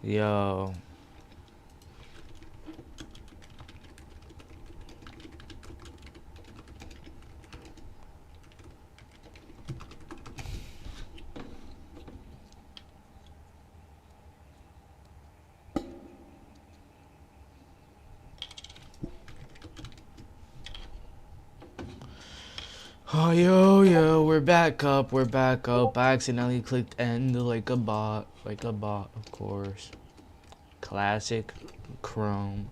Yo. Oh, yo, we're back up, I accidentally clicked end like a bot, of course. Classic Chrome.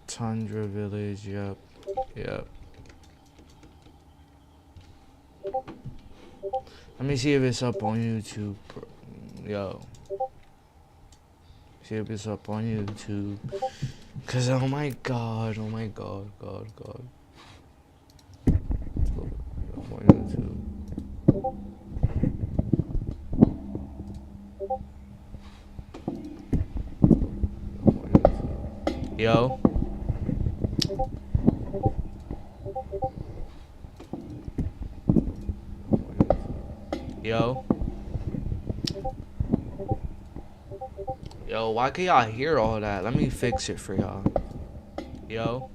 Tundra Village, yep. Let me see if it's up on YouTube, yo. See if it's up on YouTube. Cause oh my god, God. Up on YouTube. Up on YouTube. Yo. Yo. Yo, why can y'all hear all that? Let me fix it for y'all. Yo.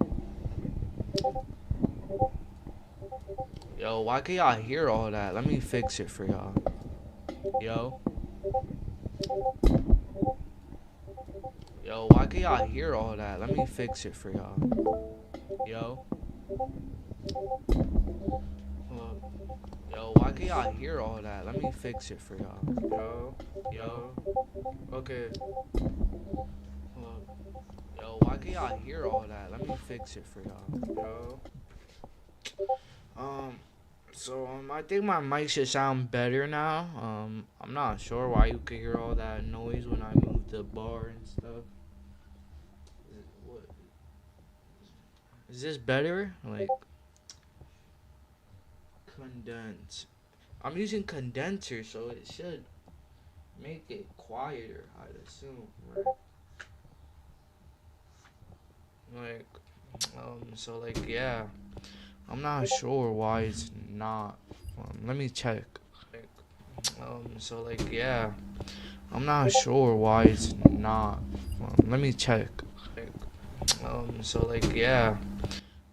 Yo, why can y'all hear all that? Let me fix it for y'all. Yo. Yo, why can y'all hear all that? Let me fix it for y'all. Yo. Yo, why can y'all hear all that? Let me fix it for y'all. Yo. Okay. Yo, why can y'all hear all that? Let me fix it for y'all. Yo. I think my mic should sound better now. I'm not sure why you could hear all that noise when I moved the bar and stuff. What? Is this better? Like condense. I'm using condenser, so it should make it quieter. I'd assume, right? Like, yeah. I'm not sure why it's not. Let me check. Like, yeah. I'm not sure why it's not. Let me check. Like, yeah.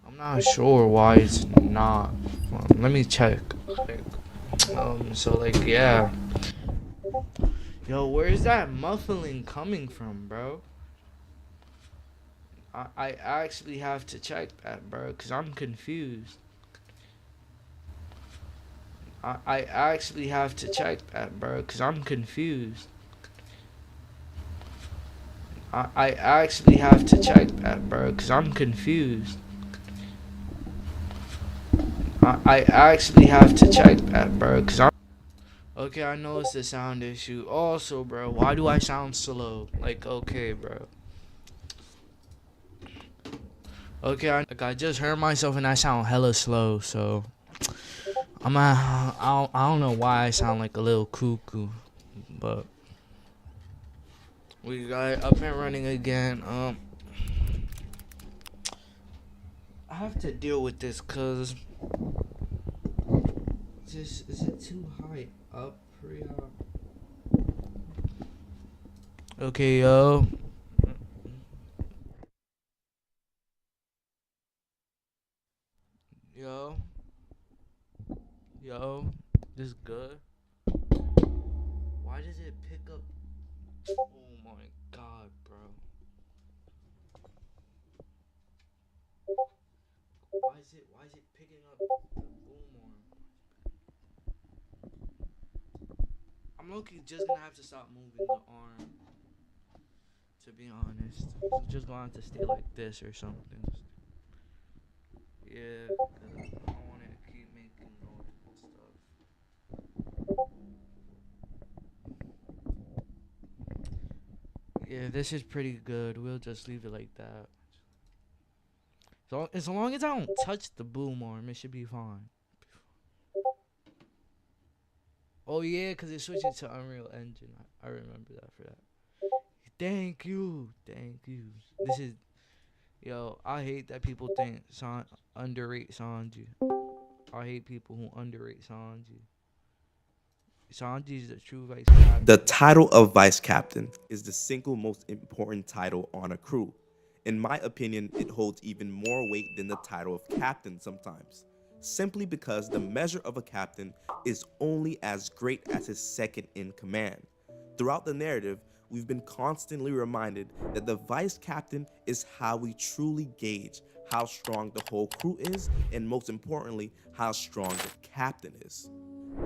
I'm not sure why it's not. Let me check. Like, yeah. Yo, where's that muffling coming from, bro? I actually have to check that, bro, because I'm confused. I actually have to check that, bro, because I'm confused. I actually have to check that, bro, because I'm confused. I actually have to check that, bro, because I'm. Okay, I know it's a sound issue. Also, bro, why do I sound slow? Like, okay, bro. Okay, I just heard myself and I sound hella slow, so I don't know why I sound like a little cuckoo, but we got it up and running again. I have to deal with this cause is it too high up for y'all? Okay, yo, yo, this good. Why does it pick up? Oh my god, bro. Why is it picking up the boom arm? I'm low-key just gonna have to stop moving the arm. To be honest, I'm just gonna have to stay like this or something. Yeah, cause I don't want to keep making noise and stuff. Yeah, this is pretty good. We'll just leave it like that. So as long as I don't touch the boom arm, it should be fine. Oh yeah, cause it switched it to Unreal Engine. I remember that for that. Thank you. This is yo. I hate that people think underrate Sanji. I hate people who underrate Sanji. Sanji is the true vice captain. The title of vice captain is the single most important title on a crew. In my opinion, it holds even more weight than the title of captain sometimes, simply because the measure of a captain is only as great as his second in command. Throughout the narrative, we've been constantly reminded that the vice captain is how we truly gauge how strong the whole crew is, and most importantly, how strong the captain is.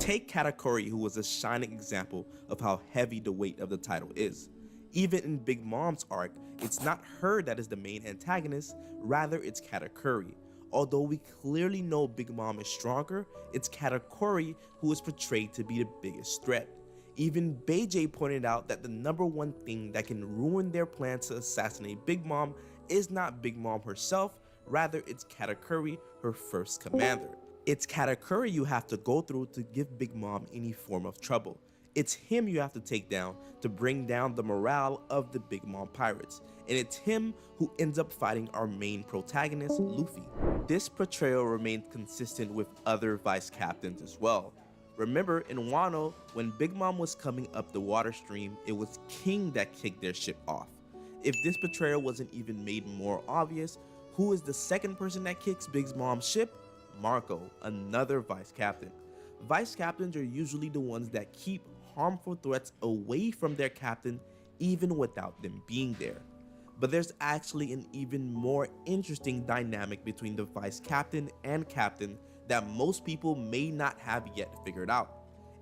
Take Katakuri, who was a shining example of how heavy the weight of the title is. Even in Big Mom's arc, it's not her that is the main antagonist, rather it's Katakuri. Although we clearly know Big Mom is stronger, it's Katakuri who is portrayed to be the biggest threat. Even Beijing pointed out that the number one thing that can ruin their plan to assassinate Big Mom is not Big Mom herself, rather it's Katakuri, her first commander. It's Katakuri you have to go through to give Big Mom any form of trouble. It's him you have to take down to bring down the morale of the Big Mom pirates. And it's him who ends up fighting our main protagonist, Luffy. This portrayal remains consistent with other vice captains as well. Remember in Wano, when Big Mom was coming up the water stream, it was King that kicked their ship off. If this portrayal wasn't even made more obvious, who is the second person that kicks Big Mom's ship? Marco, another vice captain. Vice captains are usually the ones that keep harmful threats away from their captain even without them being there. But there's actually an even more interesting dynamic between the vice captain and captain that most people may not have yet figured out.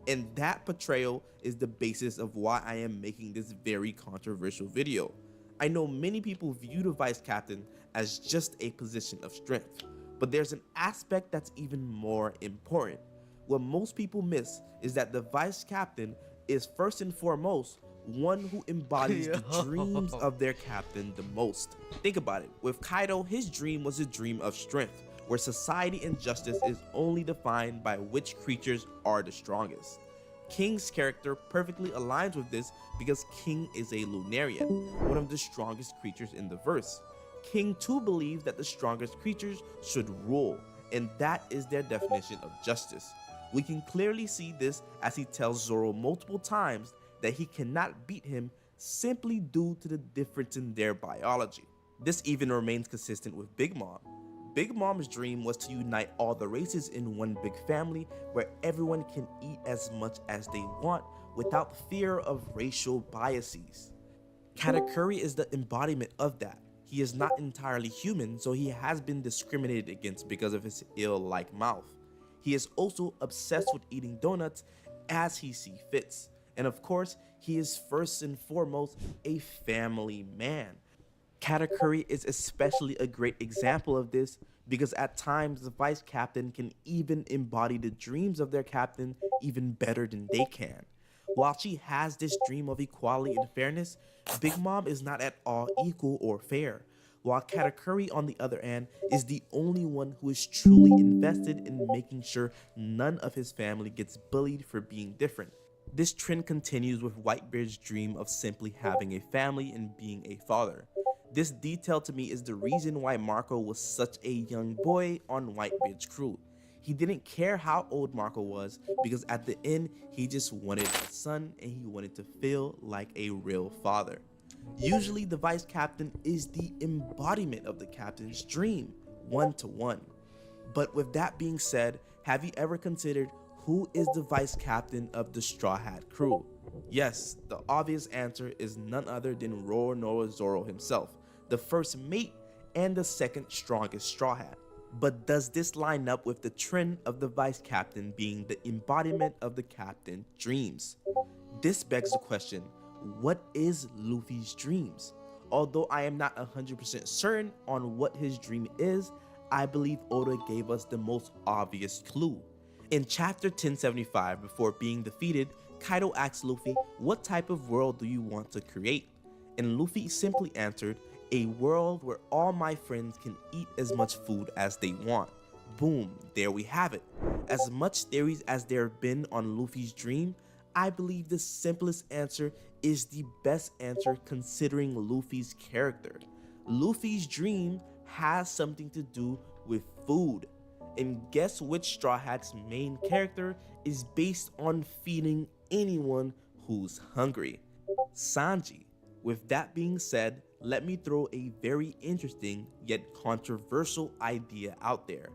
And that portrayal is the basis of why I am making this very controversial video. I know many people view the vice captain as just a position of strength, but there's an aspect that's even more important. What most people miss is that the vice captain is first and foremost one who embodies the dreams of their captain the most. Think about it. With Kaido, his dream was a dream of strength, where society and justice is only defined by which creatures are the strongest. King's character perfectly aligns with this because King is a Lunarian, one of the strongest creatures in the verse. King too believes that the strongest creatures should rule, and that is their definition of justice. We can clearly see this as he tells Zoro multiple times that he cannot beat him simply due to the difference in their biology. This even remains consistent with Big Mom. Big Mom's dream was to unite all the races in one big family where everyone can eat as much as they want without fear of racial biases. Katakuri is the embodiment of that. He is not entirely human, so he has been discriminated against because of his ill-like mouth. He is also obsessed with eating donuts as he sees fits. And of course, he is first and foremost a family man. Katakuri is especially a great example of this because at times the vice captain can even embody the dreams of their captain even better than they can. While she has this dream of equality and fairness, Big Mom is not at all equal or fair, while Katakuri on the other hand is the only one who is truly invested in making sure none of his family gets bullied for being different. This trend continues with Whitebeard's dream of simply having a family and being a father. This detail to me is the reason why Marco was such a young boy on Whitebeard's crew. He didn't care how old Marco was because at the end he just wanted a son and he wanted to feel like a real father. Usually the vice captain is the embodiment of the captain's dream, one to one. But with that being said, have you ever considered who is the vice captain of the Straw Hat crew? Yes, the obvious answer is none other than Roronoa Zoro himself, the first mate and the second strongest Straw Hat. But does this line up with the trend of the vice captain being the embodiment of the captain's dreams? This begs the question, what is Luffy's dreams? Although I am not 100% certain on what his dream is, I believe Oda gave us the most obvious clue. In chapter 1075, before being defeated, Kaido asks Luffy, what type of world do you want to create? And Luffy simply answered, a world where all my friends can eat as much food as they want. Boom, there we have it. As much theories as there have been on Luffy's dream, I believe the simplest answer is the best answer considering Luffy's character. Luffy's dream has something to do with food. And guess which Straw Hat's main character is based on feeding anyone who's hungry. Sanji. With that being said, let me throw a very interesting yet controversial idea out there.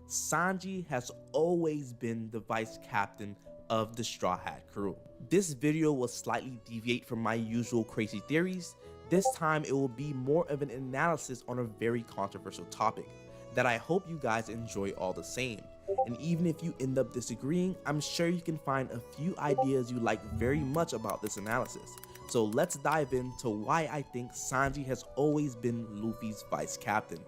Sanji has always been the vice captain of the Straw Hat crew. This video will slightly deviate from my usual crazy theories. This time it will be more of an analysis on a very controversial topic that I hope you guys enjoy all the same. And even if you end up disagreeing, I'm sure you can find a few ideas you like very much about this analysis. So let's dive into why I think Sanji has always been Luffy's vice captain.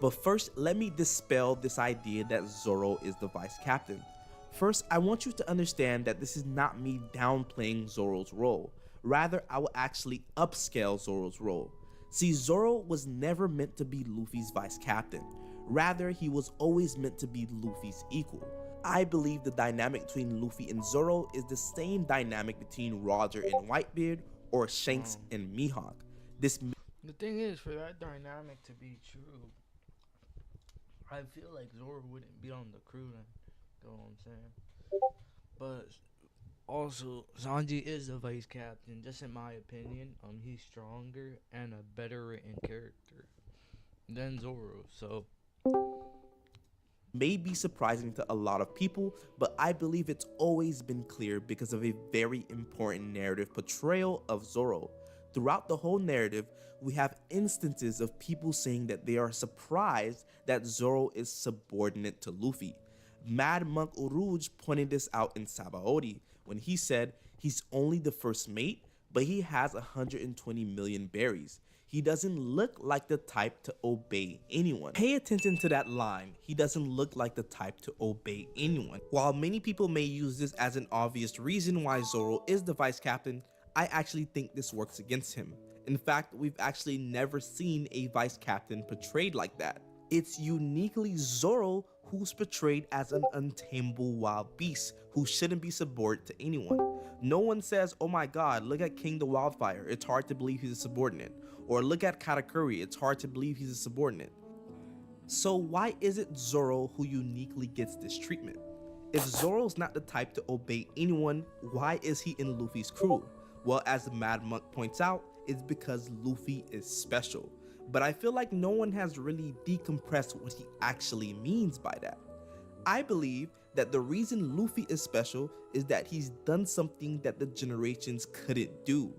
But first, let me dispel this idea that Zoro is the vice captain. First, I want you to understand that this is not me downplaying Zoro's role. Rather, I will actually upscale Zoro's role. See, Zoro was never meant to be Luffy's vice captain. Rather, he was always meant to be Luffy's equal. I believe the dynamic between Luffy and Zoro is the same dynamic between Roger and Whitebeard or Shanks and Mihawk. The thing is, for that dynamic to be true, I feel like Zoro wouldn't be on the crew then. You know what I'm saying? But also, Sanji is the vice captain. Just in my opinion, he's stronger and a better written character than Zoro. So may be surprising to a lot of people, but I believe it's always been clear because of a very important narrative portrayal of Zoro. Throughout the whole narrative, we have instances of people saying that they are surprised that Zoro is subordinate to Luffy. Mad Monk Uruj pointed this out in Sabaody when he said he's only the first mate, but he has 120 million berries. He doesn't look like the type to obey anyone. Pay attention to that line. He doesn't look like the type to obey anyone. While many people may use this as an obvious reason why Zoro is the vice captain, I actually think this works against him. In fact, we've actually never seen a vice captain portrayed like that. It's uniquely Zoro who's portrayed as an untamable wild beast who shouldn't be subordinate to anyone. No one says, oh my god, look at King the Wildfire, it's hard to believe he's a subordinate. Or look at Katakuri, it's hard to believe he's a subordinate. So why is it Zoro who uniquely gets this treatment? If Zoro's not the type to obey anyone, why is he in Luffy's crew? Well, as the Mad Monk points out, it's because Luffy is special. But I feel like no one has really decompressed what he actually means by that. I believe that the reason Luffy is special is that he's done something that the generations couldn't do.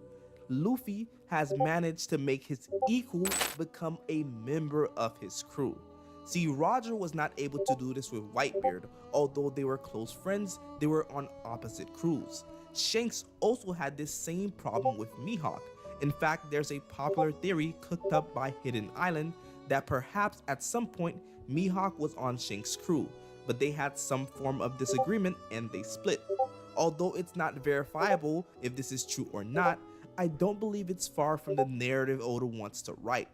Luffy has managed to make his equal become a member of his crew. See, Roger was not able to do this with Whitebeard. Although they were close friends, they were on opposite crews. Shanks also had this same problem with Mihawk. In fact, there's a popular theory cooked up by Hidden Island that perhaps at some point Mihawk was on Shanks' crew, but they had some form of disagreement and they split. Although it's not verifiable if this is true or not, I don't believe it's far from the narrative Oda wants to write.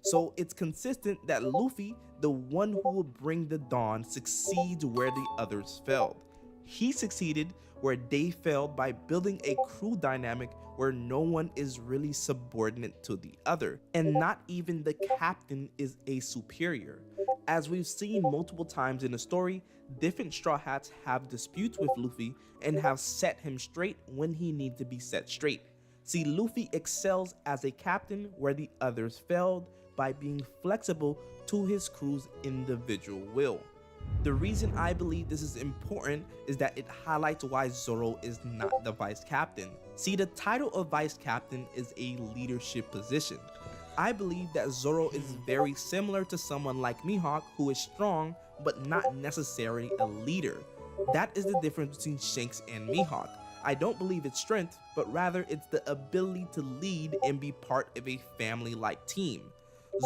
So it's consistent that Luffy, the one who will bring the dawn, succeeds where the others failed. He succeeded where they failed by building a crew dynamic where no one is really subordinate to the other, and not even the captain is a superior. As we've seen multiple times in the story, different Straw Hats have disputes with Luffy and have set him straight when he needs to be set straight. See, Luffy excels as a captain where the others failed by being flexible to his crew's individual will. The reason I believe this is important is that it highlights why Zoro is not the vice captain. See, the title of vice captain is a leadership position. I believe that Zoro is very similar to someone like Mihawk, who is strong but not necessarily a leader. That is the difference between Shanks and Mihawk. I don't believe it's strength, but rather it's the ability to lead and be part of a family-like team.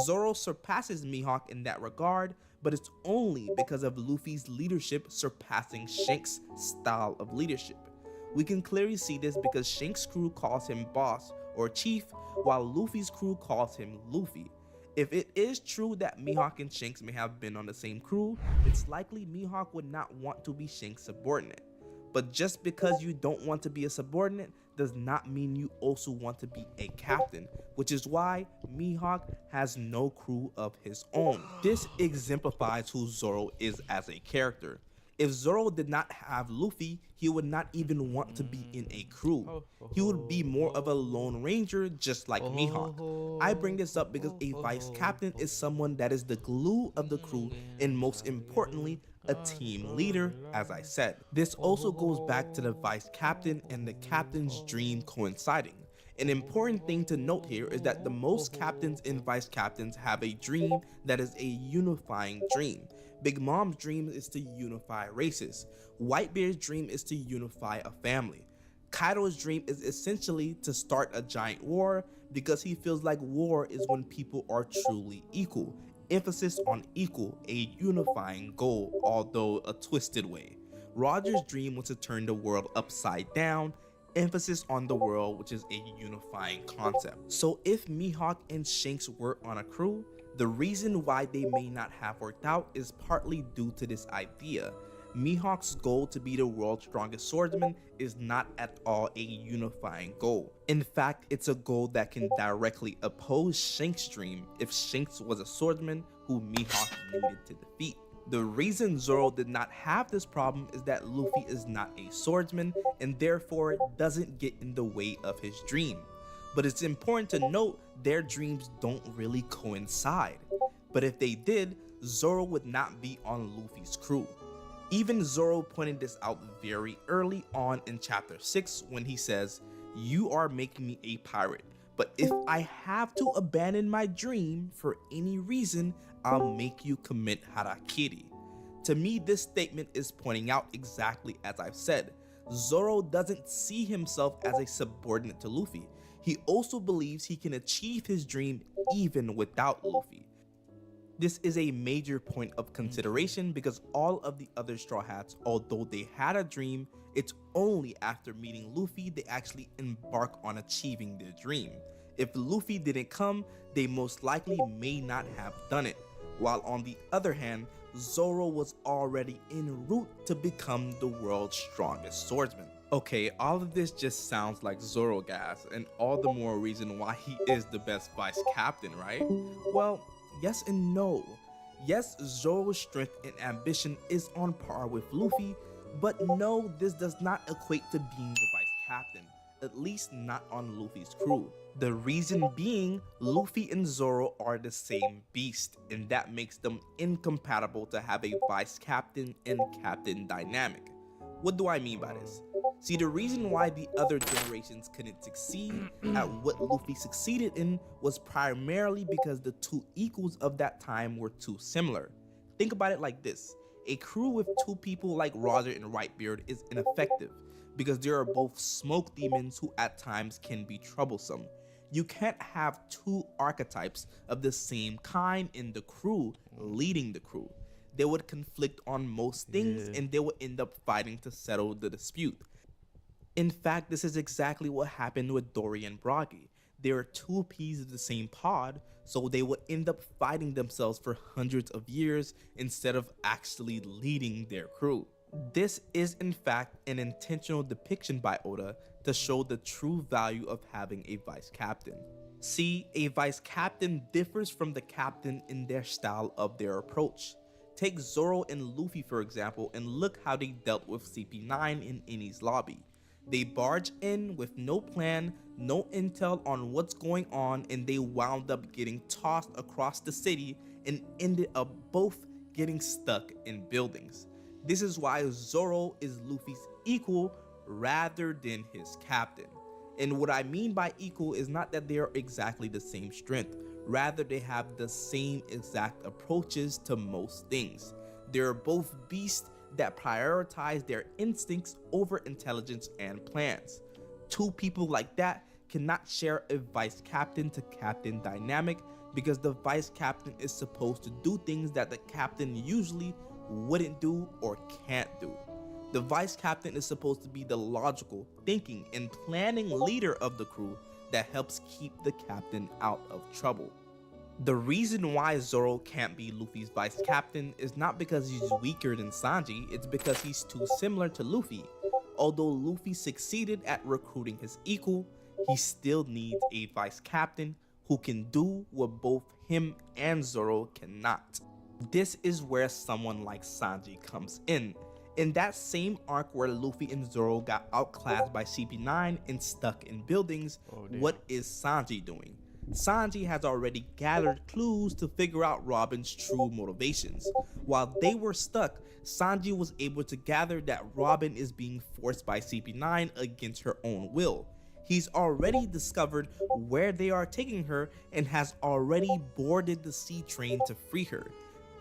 Zoro surpasses Mihawk in that regard, but it's only because of Luffy's leadership surpassing Shanks' style of leadership. We can clearly see this because Shanks' crew calls him boss or chief, while Luffy's crew calls him Luffy. If it is true that Mihawk and Shanks may have been on the same crew, it's likely Mihawk would not want to be Shanks' subordinate. But just because you don't want to be a subordinate does not mean you also want to be a captain, which is why Mihawk has no crew of his own. This exemplifies who Zoro is as a character. If Zoro did not have Luffy, he would not even want to be in a crew. He would be more of a lone ranger just like Mihawk. I bring this up because a vice captain is someone that is the glue of the crew and most importantly, a team leader, as I said. This also goes back to the vice captain and the captain's dream coinciding. An important thing to note here is that the most captains and vice captains have a dream that is a unifying dream. Big Mom's dream is to unify races. Whitebeard's dream is to unify a family. Kaido's dream is essentially to start a giant war because he feels like war is when people are truly equal. Emphasis on equal, a unifying goal, although a twisted way. Roger's dream was to turn the world upside down, emphasis on the world, which is a unifying concept. So if Mihawk and Shanks were on a crew, the reason why they may not have worked out is partly due to this idea. Mihawk's goal to be the world's strongest swordsman is not at all a unifying goal. In fact, it's a goal that can directly oppose Shanks' dream if Shanks was a swordsman who Mihawk needed to defeat. The reason Zoro did not have this problem is that Luffy is not a swordsman and therefore it doesn't get in the way of his dream. But it's important to note their dreams don't really coincide. But if they did, Zoro would not be on Luffy's crew. Even Zoro pointed this out very early on in chapter 6 when he says, "You are making me a pirate, but if I have to abandon my dream for any reason, I'll make you commit harakiri." To me, this statement is pointing out exactly as I've said. Zoro doesn't see himself as a subordinate to Luffy. He also believes he can achieve his dream even without Luffy. This is a major point of consideration because all of the other Straw Hats, although they had a dream, it's only after meeting Luffy they actually embark on achieving their dream. If Luffy didn't come, they most likely may not have done it. While on the other hand, Zoro was already en route to become the world's strongest swordsman. Okay, all of this just sounds like Zoro gas, and all the more reason why he is the best vice captain, right? Well, yes and no. Yes, Zoro's strength and ambition is on par with Luffy, but no, this does not equate to being the vice captain, at least not on Luffy's crew. The reason being, Luffy and Zoro are the same beast, and that makes them incompatible to have a vice captain and captain dynamic. What do I mean by this? See, the reason why the other generations couldn't succeed at what Luffy succeeded in was primarily because the two equals of that time were too similar. Think about it like this. A crew with two people like Roger and Whitebeard is ineffective because they are both smoke demons who at times can be troublesome. You can't have two archetypes of the same kind in the crew leading the crew. They would conflict on most things and they would end up fighting to settle the dispute. In fact, this is exactly what happened with Dory and Broggy. They are two peas of the same pod, so they would end up fighting themselves for hundreds of years instead of actually leading their crew. This is in fact an intentional depiction by Oda to show the true value of having a vice captain. See, a vice captain differs from the captain in their style of their approach. Take Zoro and Luffy for example, and look how they dealt with CP9 in Enies lobby. They barge in with no plan, no intel on what's going on, and they wound up getting tossed across the city and ended up both getting stuck in buildings. This is why Zoro is Luffy's equal rather than his captain. And what I mean by equal is not that they are exactly the same strength, rather they have the same exact approaches to most things. They're both beasts that prioritize their instincts over intelligence and plans. Two people like that cannot share a vice captain to captain dynamic because the vice captain is supposed to do things that the captain usually wouldn't do or can't do. The vice captain is supposed to be the logical, thinking, and planning leader of the crew that helps keep the captain out of trouble. The reason why Zoro can't be Luffy's vice captain is not because he's weaker than Sanji, it's because he's too similar to Luffy. Although Luffy succeeded at recruiting his equal, he still needs a vice captain who can do what both him and Zoro cannot. This is where someone like Sanji comes in. In that same arc where Luffy and Zoro got outclassed by CP9 and stuck in buildings, Oh, damn. what is Sanji doing? Sanji has already gathered clues to figure out Robin's true motivations. While they were stuck, Sanji was able to gather that Robin is being forced by CP9 against her own will. He's already discovered where they are taking her and has already boarded the sea train to free her.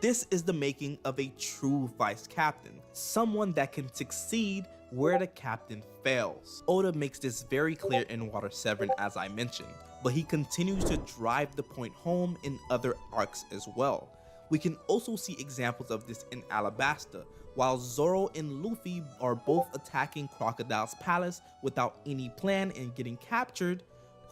This is the making of a true vice captain, someone that can succeed where the captain fails. Oda makes this very clear in Water 7 as I mentioned, but he continues to drive the point home in other arcs as well. We can also see examples of this in Alabasta, while Zoro and Luffy are both attacking Crocodile's palace without any plan and getting captured.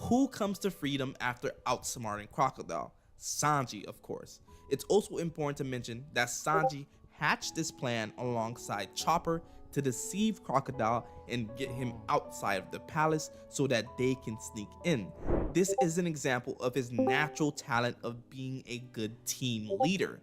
Who comes to freedom after outsmarting Crocodile? Sanji, of course. It's also important to mention that Sanji hatched this plan alongside Chopper to deceive Crocodile and get him outside of the palace so that they can sneak in. This is an example of his natural talent of being a good team leader.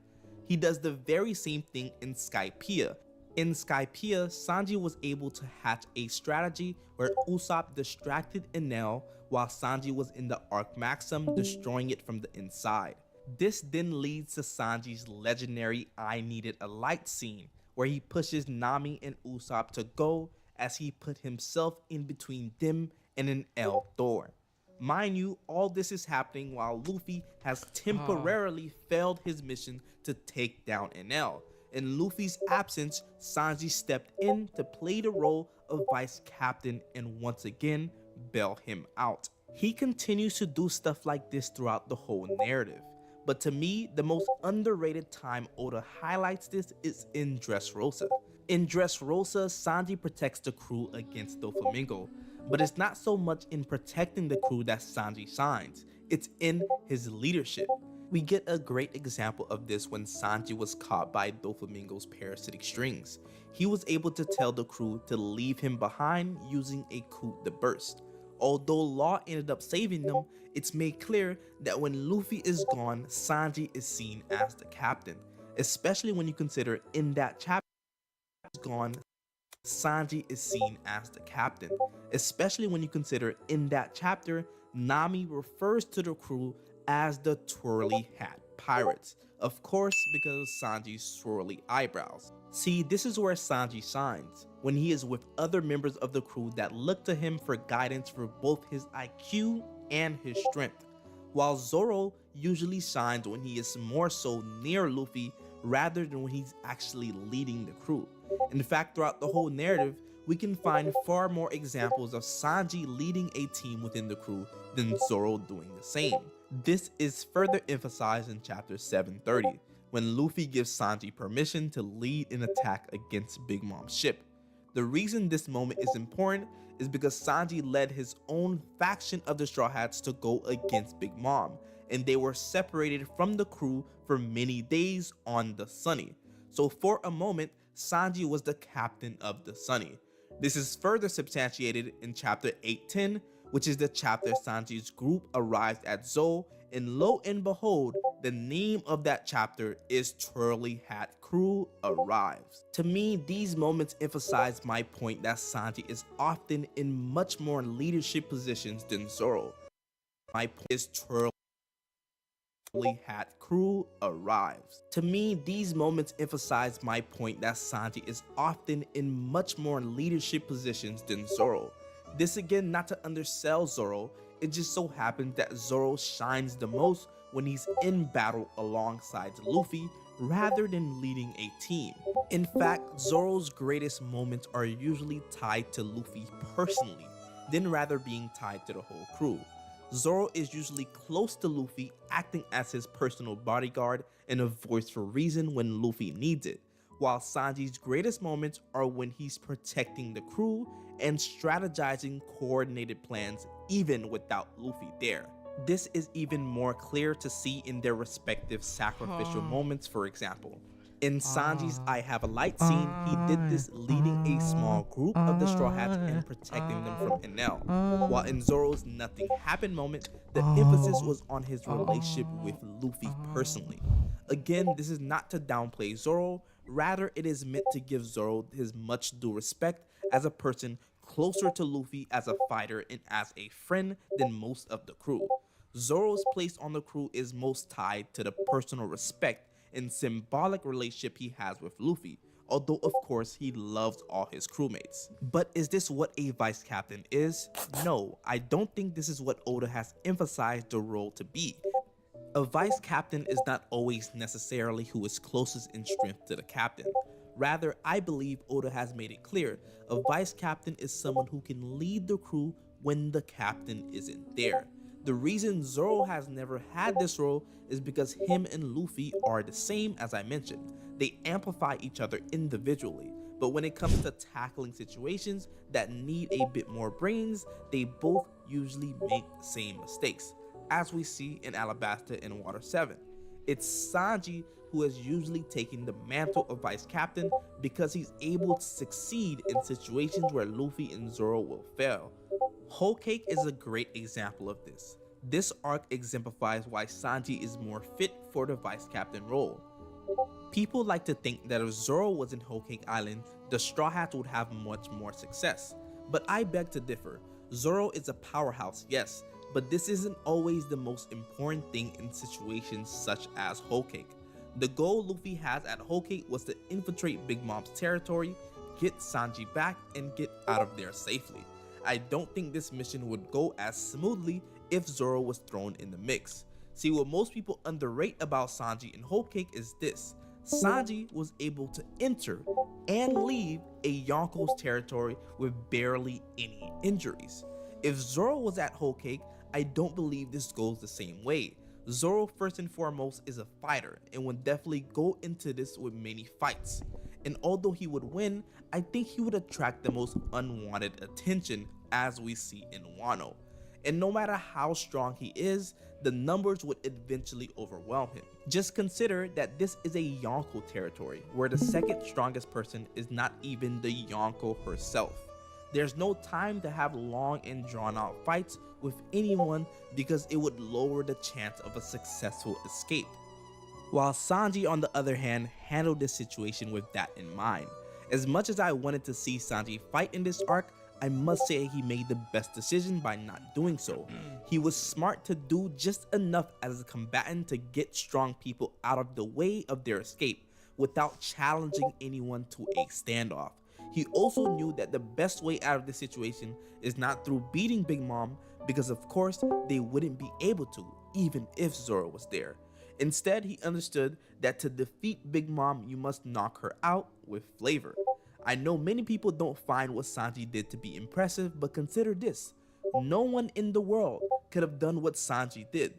He does the very same thing in Skypiea. In Skypiea, Sanji was able to hatch a strategy where Usopp distracted Enel while Sanji was in the Arc Maxim destroying it from the inside. This then leads to Sanji's legendary I Needed a Light scene, where he pushes Nami and Usopp to go as he put himself in between them and an L door. Mind you, all this is happening while Luffy has temporarily failed his mission to take down Enel. In Luffy's absence, Sanji stepped in to play the role of vice captain and once again bail him out. He continues to do stuff like this throughout the whole narrative. But to me, the most underrated time Oda highlights this is in Dressrosa. In Dressrosa, Sanji protects the crew against Doflamingo, but it's not so much in protecting the crew that Sanji shines, it's in his leadership. We get a great example of this when Sanji was caught by Doflamingo's parasitic strings. He was able to tell the crew to leave him behind using a coup de burst. Although Law ended up saving them, it's made clear that when Luffy is gone, Sanji is seen as the captain. Especially when you consider in that chapter, Sanji is seen as the captain. Especially when you consider in that chapter, Nami refers to the crew as the Twirly Hat Pirates. Of course, because of Sanji's swirly eyebrows. See, this is where Sanji shines, when he is with other members of the crew that look to him for guidance for both his IQ and his strength. While Zoro usually shines when he is more so near Luffy rather than when he's actually leading the crew. In fact, throughout the whole narrative, we can find far more examples of Sanji leading a team within the crew than Zoro doing the same. This is further emphasized in chapter 730, when Luffy gives Sanji permission to lead an attack against Big Mom's ship. The reason this moment is important is because Sanji led his own faction of the Straw Hats to go against Big Mom, and they were separated from the crew for many days on the Sunny. So for a moment, Sanji was the captain of the Sunny. This is further substantiated in chapter 810, which is the chapter Sanji's group arrives at Zou, and lo and behold, the name of that chapter is Twirly Hat Crew Arrives. To me, these moments emphasize my point that Sanji is often in much more leadership positions than Zoro. My point is Twirly Hat Crew Arrives. To me, these moments emphasize my point that Sanji is often in much more leadership positions than Zoro. This again, not to undersell Zoro, it just so happens that Zoro shines the most when he's in battle alongside Luffy rather than leading a team. In fact, Zoro's greatest moments are usually tied to Luffy personally, than rather being tied to the whole crew. Zoro is usually close to Luffy, acting as his personal bodyguard and a voice for reason when Luffy needs it, while Sanji's greatest moments are when he's protecting the crew and strategizing coordinated plans even without Luffy there. This is even more clear to see in their respective sacrificial moments, for example. In Sanji's I Have a Light scene, he did this leading a small group of the Straw Hats and protecting them from Enel. While in Zoro's Nothing Happened moment, the emphasis was on his relationship with Luffy personally. Again, this is not to downplay Zoro, Rather, it is meant to give Zoro his much due respect as a person, closer to Luffy as a fighter and as a friend than most of the crew. Zoro's place on the crew is most tied to the personal respect and symbolic relationship he has with Luffy, although of course he loves all his crewmates. But is this what a vice captain is? No, I don't think this is what Oda has emphasized the role to be. A vice captain is not always necessarily who is closest in strength to the captain. Rather, I believe Oda has made it clear a vice captain is someone who can lead the crew when the captain isn't there. The reason Zoro has never had this role is because him and Luffy are the same, as I mentioned. They amplify each other individually, but when it comes to tackling situations that need a bit more brains, they both usually make the same mistakes, as we see in Alabasta and Water 7. It's Sanji who is usually taking the mantle of vice captain because he's able to succeed in situations where Luffy and Zoro will fail. Whole Cake is a great example of this. This arc exemplifies why Sanji is more fit for the vice captain role. People like to think that if Zoro was in Whole Cake Island, the Straw Hats would have much more success. But I beg to differ. Zoro is a powerhouse, yes, but this isn't always the most important thing in situations such as Whole Cake. The goal Luffy has at Whole Cake was to infiltrate Big Mom's territory, get Sanji back, and get out of there safely. I don't think this mission would go as smoothly if Zoro was thrown in the mix. See, what most people underrate about Sanji and Whole Cake is this. Sanji was able to enter and leave a Yonko's territory with barely any injuries. If Zoro was at Whole Cake, I don't believe this goes the same way. Zoro first and foremost is a fighter and would definitely go into this with many fights. And although he would win, I think he would attract the most unwanted attention, as we see in Wano. And no matter how strong he is, the numbers would eventually overwhelm him. Just consider that this is a Yonko territory, where the second strongest person is not even the Yonko herself. There's no time to have long and drawn out fights with anyone because it would lower the chance of a successful escape. While Sanji, on the other hand, handled this situation with that in mind. As much as I wanted to see Sanji fight in this arc, I must say he made the best decision by not doing so. He was smart to do just enough as a combatant to get strong people out of the way of their escape without challenging anyone to a standoff. He also knew that the best way out of this situation is not through beating Big Mom, because of course they wouldn't be able to, even if Zoro was there. Instead, he understood that to defeat Big Mom, you must knock her out with flavor. I know many people don't find what Sanji did to be impressive, but consider this. No one in the world could have done what Sanji did.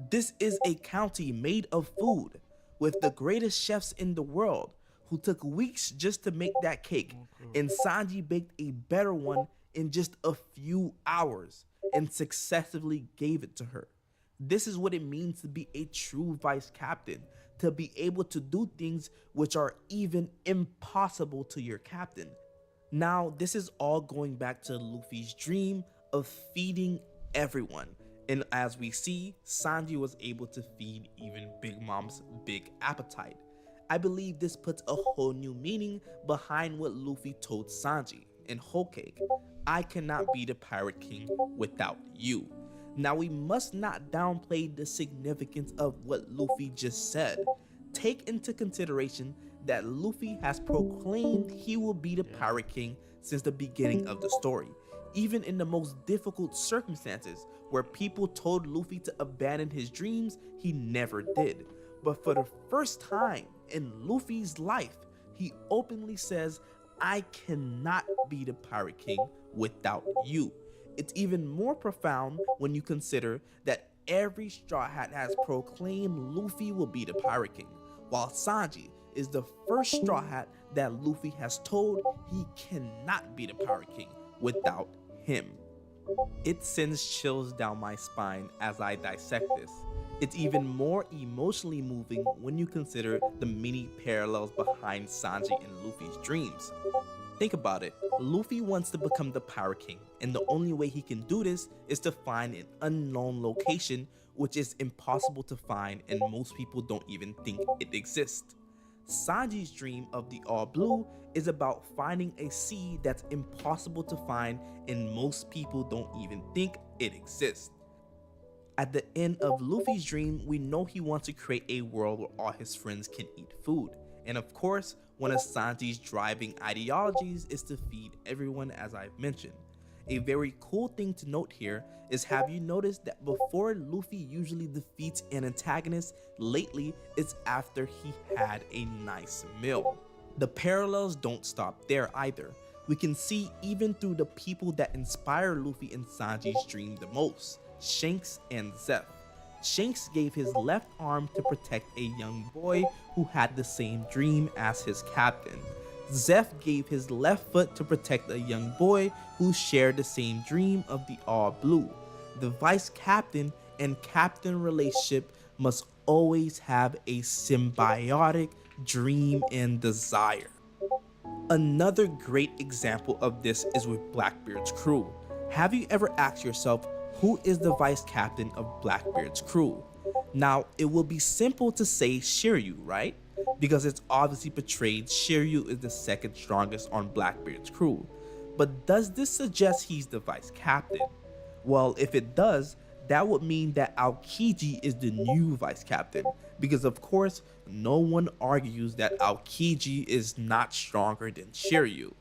This is a county made of food, with the greatest chefs in the world, who took weeks just to make that cake, and Sanji baked a better one in just a few hours, and successfully gave it to her. This is what it means to be a true vice captain, to be able to do things which are even impossible to your captain. Now, this is all going back to Luffy's dream of feeding everyone. And as we see, Sanji was able to feed even Big Mom's big appetite. I believe this puts a whole new meaning behind what Luffy told Sanji in Whole Cake. I cannot be the Pirate King without you. Now, we must not downplay the significance of what Luffy just said. Take into consideration that Luffy has proclaimed he will be the Pirate King since the beginning of the story, even in the most difficult circumstances where people told Luffy to abandon his dreams. He never did. But for the first time in Luffy's life, he openly says, I cannot be the Pirate King without you. It's even more profound when you consider that every Straw Hat has proclaimed Luffy will be the Pirate King, while Sanji is the first Straw Hat that Luffy has told he cannot be the Pirate King without him. It sends chills down my spine as I dissect this. It's even more emotionally moving when you consider the many parallels behind Sanji and Luffy's dreams. Think about it. Luffy wants to become the Pirate King, and the only way he can do this is to find an unknown location, which is impossible to find and most people don't even think it exists. Sanji's dream of the All Blue is about finding a sea that's impossible to find and most people don't even think it exists. At the end of Luffy's dream, we know he wants to create a world where all his friends can eat food. And of course, one of Sanji's driving ideologies is to feed everyone, as I've mentioned. A very cool thing to note here is, have you noticed that before Luffy usually defeats an antagonist, lately it's after he had a nice meal. The parallels don't stop there either. We can see even through the people that inspire Luffy and Sanji's dream the most, Shanks and Zeph. Shanks gave his left arm to protect a young boy who had the same dream as his captain. Zeph gave his left foot to protect a young boy who shared the same dream of the All Blue. The vice captain and captain relationship must always have a symbiotic dream and desire. Another great example of this is with Blackbeard's crew. Have you ever asked yourself, who is the vice captain of Blackbeard's crew? Now, it will be simple to say Shiryu, right? Because it's obviously portrayed Shiryu is the second strongest on Blackbeard's crew. But does this suggest he's the vice captain? Well, if it does, that would mean that Aokiji is the new vice captain, because of course, no one argues that Aokiji is not stronger than Shiryu.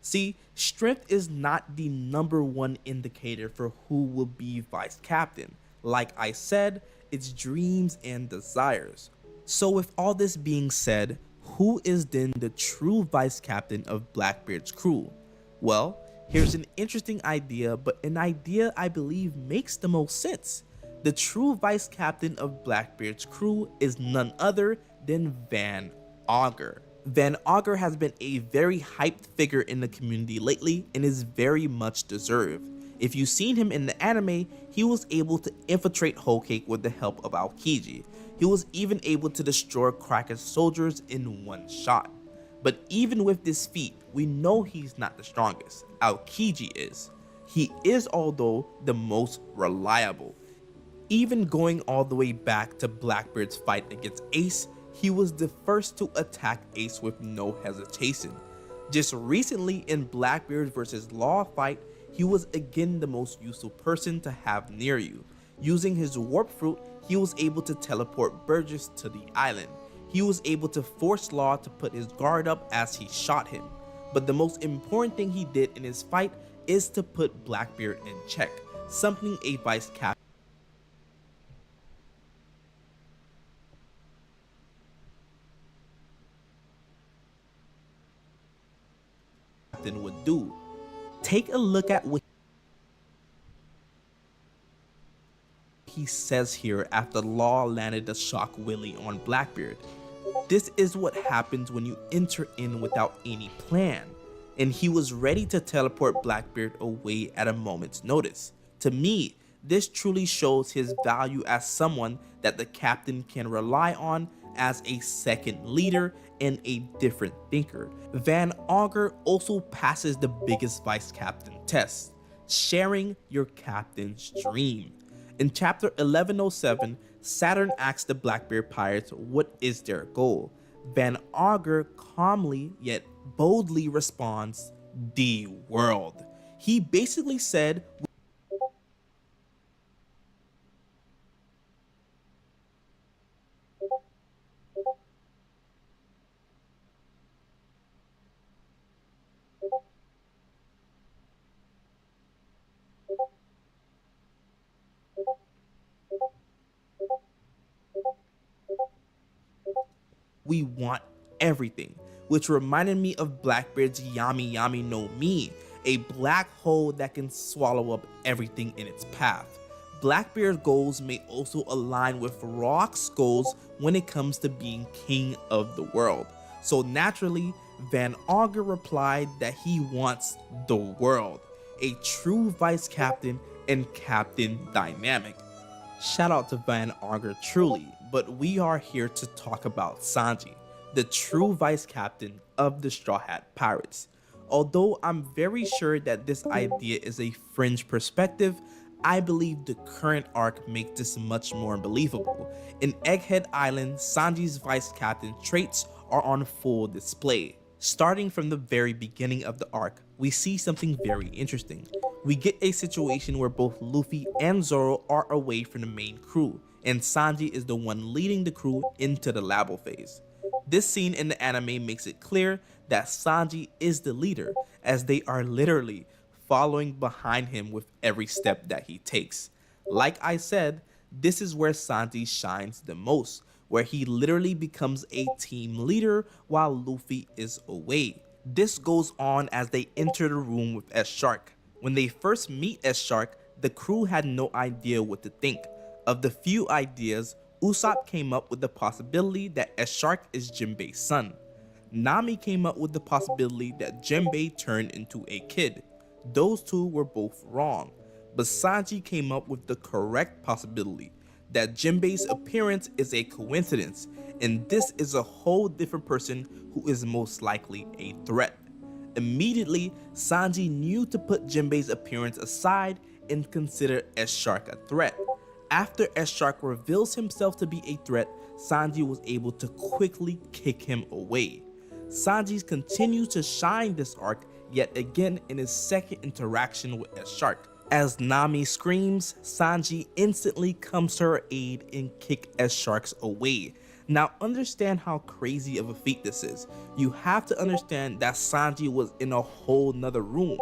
See, strength is not the #1 indicator for who will be vice captain. Like I said, it's dreams and desires. So with all this being said, who is then the true vice captain of Blackbeard's crew? Well, here's an interesting idea, but an idea I believe makes the most sense. The true vice captain of Blackbeard's crew is none other than Van Augur. Van Augur has been a very hyped figure in the community lately and is very much deserved. If you've seen him in the anime, he was able to infiltrate Whole Cake with the help of Aokiji. He was even able to destroy Cracker's soldiers in one shot. But even with this feat, we know he's not the strongest. Aokiji is. He is, although, the most reliable. Even going all the way back to Blackbeard's fight against Ace, he was the first to attack Ace with no hesitation. Just recently in Blackbeard vs. Law fight, he was again the most useful person to have near you. Using his warp fruit, he was able to teleport Burgess to the island. He was able to force Law to put his guard up as he shot him. But the most important thing he did in his fight is to put Blackbeard in check, something a vice captain would do. Take a look at what he says here after Law landed the shock willy on Blackbeard. This is what happens when you enter in without any plan, and he was ready to teleport Blackbeard away at a moment's notice. To me, this truly shows his value as someone that the captain can rely on as a second leader and a different thinker. Van Augur also passes the biggest vice captain test, sharing your captain's dream. In chapter 1107, Saturn asks the Blackbeard pirates what is their goal. Van Augur calmly yet boldly responds, "The world." He basically said, "We want everything," which reminded me of Blackbeard's Yami Yami no Mi, a black hole that can swallow up everything in its path. Blackbeard's goals may also align with Rock's goals when it comes to being king of the world. So naturally, Van Augur replied that he wants the world, a true vice captain and captain dynamic. Shout out to Van Augur truly, but we are here to talk about Sanji, the true vice captain of the Straw Hat Pirates. Although I'm very sure that this idea is a fringe perspective, I believe the current arc makes this much more believable. In Egghead Island, Sanji's vice captain traits are on full display. Starting from the very beginning of the arc, we see something very interesting. We get a situation where both Luffy and Zoro are away from the main crew, and Sanji is the one leading the crew into the Labo phase. This scene in the anime makes it clear that Sanji is the leader, as they are literally following behind him with every step that he takes. Like I said, this is where Sanji shines the most, where he literally becomes a team leader while Luffy is away. This goes on as they enter the room with S Shark. When they first meet S Shark, the crew had no idea what to think. Of the few ideas, Usopp came up with the possibility that S Shark is Jinbei's son. Nami came up with the possibility that Jinbei turned into a kid. Those two were both wrong, but Sanji came up with the correct possibility that Jinbei's appearance is a coincidence, and this is a whole different person who is most likely a threat. Immediately, Sanji knew to put Jinbei's appearance aside and consider S Shark a threat. After S Shark reveals himself to be a threat, Sanji was able to quickly kick him away. Sanji continues to shine this arc yet again in his second interaction with S Shark. As Nami screams, Sanji instantly comes to her aid and kicks S Sharks away. Now understand how crazy of a feat this is. You have to understand that Sanji was in a whole nother room.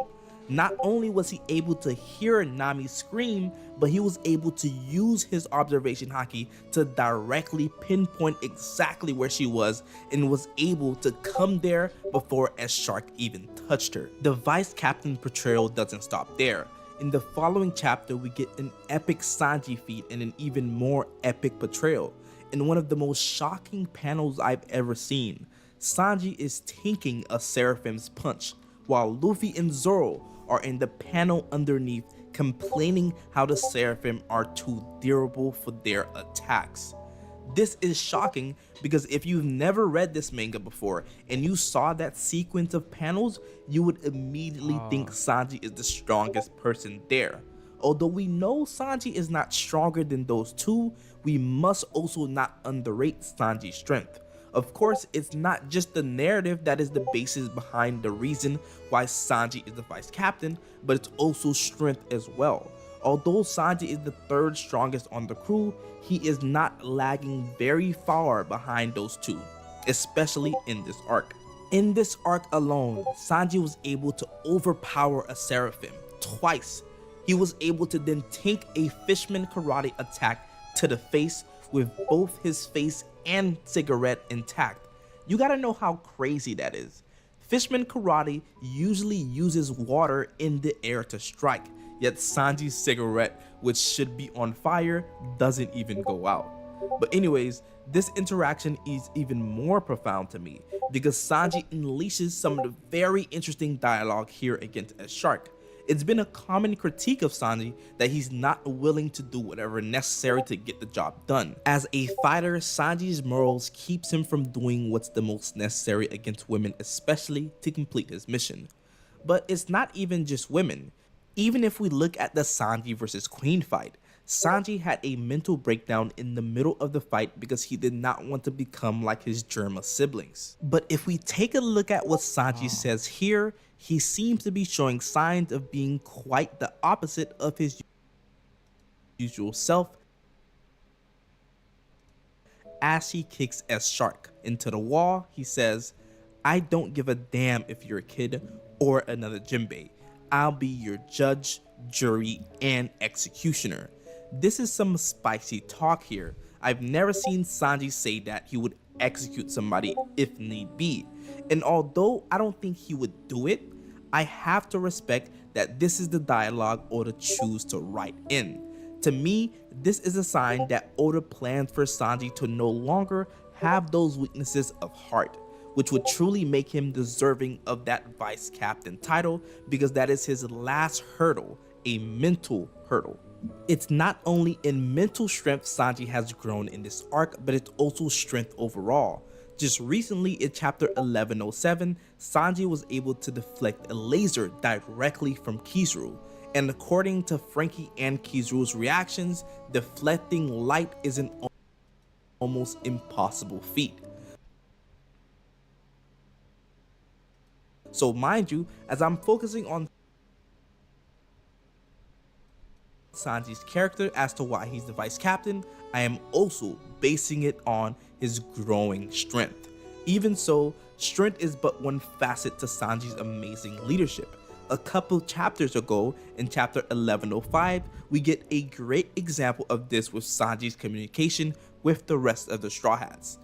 Not only was he able to hear Nami scream, but he was able to use his observation haki to directly pinpoint exactly where she was and was able to come there before S Shark even touched her. The vice captain portrayal doesn't stop there. In the following chapter, we get an epic Sanji feat and an even more epic portrayal. In one of the most shocking panels I've ever seen, Sanji is tanking a Seraphim's punch, while Luffy and Zoro are in the panel underneath complaining how the Seraphim are too durable for their attacks. This is shocking because if you've never read this manga before and you saw that sequence of panels, you would immediately think Sanji is the strongest person there. Although we know Sanji is not stronger than those two, we must also not underrate Sanji's strength. Of course, it's not just the narrative that is the basis behind the reason why Sanji is the vice captain, but it's also strength as well. Although Sanji is the third strongest on the crew, he is not lagging very far behind those two, especially in this arc. In this arc alone, Sanji was able to overpower a Seraphim twice. He was able to then tank a Fishman karate attack to the face with both his face and cigarette intact. You gotta know how crazy that is. Fishman karate usually uses water in the air to strike, yet Sanji's cigarette, which should be on fire, doesn't even go out. But anyways, this interaction is even more profound to me because Sanji unleashes some of the very interesting dialogue here against S Shark. It's been a common critique of Sanji that he's not willing to do whatever necessary to get the job done. As a fighter, Sanji's morals keeps him from doing what's the most necessary against women, especially to complete his mission. But it's not even just women. Even if we look at the Sanji versus Queen fight, Sanji had a mental breakdown in the middle of the fight because he did not want to become like his Germa siblings. But if we take a look at what Sanji says here, he seems to be showing signs of being quite the opposite of his usual self as he kicks S Shark into the wall. He says, "I don't give a damn if you're a kid or another Jinbei. I'll be your judge, jury, and executioner." This is some spicy talk here. I've never seen Sanji say that he would execute somebody if need be. And although I don't think he would do it, I have to respect that this is the dialogue Oda choose to write in. To me, this is a sign that Oda plans for Sanji to no longer have those weaknesses of heart, which would truly make him deserving of that vice captain title because that is his last hurdle, a mental hurdle. It's not only in mental strength Sanji has grown in this arc, but it's also strength overall. Just recently in chapter 1107, Sanji was able to deflect a laser directly from Kizaru, and according to Frankie and Kizaru's reactions, deflecting light is an almost impossible feat. So mind you, as I'm focusing on Sanji's character as to why he's the vice captain, I am also basing it on his growing strength. Even so, strength is but one facet to Sanji's amazing leadership. A couple chapters ago, in chapter 1105, we get a great example of this with Sanji's communication with the rest of the Straw Hats.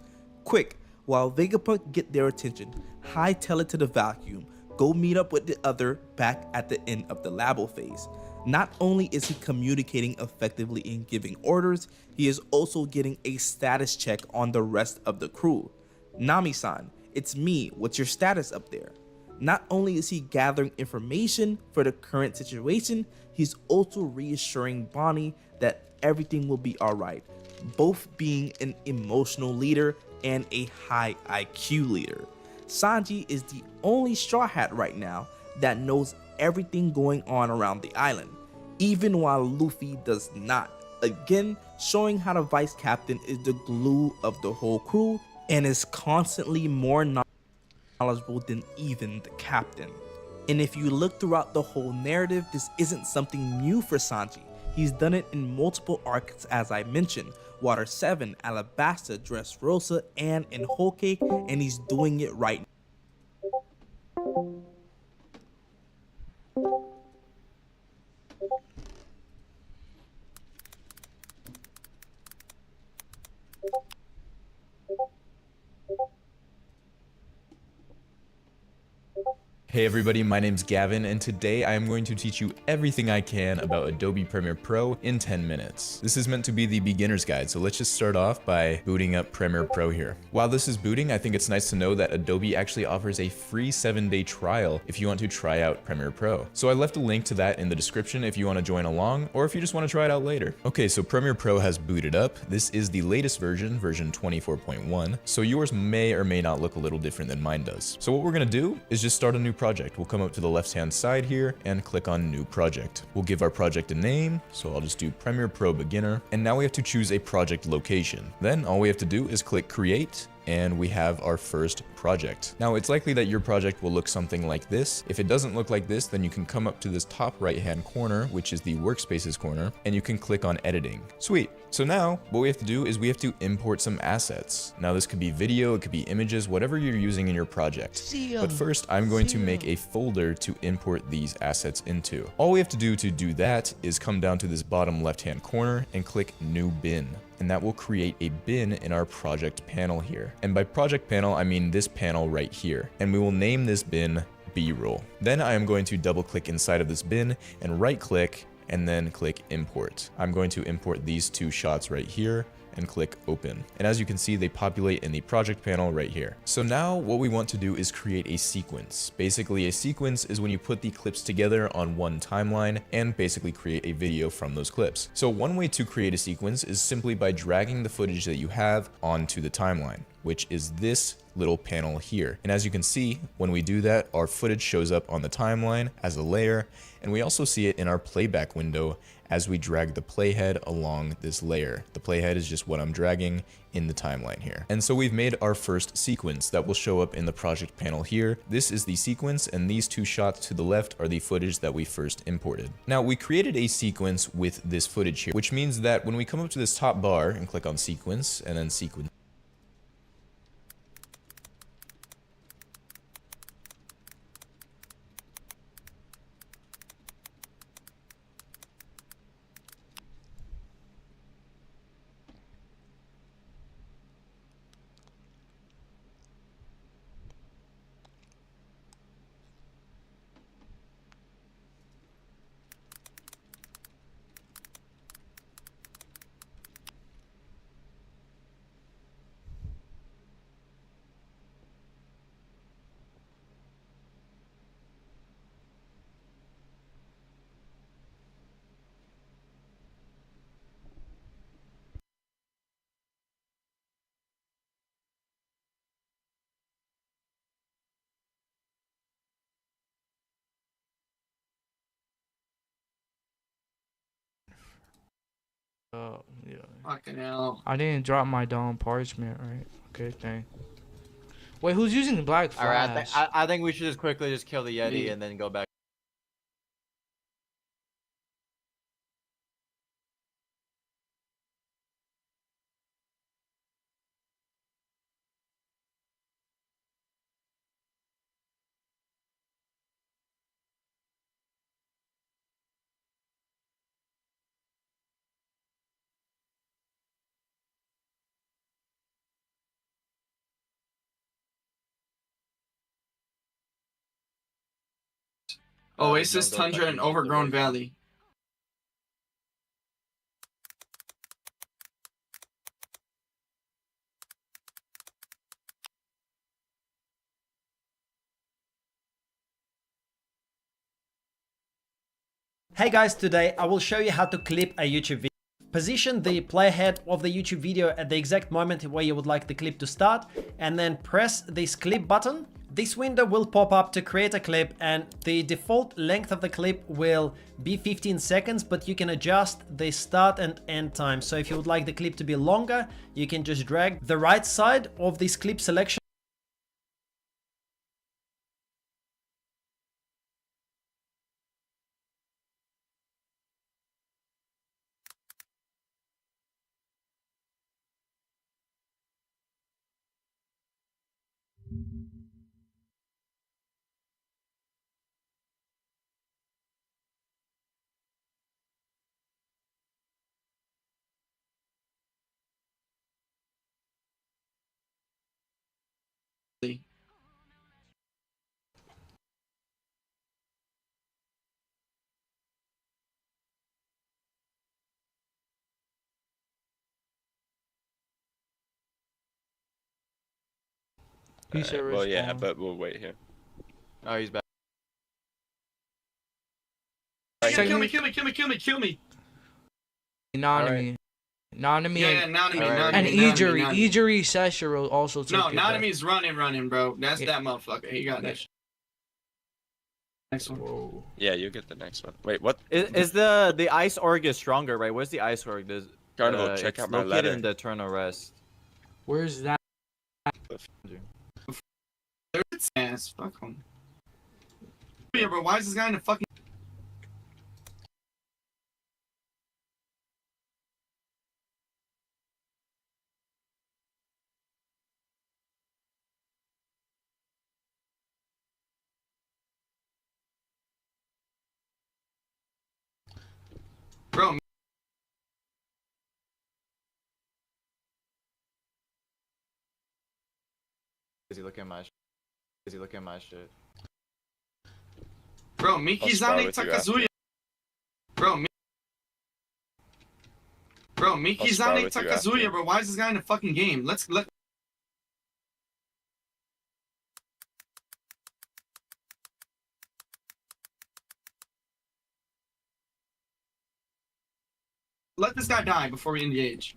Quick, while Vegapunk get their attention, hightail it to the vacuum, go meet up with the other back at the end of the labo phase. Not only is he communicating effectively and giving orders, he is also getting a status check on the rest of the crew. Nami-san, it's me, what's your status up there? Not only is he gathering information for the current situation, he's also reassuring Bonnie that everything will be alright, both being an emotional leader and a high IQ leader. Sanji is the only Straw Hat right now that knows everything going on around the island, even while Luffy does not. Again, showing how the vice captain is the glue of the whole crew and is constantly more knowledgeable than even the captain. And if you look throughout the whole narrative, this isn't something new for Sanji. He's done it in multiple arcs as I mentioned, Water 7, Alabasta, Dressrosa, and in Whole Cake, and he's doing it right now. Hey everybody, my name's Gavin, and today I am going to teach you everything I can about Adobe Premiere Pro in 10 minutes. This is meant to be the beginner's guide, so let's just start off by booting up Premiere Pro here. While this is booting, I think it's nice to know that Adobe actually offers a free 7-day trial if you want to try out Premiere Pro. So I left a link to that in the description if you want to join along, or if you just want to try it out later. Okay, so Premiere Pro has booted up. This is the latest version, version 24.1, so yours may or may not look a little different than mine does. So what we're gonna do is just start a new project. We'll come up to the left-hand side here and click on New Project. We'll give our project a name, so I'll just do Premiere Pro Beginner, and now we have to choose a project location. Then all we have to do is click Create, and we have our first project. Now it's likely that your project will look something like this. If it doesn't look like this, then you can come up to this top right hand corner, which is the workspaces corner, and you can click on editing. Sweet. So now what we have to do is we have to import some assets. Now this could be video, it could be images, whatever you're using in your project. But first I'm going to make a folder to import these assets into. All we have to do that is come down to this bottom left hand corner and click New Bin. And that will create a bin in our project panel here. And by project panel, I mean this panel right here. And we will name this bin B-roll. Then I am going to double click inside of this bin and right click and then click import. I'm going to import these two shots right here and click open. And as you can see, they populate in the project panel right here. So now what we want to do is create a sequence. Basically, a sequence is when you put the clips together on one timeline and basically create a video from those clips. So one way to create a sequence is simply by dragging the footage that you have onto the timeline, which is this little panel here. And as you can see, when we do that, our footage shows up on the timeline as a layer, and we also see it in our playback window as we drag the playhead along this layer. The playhead is just what I'm dragging in the timeline here. And so we've made our first sequence that will show up in the project panel here. This is the sequence, and these two shots to the left are the footage that we first imported. Now we created a sequence with this footage here, which means that when we come up to this top bar and click on sequence and then sequence, Yeah. Fucking hell. I didn't drop my down parchment, right? Okay, thing. Wait, who's using black All right, flash? I think we should just quickly just kill the Yeti and then go back. Oasis, Tundra, and Overgrown Valley. Hey guys, today I will show you how to clip a YouTube video. Position the playhead of the YouTube video at the exact moment where you would like the clip to start, and then press this clip button. This window will pop up to create a clip, and the default length of the clip will be 15 seconds, but you can adjust the start and end time. So if you would like the clip to be longer, you can just drag the right side of this clip selection. Well, yeah, but we'll wait here. Oh, he's back. Kill me. Nanami. Nanami Yeah, Nanami, and Nanami, Ijiri. Nanami. Ijiri Sashiro also took No, it back. Nanami's running, bro. That's that motherfucker. He got that shit. Next one. Whoa. Yeah, you get the next one. Wait, what? Is the ice org is stronger, right? Where's the ice org? There's, Carnival, check it's out my located letter. in the Eternal Rest. Where's that? There's ass. Fuck him. Yeah, bro. Why is this guy in the fucking? Bro, Is he looking at my? Is he looking at my shit? Bro, I'll spar Mikizane with you Takazuya. Bro, Mikizane with you Takazuya, after. bro. Why is this guy in the fucking game? Let this guy die before we engage.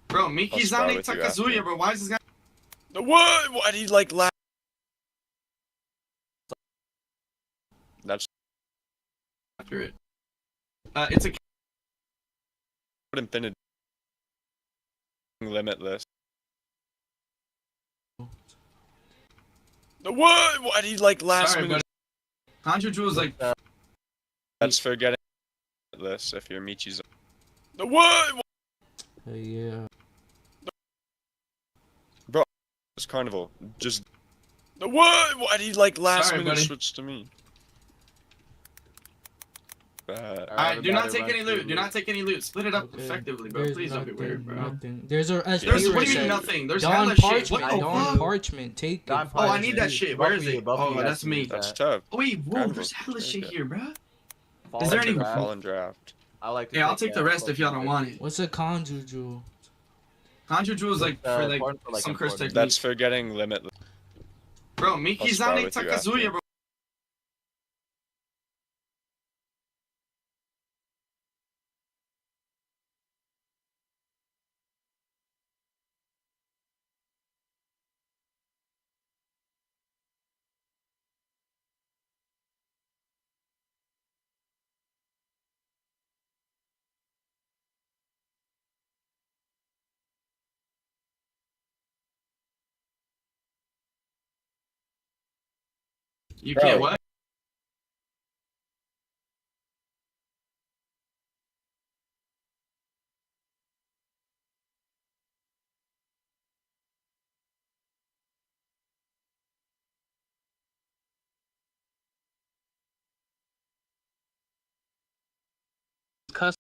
Bro, spar Mikizane with you Takazuya, after. bro. Why is this guy? The what? Why do you like laugh? That's After it. It's a. infinity. Limitless. The what? Why do you like last Sorry, minute? but 100 Joules like. That's for getting limitless if you're Michi's. The what? Yeah. It's Carnival. Just. The what? Why do you like last Sorry, minute buddy. switch to me? Alright, do not take any loot. Do not take any loot. Split it up Okay. effectively, bro. There's Please don't be nothing, weird, bro. Nothing. There's a as There's Peter what do you mean said, nothing? There's Don hella shit. Parchment. What the Don fuck? Parchment. Take Don it. Oh, I need that Parchment. shit. Both Where of is you, it? both of Oh, you that's guys me. can That's use tough. Oh, wait, whoa, Incredible. there's hella shit Okay. here, bro. that. Is there any- Fallen draft? I like to Yeah, I'll take take the rest if y'all don't want it. What's a conjure jewel? Conjure Jewel is like for like important for, like, some curse important. technique. That's for getting limitless. Bro, I'll Miki's spar on with you Takazuya, after. bro. You can't what?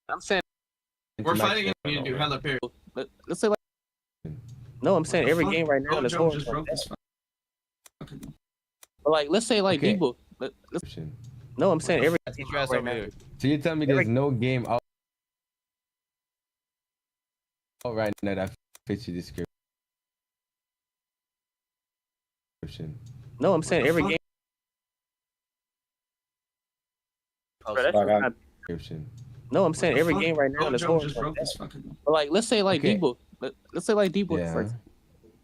I'm saying, We're fighting it. We need to do hella parry. let's say like, no, I'm saying every Fuck? game right now Bro, is Joe horrible. just broke this fucking- But like, let's say like Okay. Debo. No, I'm saying every Teach your ass over here. So you tell me there's no game out right now that fits your description? No, I'm saying every fuck? game. Oh, Bro, that's sorry. not- Description. no, I'm saying every Fuck? game right now Bro, is Joe just horrible. broke this fucking. But like, let's say like Okay. Debo. Let's say like Debo. Yeah. First.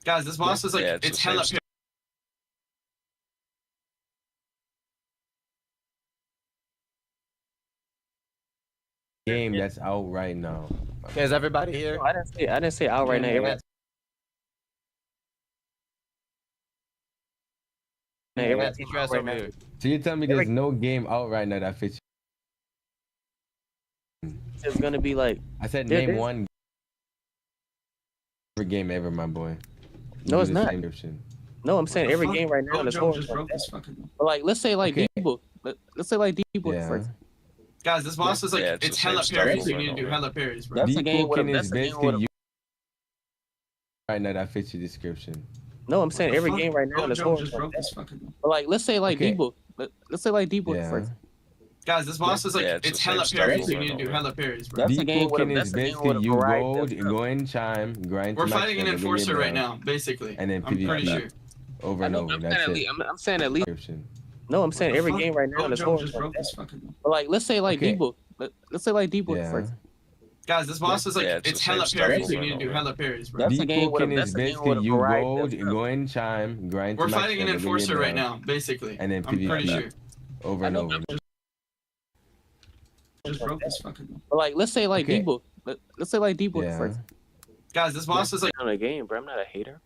Guys, this boss is like Yeah, it's it's the hella same parry. Game that's out right now. Okay, is everybody here? No, I didn't say out right now. Yeah, Every teach your ass over here. So you tell me there's no game out right now that fits. It's gonna be like I said There- name there's- one every game ever, my boy. You No, do it's the not. same description. no, I'm saying every Fuck? game right now Bro, is Joe just horrible. broke this fucking. But like, let's say like Okay. Debo. Let's say like Debo. Yeah. First. Guys, this boss is like Yeah, it's it's the same hella stuff parries. over You and need to do over. hella parries, bro. That's a game with a- Deep that's is a game basically with a- you right now that fits your description. No, I'm saying every Fuck? game right now Bro, is Joe just horrible. broke this fucking. But like, let's say like Okay. Debo. Let's say like Debo. Yeah. First. Guys, this boss is like Yeah, it's it's the same hella stuff parries. over You need to and do over. hella parries, bro. That's a game with a- Deep that's is a game basically with a you variety gold, of stuff. go in chime, grind We're to fighting an max level, enforcer get right down, now, basically. and then I'm pretty PvP. sure. Over and over. I'm That's saying, it. I'm saying at least. Description. No, I'm saying every Fuck? game right now Bro, is Joe just horrible. broke this fucking. But like, let's say like Okay. Debo. Let's say like Debo. Yeah. First. Guys, this boss is like Yeah, it's it's the same hella stuff parries. over You and need to do over. hella parries, bro. That's a Deep game with a- cooking that's is a game basically with a you variety of gold, stuff. go in chime, grind We're to max fighting an level, get enforcer right down, now, basically. and then I'm pretty PvP. sure. Over and over. Just broke this fucking. But like, let's say like Okay. Debo. Let's say like Debo. Yeah. First. Guys, this boss is like On a game, bro. I'm not a hater.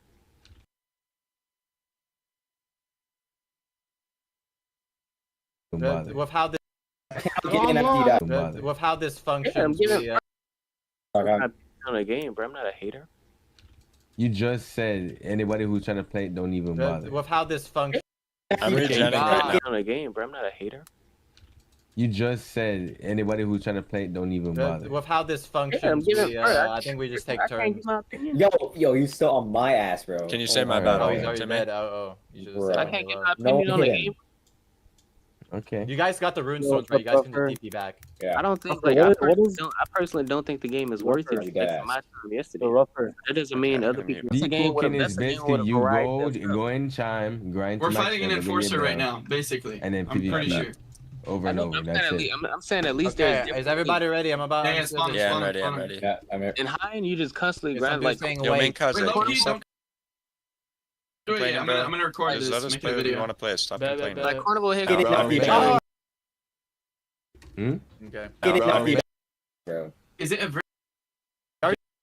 Don't bother. With how this, Don't bother. with how this functions, I'm giving- we, On a game, bro. I'm not a hater. You just said anybody who's trying to play it don't even bother. with how this functions. I'm regenning right now. On a game, bro. I'm not a hater. You just said anybody who's trying to play it don't even bother. With how this functions, I'm giving- we, bro, I think we just take I can't turns. give my opinion. Yo, you still on my ass, bro. Can you say my alright, bad Oh, alright. he's on already to me? dead. Oh, you should have Bro. said I can't give hello. my No opinion on the hit him. game. Okay. You guys got the rune stones, right? You guys can just TP back. I don't think. Okay, Like, what is- I personally don't think the game is worth it. Rougher, you Based guys. on my time yesterday. That doesn't mean other people. That's a Deep game with a- cooking is that's a game basically with a you variety of gold, stuff. go in chime, grind we're to max fighting an level, get enforcer right down, now, basically. and then I'm pretty PvP. sure. Over and over. That's it. I'm saying at least Okay, there's is different everybody ready? I'm about. Yeah, spawn, Yeah, I'm spawn, ready. I'm spawn. ready. Yeah, I'm here. in high and you just constantly Yes, grind I'm like. just saying Yo, main wait. cuz, Wait, can low-key, you stop don't do it complaining, yet. I'm bro? gonna record Just this. let us Make play a what you video. want to play. Stop Bet, bet, complaining. bet. Like Carnival hit. Get it Bro, up, I'm you regenning. Okay. Get it Bro, up, I'm you bro. Is it a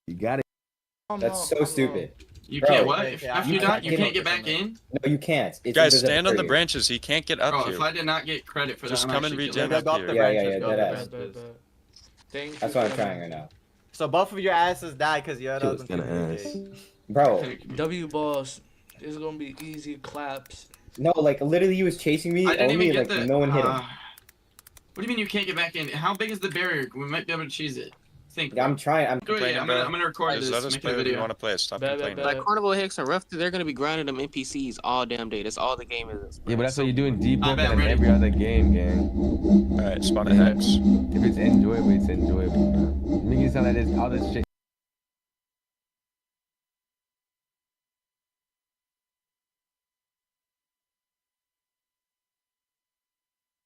You got it. That's so stupid. You Bro, can't what? okay, If okay, you I'm die, you kidding. can't get back in? No, you can't. It's Guys, invisible stand on for the you. branches. He can't get up Bro, here. if I did not get credit for that, Just I'm come and actually regen killing up Go it. up the here. Yeah, yeah, branches, yeah, go up dead the ass. branches. Thank you. That's what I'm for trying that. right now. So both of your asses died because you had Shit us was in kinda PvP. Bro, W boss. This is gonna be easy claps. no, like literally he was chasing me I didn't only even like get the. no one hit him. What do you mean you can't get back in? How big is the barrier? We might be able to cheese it. Think. I'm trying. I'm. Go ahead. I'm gonna record Just this. let us Make play a what you video. want to play. Stop Bet, complaining. bet, Like Carnival Hicks and Rough, they're gonna be grinding them NPCs all damn day. That's all the game is. Yeah, but that's what you do in Deep I Open bet, and ready? every other game, gang. Alright, spawn a hex. If it's enjoyable, it's enjoyable, bro. Make it sound like this, all this shit.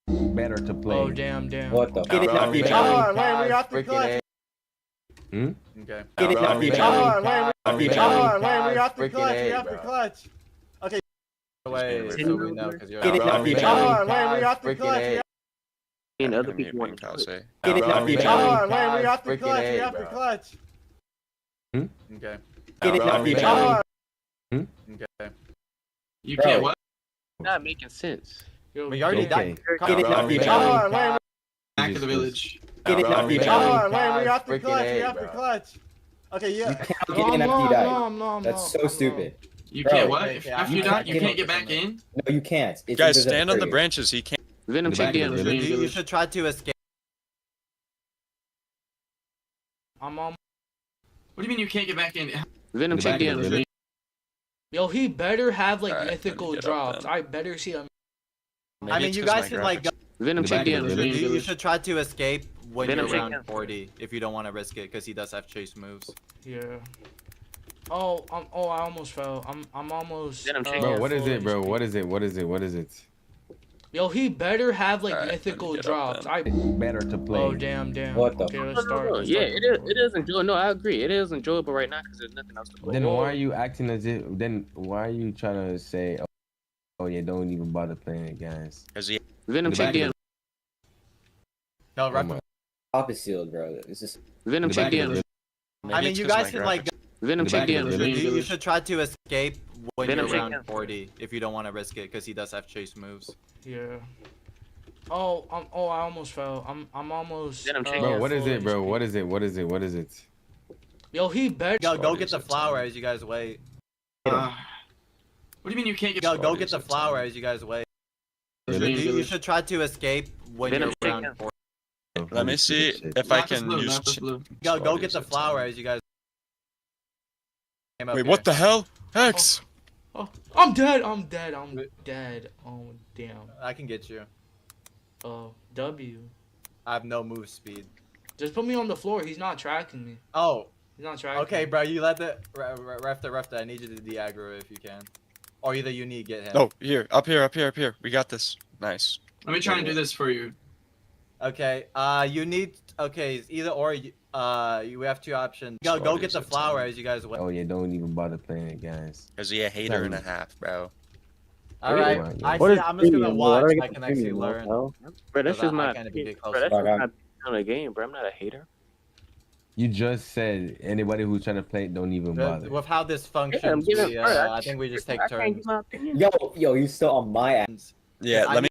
Better to play. Oh damn. What the? Get it fuck? up, you Oh, Wayne, we off the clutch. Okay. Get it up, you Oh, Wayne, we off the Freaking clutch. A, We off the bro. clutch. Wait, so we know because you're Get it up, you Oh, Wayne, we off the clutch. And other Gonna be a people green want to cause, eh? Get it up, you Oh, Wayne, we off the clutch. We off the clutch. Okay. Get it up, you Oh, Okay. You Bro. can't what? not making sense. Yo, We already Okay. died. Get it up, you Oh, Wayne, Back of the village. Get it up, you oh, Wayne, we off the clutch. We off the clutch. Okay, You yeah. cannot No, get in I'm after you not, die. I'm not, That's so stupid. You Bro. can't what? Okay, If okay, after you you die, can't you get can't in. get back in. No, you can't. It's Guys, invisible stand on the trigger. branches. He can't. Venom The check back the of the other village. You should try to escape. I'm on. What do you mean you can't get back in? Venom The check back the of the other village. Yo, he better have like Alright, let me mythical get up drops. then. I better see him. Maybe I mean, it's you 'cause guys my can like. graphics- Venom The check back the of the other village. You should try to escape when Venom you're check around 40 if you don't want to risk it because he does have chase moves. Yeah. Oh, I almost fell. I'm almost. Venom check. Bro, what is full it, bro? HP. What is it? What is it? What is it? Yo, he better have like Alright, let me mythical get up drops. then. I. Better to play. Oh damn. What the Okay, No, let's no, start. no. let's Yeah, start. it is enjoyable. No, I agree. It is enjoyable right now because there's nothing else to play. Then why are you acting as if? Then why are you trying to say, "Oh yeah, don't even bother playing it, guys"? Cause he Venom The check back the of other. No, Oh Rough. my- Top is sealed, bro. It's just. Venom The check back the of the other. village. I mean, you guys can like. Venom The check back the of the other. village. You should try to escape when Venom you're check around the other. 40 if you don't want to risk it because he does have chase moves. Yeah. Oh, I almost fell. I'm almost. Venom check. Bro, what is full it, bro? HP. What is it? What is it? What is it? Yo, he better. Go get the flower as you guys wait. What do you mean you can't get? Go get the flower as you guys wait. You should try to escape when Venom you're check around the other. 40. Let me see if I can use. Go get the flower as you guys. Wait, what the hell? Hex! Oh, I'm dead. I'm dead. Oh damn. I can get you. Oh, W. I have no move speed. Just put me on the floor. He's not tracking me. Oh, He's not tracking. okay, me. bro. You let the ref. I need you to de-aggro if you can, or either you need get him. Oh, here, up here. We got this. Nice. Let me try and do this for you. Okay. You need. Okay, it's either or. We have two options. Go get the flower as you guys wait. Oh yeah, don't even bother playing it, guys. Cause he a hater and a half, bro. All right. Really? I What see, is I'm just gonna premium, bro? I watch. don't I get can the actually premium, learn. bro. Bro, that's So just that I my can't even opinion. get Bro, closer. that's just Right my opinion on the game, bro. I'm not a hater. You just said anybody who's trying to play it don't even bother. With how this functions, I'm giving- we, bro, I think we just take I can't turns. give my opinion. Yo, you still on my ass. Yeah, I let me.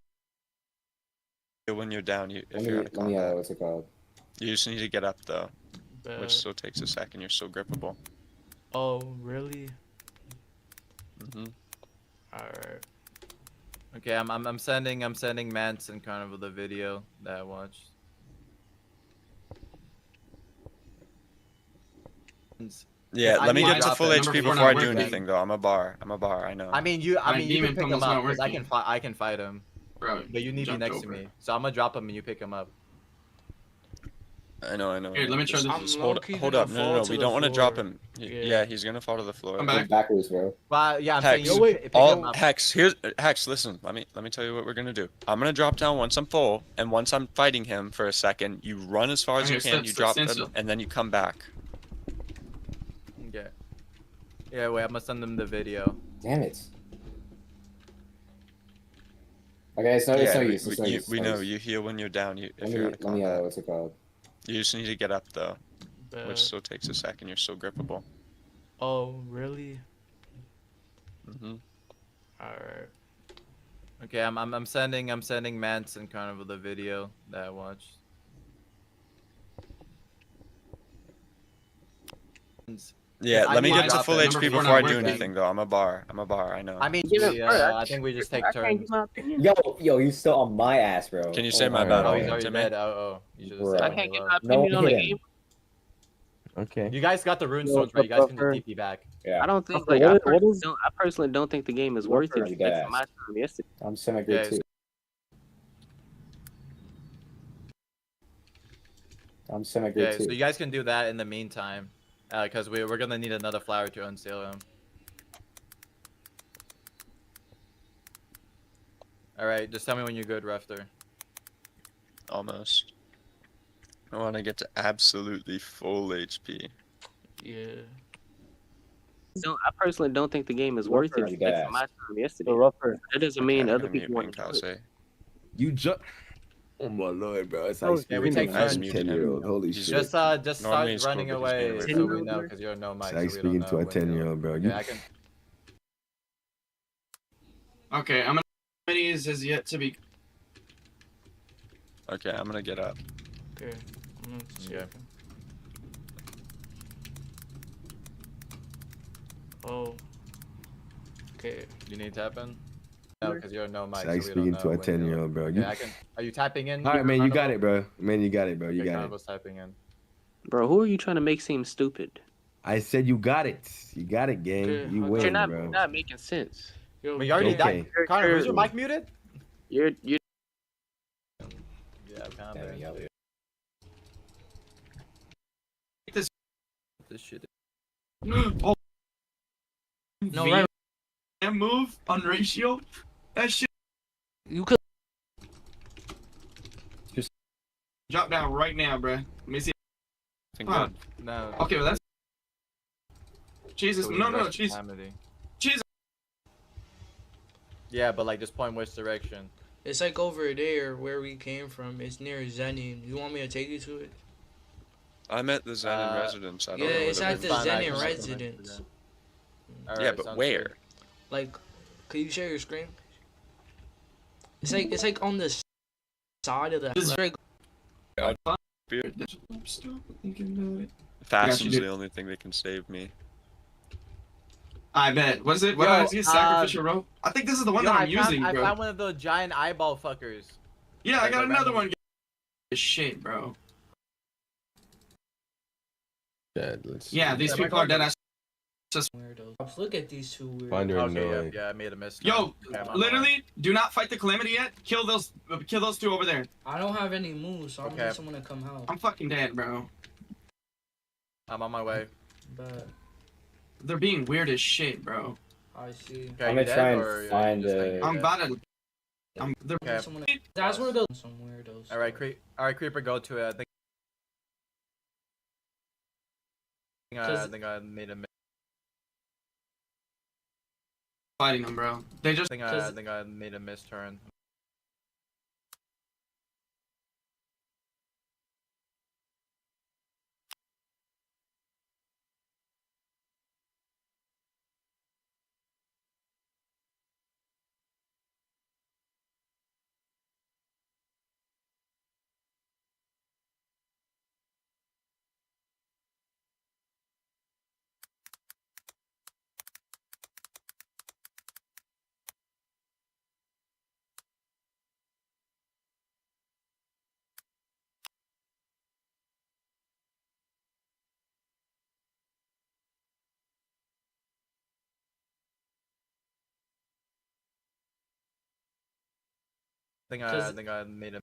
When you're down, if Let you're me, out of let me, combat, what's it called? you just need to get up though, Bet. which still takes a second. You're so grippable. Oh really? Mm-hmm. All right. Okay, I'm sending Mance and Carnival the video that I watched. Yeah, I- let me I get to dropped full it. HP Number four before I not do working. anything though. I'm a bar. I know. I mean, you My can demon pick him pummel's not up 'cause working. I can fight him, Bro, but you need to be jumped next to over. me. So I'm gonna drop him and you pick him up. I know. Here, let me try Just- this. I'm just low-key hold gonna up. fall No. to We the don't want to drop floor. him. Yeah. Yeah, he's gonna fall to the floor. Come back. Backwards, bro. But yeah, I'm Hex. saying you Yo, wait, pick him All up. Hex. Hex. Listen, let me tell you what we're gonna do. I'm gonna drop down once I'm full, and once I'm fighting him for a second, you run as far as you Okay, can. step, You step, drop, stand him, still. and then you come back. Okay. Yeah, wait, I'm gonna send them the video. Damn it. Okay, it's no use. It's no use. we know you heal when you're down. If you're out of Let me, combat. what's it called? You just need to get up though, Bet. which still takes a second. You're so grippable. Oh really? Mm-hmm. All right. Okay, I'm sending Mance and Carnival the video that I watched. Yeah, I let me need to get to drop full it. HP Number four before I not do working. anything, though. I'm a bar. I know. I mean, Give it, bro, I think we just take I can't turns. give my opinion. Yo, he's still on my ass, bro. Can you say Oh my my bad Oh, God. he's to already me? dead. Oh, you should have Bro. said I when can't you give low. my No opinion on the hit him. game. Okay. You guys got the rune stones, right? You guys can just TP back. Yeah. I don't think What like I is- what personally, is- don't, I personally don't think the game is worth it. Like That's that. my time yesterday. I'm semi-good Okay, too. I'm semi-good Okay, too. so you guys can do that in the meantime, because we're gonna need another flower to unseal him. All right, just tell me when you're good, Rafter. Almost. I want to get to absolutely full HP. Yeah. I personally don't think the game is worth it. Like That's that. my time yesterday. Rougher. That doesn't Okay, mean I'm other gonna mute people want to Minkause. do it. You just. Oh my lord, bro! It's Oh, like yeah, we take turns. speaking to a 10-year-old. Holy He's shit! Just Normally start it's running cool, but he's away getting so rid we of know, it. because you're no mic. It's So like we don't speaking know to a when you're- 10-year-old, bro. Okay, I can. Okay, I'm gonna. Is yet to be. Okay, I'm gonna get up. Okay. I'm gonna see. Okay. Oh. Okay. You need tapping? No, because you're no mic. It's So like we don't speaking know to a when you're- 10-year-old, bro. Okay, I can. Are you tapping in? All right, man. You got Carnival? it, bro. Man, you got it, bro. You Okay, got it. Carnival's typing in. Bro, who are you trying to make seem stupid? I said you got it. You got it, gang. Okay, You okay. But win, you're bro. not making sense. Yo, But you already Okay. died. Connor, is your mic muted? You're Yeah, Damn, Connor. yo. This shit. Oh. No, right. And move on ratio. That shit. You could. Drop down right now, bro. Let me see. I think Huh. good. No. Okay, well that's. Jesus, So we no, rush Jesus. calamity. Jesus. Yeah, but like just point which direction. It's like over there where we came from. It's near Zenin. You want me to take you to it? I'm at the Zenin residence. I don't Yeah, know it's what it at is. the Fine, I Zenin can recommend residence. it. Yeah, Alright, but sounds where? good. Like, can you share your screen? It's like on the side of the. This is- Straight- I'm still thinking about it. Fasten's dude. the only thing that can save me. I bet. What is it? What Yo, is it? Sacrificial rope? I think this is the one Yo, that I'm using, I bro. found one of those giant eyeball fuckers. Yeah, I Like got a another random- one. Shit, bro. Yeah, these people are dead ass. Weirdos. Look at these two weirdos. Find her Okay, annoying. yeah, I made a mistake. Yo, Okay, I'm on literally, do not fight the calamity yet. Kill those two over there. I don't have any moves, so I'm Okay. gonna someone to come help. I'm fucking dead, bro. I'm on my way. But They're being weird as shit, bro. I see. Okay, I'm you gonna try dead, and or you find, just hanging I'm dead? about to. They're Okay. Someone to, that's where the some weirdos. All right, Creeper, go to it. I think I made a mistake. fighting them, bro. They just. I think I made a misturn. I think I made a.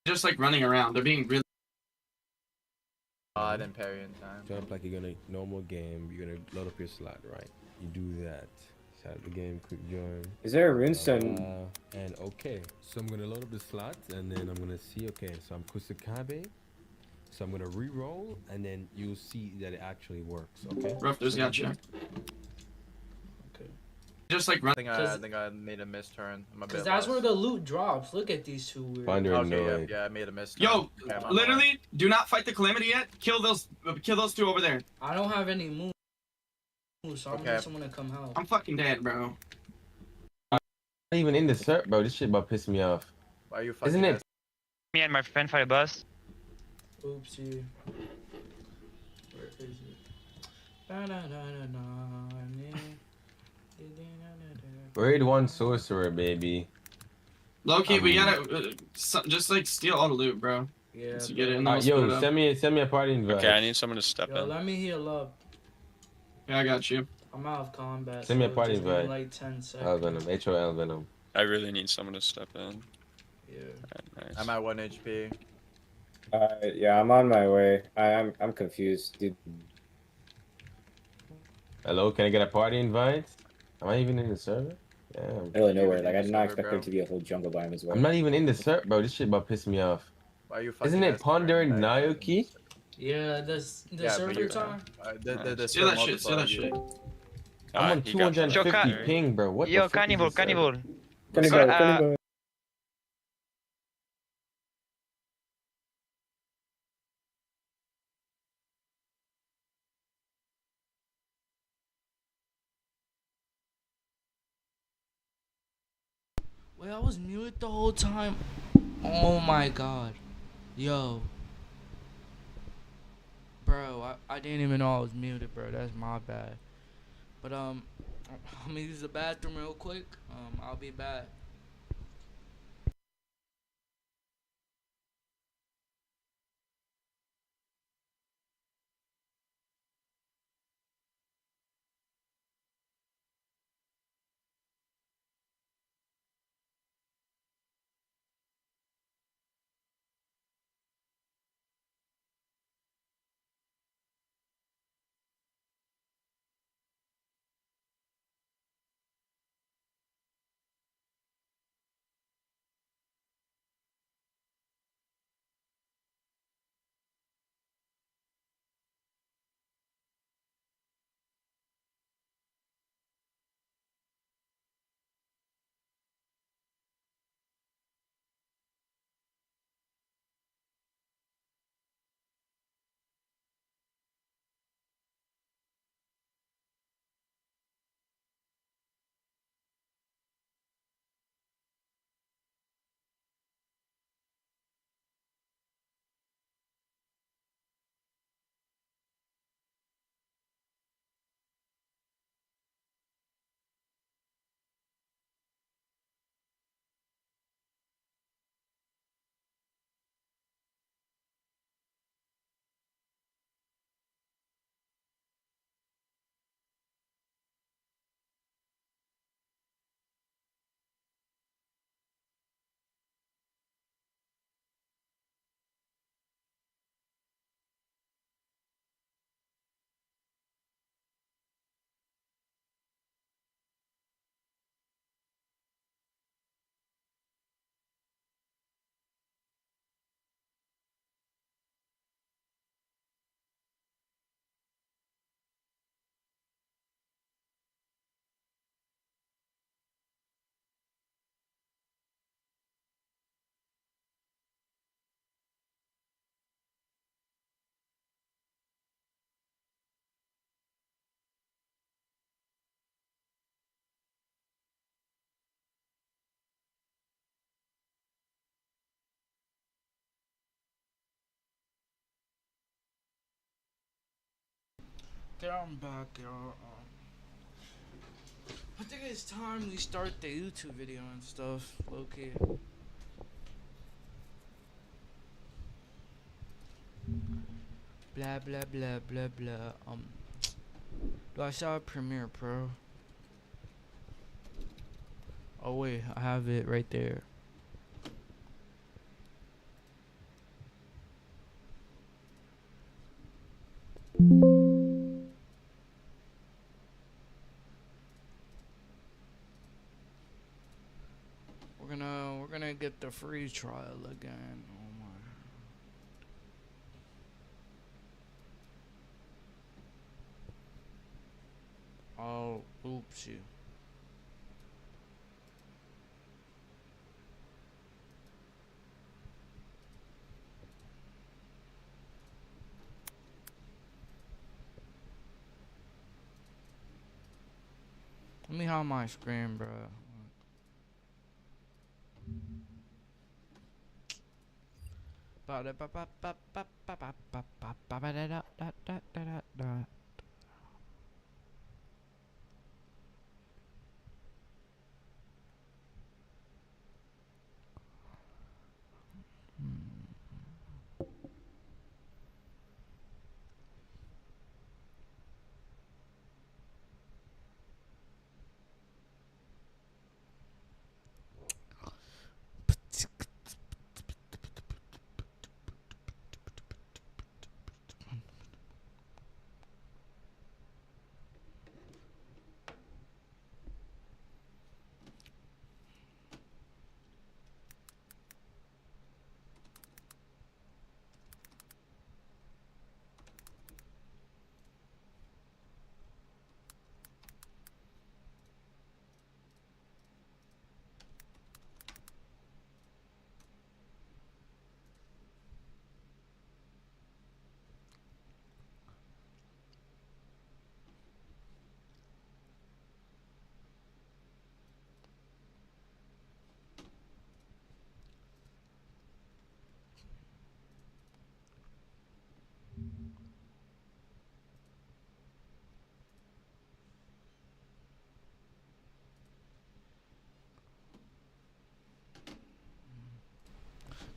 Just like running around. They're being really. Oh, I didn't parry in time. Jump like you're gonna normal game. You're gonna load up your slot, right? You do that. Start the game. Quick join. Is there a runestone? And okay, so I'm gonna load up the slot, and then I'm gonna see. Okay, so I'm Kusakabe. So I'm gonna re-roll, and then you'll see that it actually works. Okay. Rough, there's got you. Okay. Just like run. I think I made a misturn. I'm a Cause bit that's lost. where the loot drops. Look at these two weirdos. Find her Okay, annoying. yeah, I made a misturn. Yo, Okay, I'm on my way. literally, do not fight the calamity yet. Kill those two over there. I don't have any moves, so I'm Okay. gonna someone to come help. I'm fucking dead, bro. Not even in the cert, bro. This shit about pissing me off. Why are you fucking Isn't it? Me and my friend fight a bus. Oopsie. Where is it? Grade 1 sorcerer, baby. Low-key, we gotta just like steal all the loot, bro. Yeah, Once you get it, and then bro. we'll split Yo, it up. send me a party invite. Okay, I need someone to step Yo, in. let me heal up. Yeah, I got you. I'm out of combat. Send me a so party just give me invite. like 10 seconds. L Venom, HOL Venom. I really need someone to step in. Yeah. Right, nice. I'm at 1 HP. Yeah, I'm on my way. I'm confused, dude. Hello, can I get a party invite? Am I even in the server? Yeah. Really nowhere. Like I did not Server, expect bro. there to be a whole jungle biome as well. I'm not even in the server, bro. This shit about pissing me off. Why are you fucking Isn't it asking for Ponder an invite? Naoki? Yeah, the Yeah, server but you- time. The Steal that server shit. Steal that multiplier, shit. I'm on he got 250 Choka- ping, bro. What Yo, the fuck cannibal, is this server? cannibal. Cannibal, Uh, cannibal. Wait, I was muted the whole time. Oh my god. Yo. Bro, I didn't even know I was muted, bro. That's my bad. But I'm gonna use the bathroom real quick. I'll be back. Okay, I'm back, y'all. I think it's time we start the YouTube video and stuff. Okay. Blah blah blah blah blah. Do I saw Premiere Pro? Oh wait, I have it right there. We're gonna get the free trial again. Oh my. Oh, oopsie. Let me hide my screen, bro.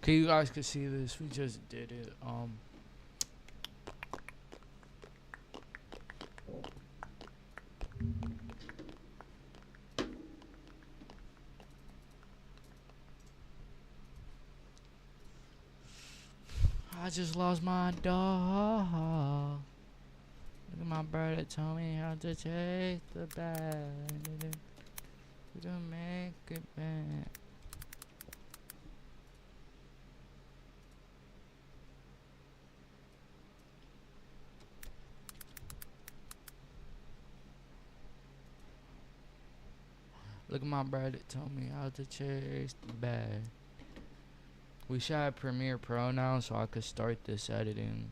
Okay, you guys can see this. We just did it. I just lost my dog. Look at my bird that told me how to chase the bag. To make it back. Look at my bird that told me how to chase the bag. We should have Premiere Pro now so I could start this editing.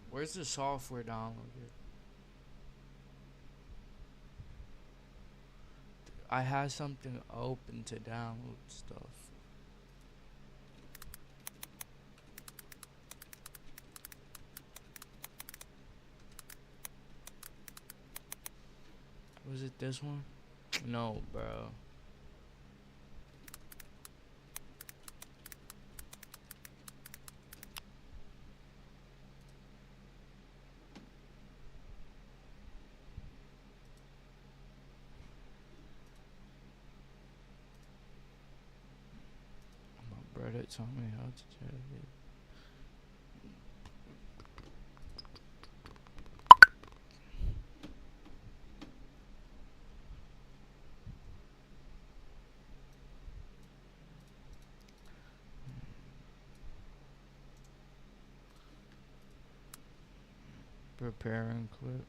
Where's the software downloaded? I had something open to download stuff. Was it this one? No, bro. Brother told me how to check it. Preparing clip.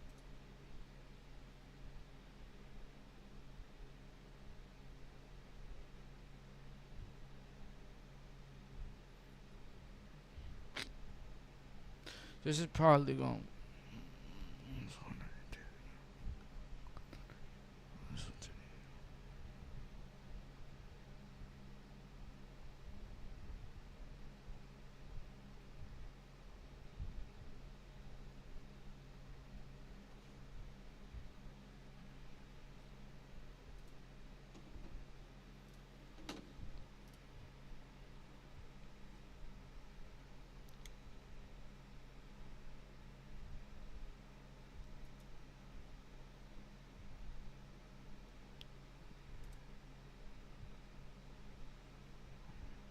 This is probably going.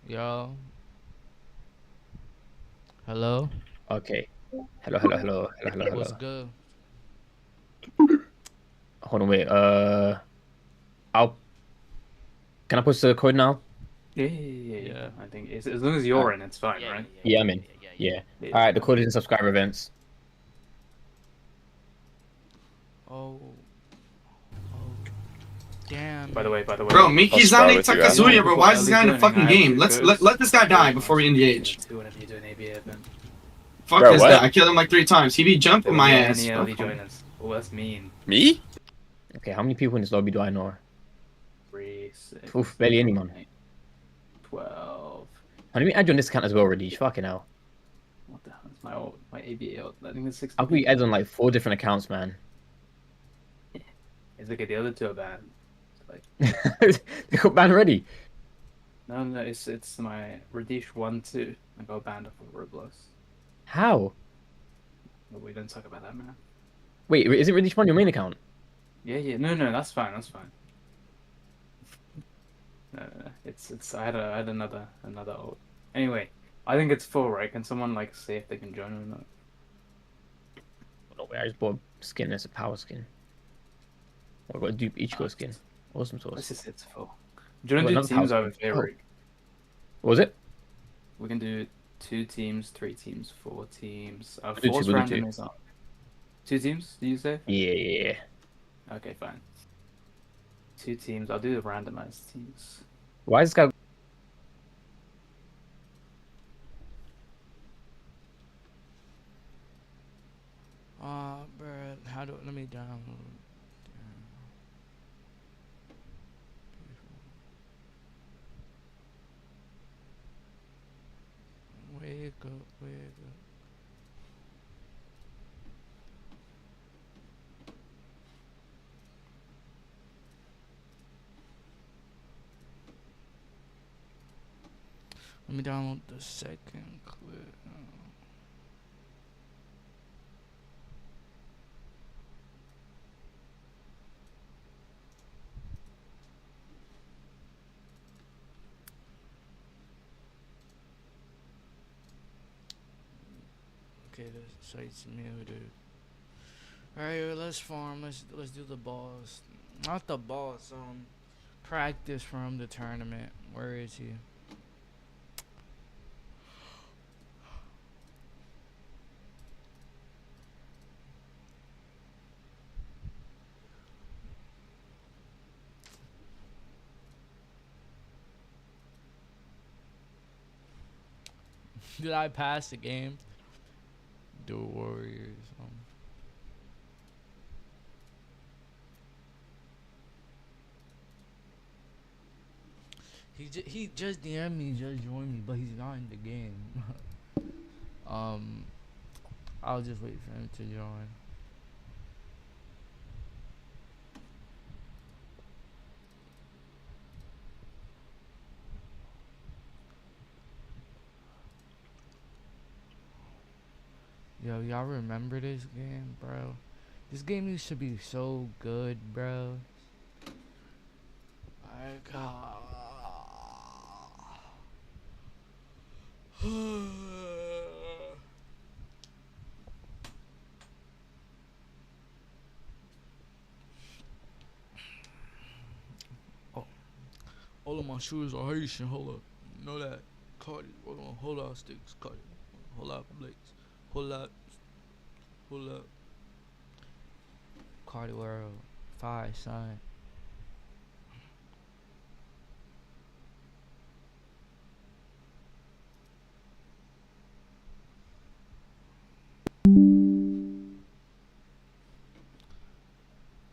Yo. Hello. Okay. Hello. What's good? Hold on, wait. I'll. Can I push the code now? Yeah. I think as long as you're in, it's fine, right? Yeah, I'm in. Yeah. All right. The code is in subscriber events. Oh. Damn. By the way. Bro, Mikizane Takazuya, bro. Why is this guy in the fucking game? Let this guy die before we engage. Fuck Bro, this what? guy. I killed him like 3 times. He be jumping my ass. Any early joiners. Oh, that's mean. Me? Okay, how many people in this lobby do I know? 3, 6, Oof, barely anyone. 12. How do we add you on this account as well, Radish? Fucking hell. What the hell is my ABA old? I think it's 60. How can we add on like 4 different accounts, man? It's okay, the other 2 are banned. Like, they got banned already. no, it's my Radish 1, 2. I got banned off of Roblox. How? But we don't talk about that, man. Wait, is it Radish on your main account? Yeah. No, that's fine. No. It's. I had another old. Anyway, I think it's full, right? Can someone like say if they can join or not? No way, I just bought a skin as a power skin. I got a dupe Ichigo skin. Awesome sauce. Let's just say it's full. Do you want to do teams over favorite? What was it? We can do 2 teams, 3 teams, 4 teams. We'll do 4's two, we'll do random 2. is not. 2 teams? Do you say? Yeah. Okay, fine. 2 teams. I'll do the randomized teams. Why is this guy? Bruh, let me download. Wake up. Let me download the second clip. Okay, the site's muted. Alright, let's farm. Let's do the boss. Not the boss. Practice from the tournament. Where is he? Did I pass the game? Do Warriors. He just DM'd me, just joined me, but he's not in the game. I'll just wait for him to join. Yo, y'all remember this game, bro? This game used to be so good, bro. Like, oh, all of my shoes are Haitian. Hold up, you know that? Cardi, hold up, sticks, Cardi, hold up, blades, hold up, Cardi World, 5, son.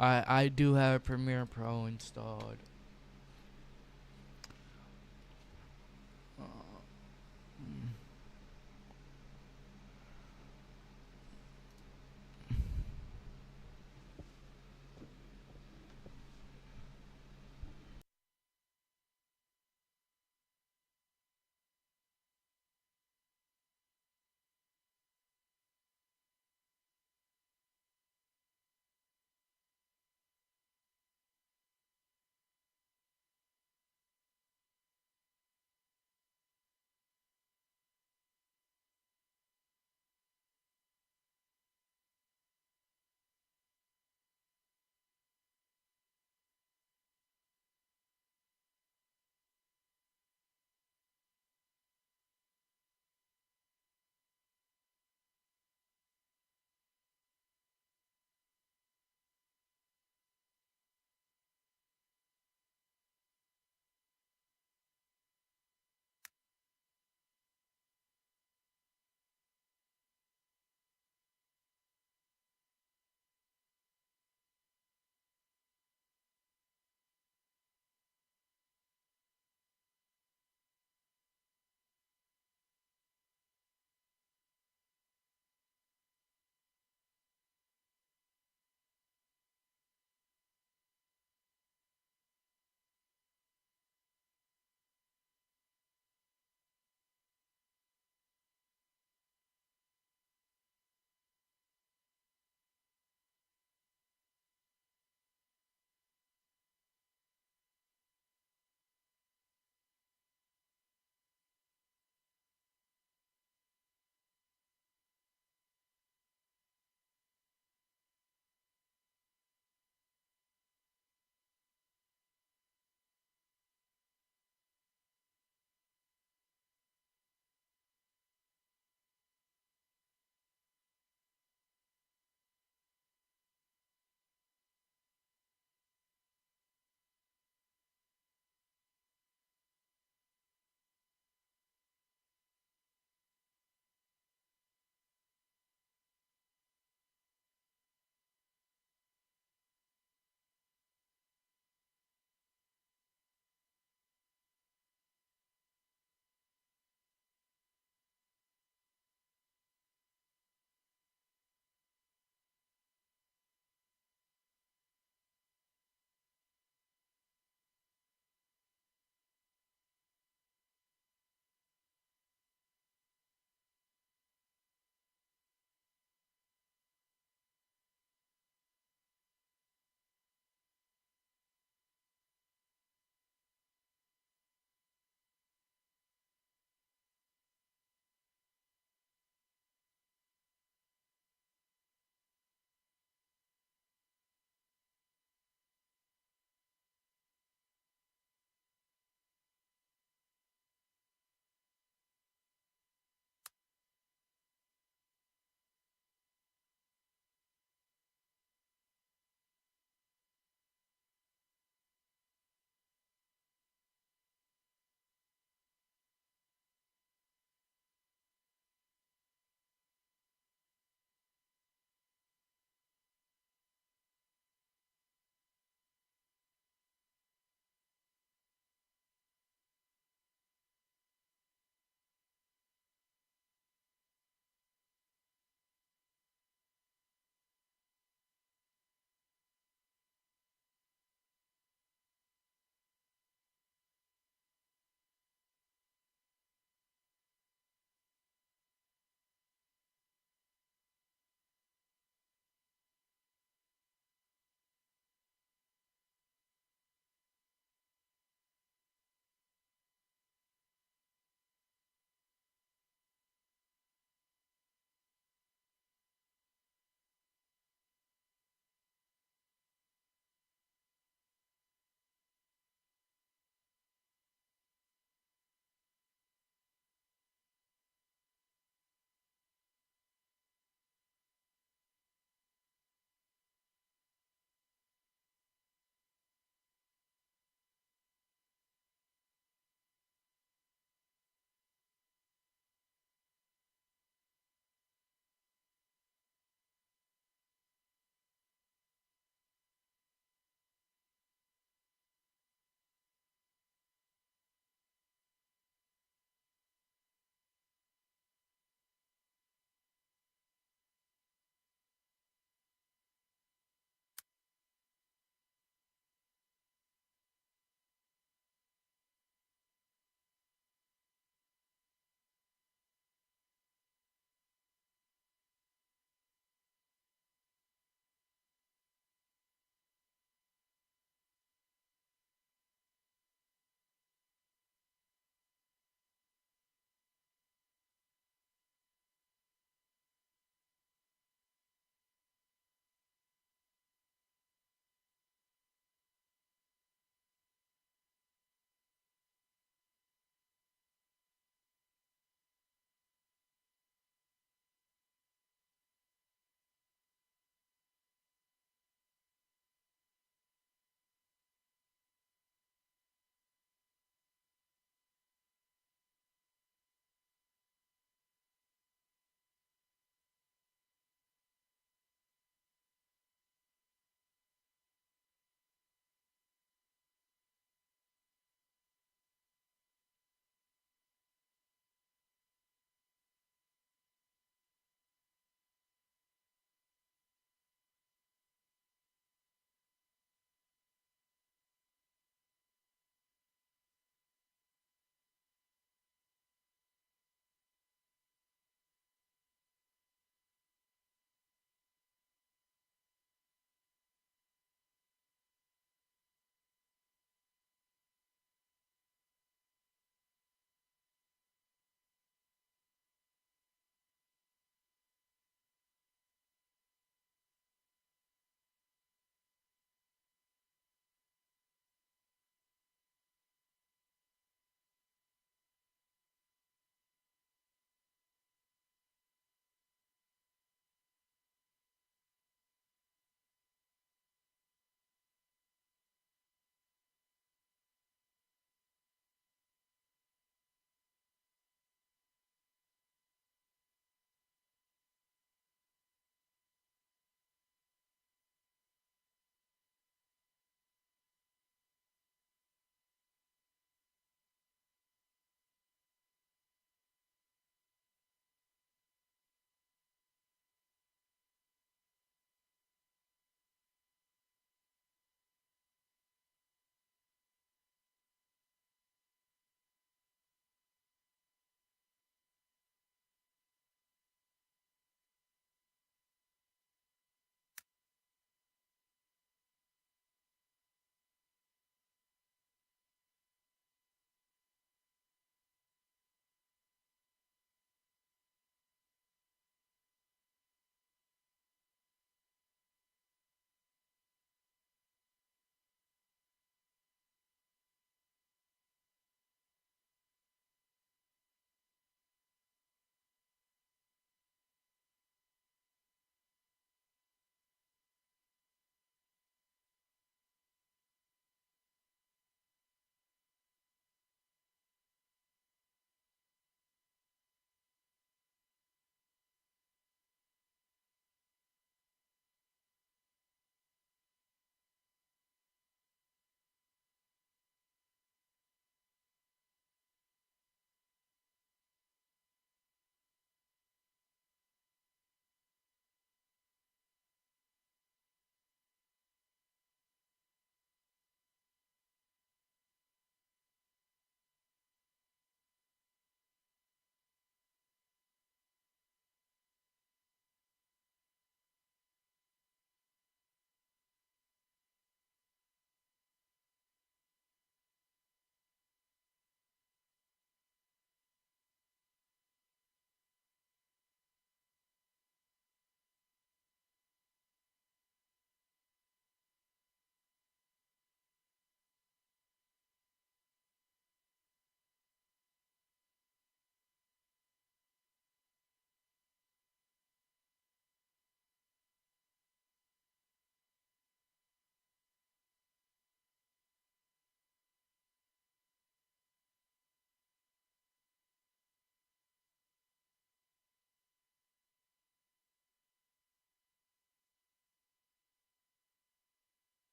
I do have Premiere Pro installed.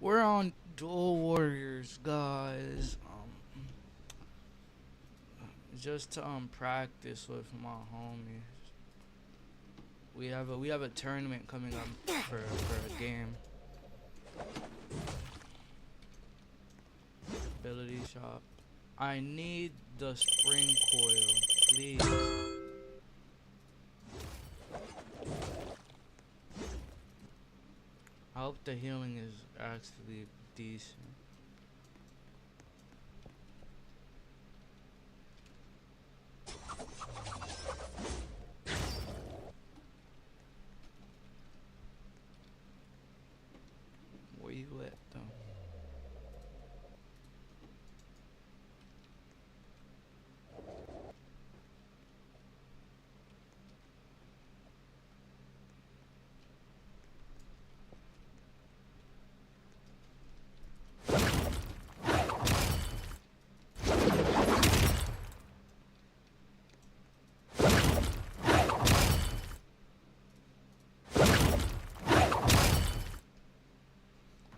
We're on Dual Warriors, guys. Just to practice with my homies. We have a tournament coming up for a game. Ability shop. I need the spring coil, please. I hope the healing is actually decent. Where you at though?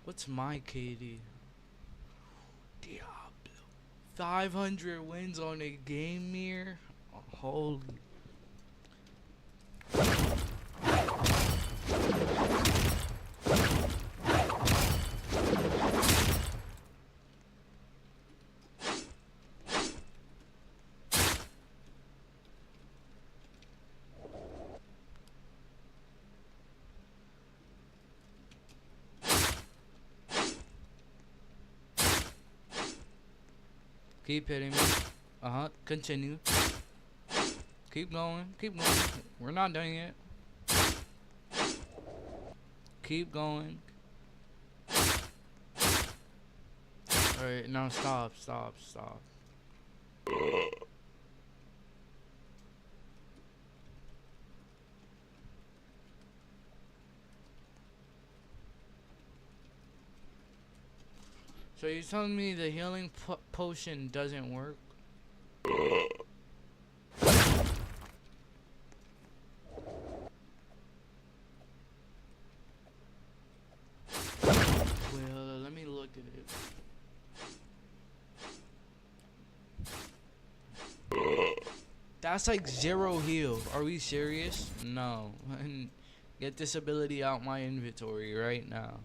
What's my KD? Diablo. 500 wins on a game mirror? Oh, holy. Keep hitting me. Continue. Keep going. Keep going. We're not done yet. Keep going. Alright, now stop. So you're telling me the healing potion doesn't work? Well, let me look at it. That's like 0 heal. Are we serious? No. Get this ability out my inventory right now.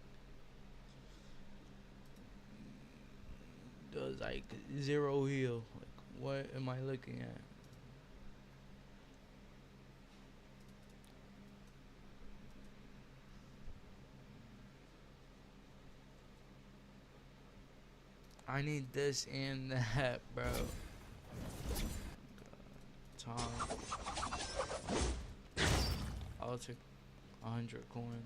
Does like 0 heal. Like, what am I looking at? I need this and that, bro. Tom. I'll take 100 coin.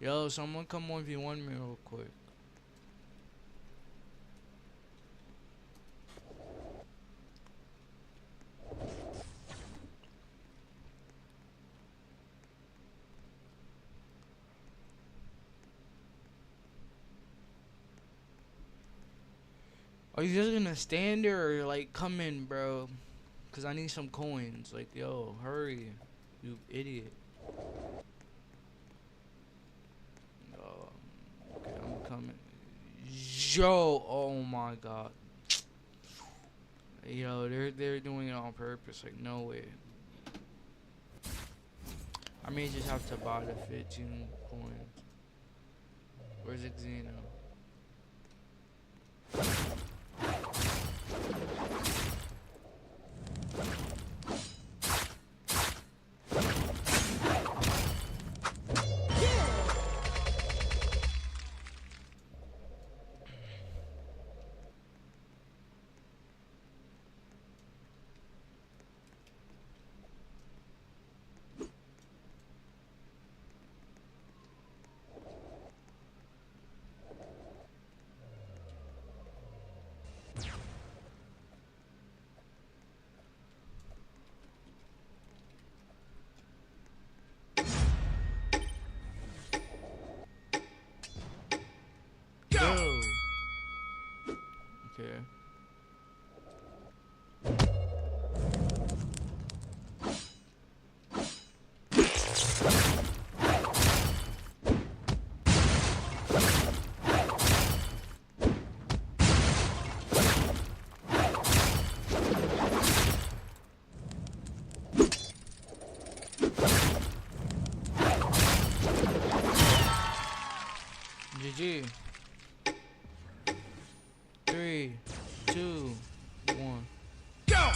Yo, someone come 1v1 me real quick. Are you just gonna stand there or like come in, bro? Cause I need some coins. Like, yo, hurry, you idiot. Okay, I'm coming. Yo, oh my god. Yo, they're doing it on purpose. Like, no way. I may just have to buy the 15 coins. Where's Xeno? GG. 3, 2, 1. Go!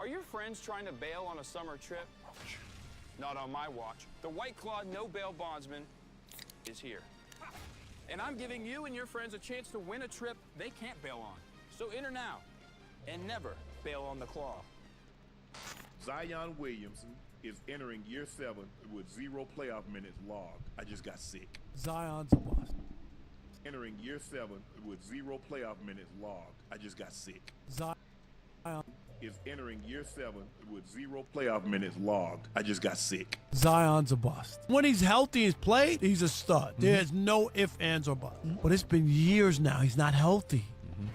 Are your friends trying to bail on a summer trip? Not on my watch. The White Claw No Bail Bondsman is here. And I'm giving you and your friends a chance to win a trip they can't bail on. So enter now and never bail on the Claw. Zion Williamson is entering year 7 with 0 playoff minutes logged. I just got sick. Zion's a bust. Entering year 7 with 0 playoff minutes logged. I just got sick. Zion is entering year 7 with 0 playoff minutes logged. I just got sick. Zion's a bust. When he's healthy, he's played, he's a stud. There's no ifs, ands, or buts. But it's been years now, he's not healthy.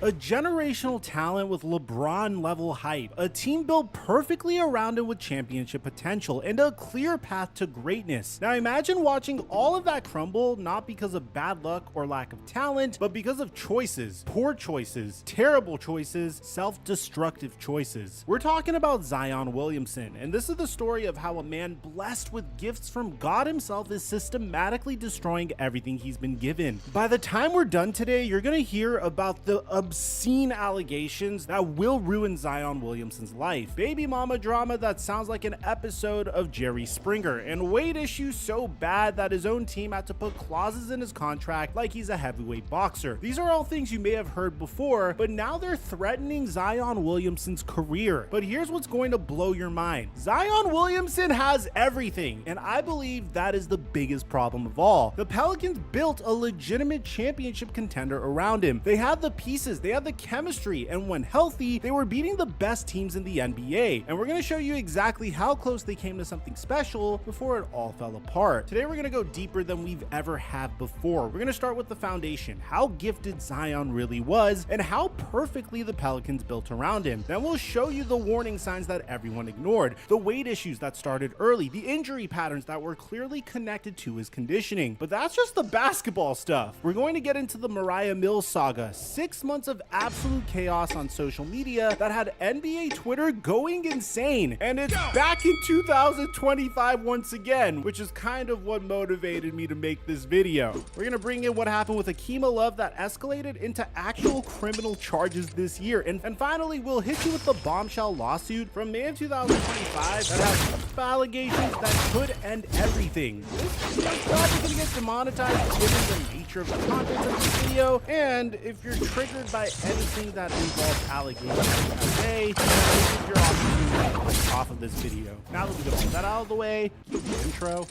A generational talent with LeBron-level hype, a team built perfectly around him with championship potential, and a clear path to greatness. Now imagine watching all of that crumble, not because of bad luck or lack of talent, but because of choices, poor choices, terrible choices, self-destructive choices. We're talking about Zion Williamson, and this is the story of how a man blessed with gifts from God himself is systematically destroying everything he's been given. By the time we're done today, you're gonna hear about the obscene allegations that will ruin Zion Williamson's life, baby mama drama that sounds like an episode of Jerry Springer, and weight issues so bad that his own team had to put clauses in his contract like he's a heavyweight boxer. These are all things you may have heard before, but now they're threatening Zion Williamson's career. But here's what's going to blow your mind. Zion Williamson has everything, and I believe that is the biggest problem of all. The Pelicans built a legitimate championship contender around him. They had the pieces, they had the chemistry, and when healthy, they were beating the best teams in the NBA. And we're going to show you exactly how close they came to something special before it all fell apart. Today, we're going to go deeper than we've ever had before. We're going to start with the foundation, how gifted Zion really was, and how perfectly the Pelicans built around him. Then we'll show you the warning signs that everyone ignored, the weight issues that started early, the injury patterns that were clearly connected to his conditioning. But that's just the basketball stuff. We're going to get into the Mariah Mills saga, 6 months of absolute chaos on social media that had NBA Twitter going insane, and it's back in 2025 once again, which is kind of what motivated me to make this video. We're gonna bring in what happened with Akima Love that escalated into actual criminal charges this year, and finally we'll hit you with the bombshell lawsuit from May of 2025 that has allegations that could end everything. This is probably gonna get demonetized given the nature of the content of this video, and if you're triggered by anything that involves allegations today, this is your opportunity to click off of this video. Now that we get all that out of the way, the intro.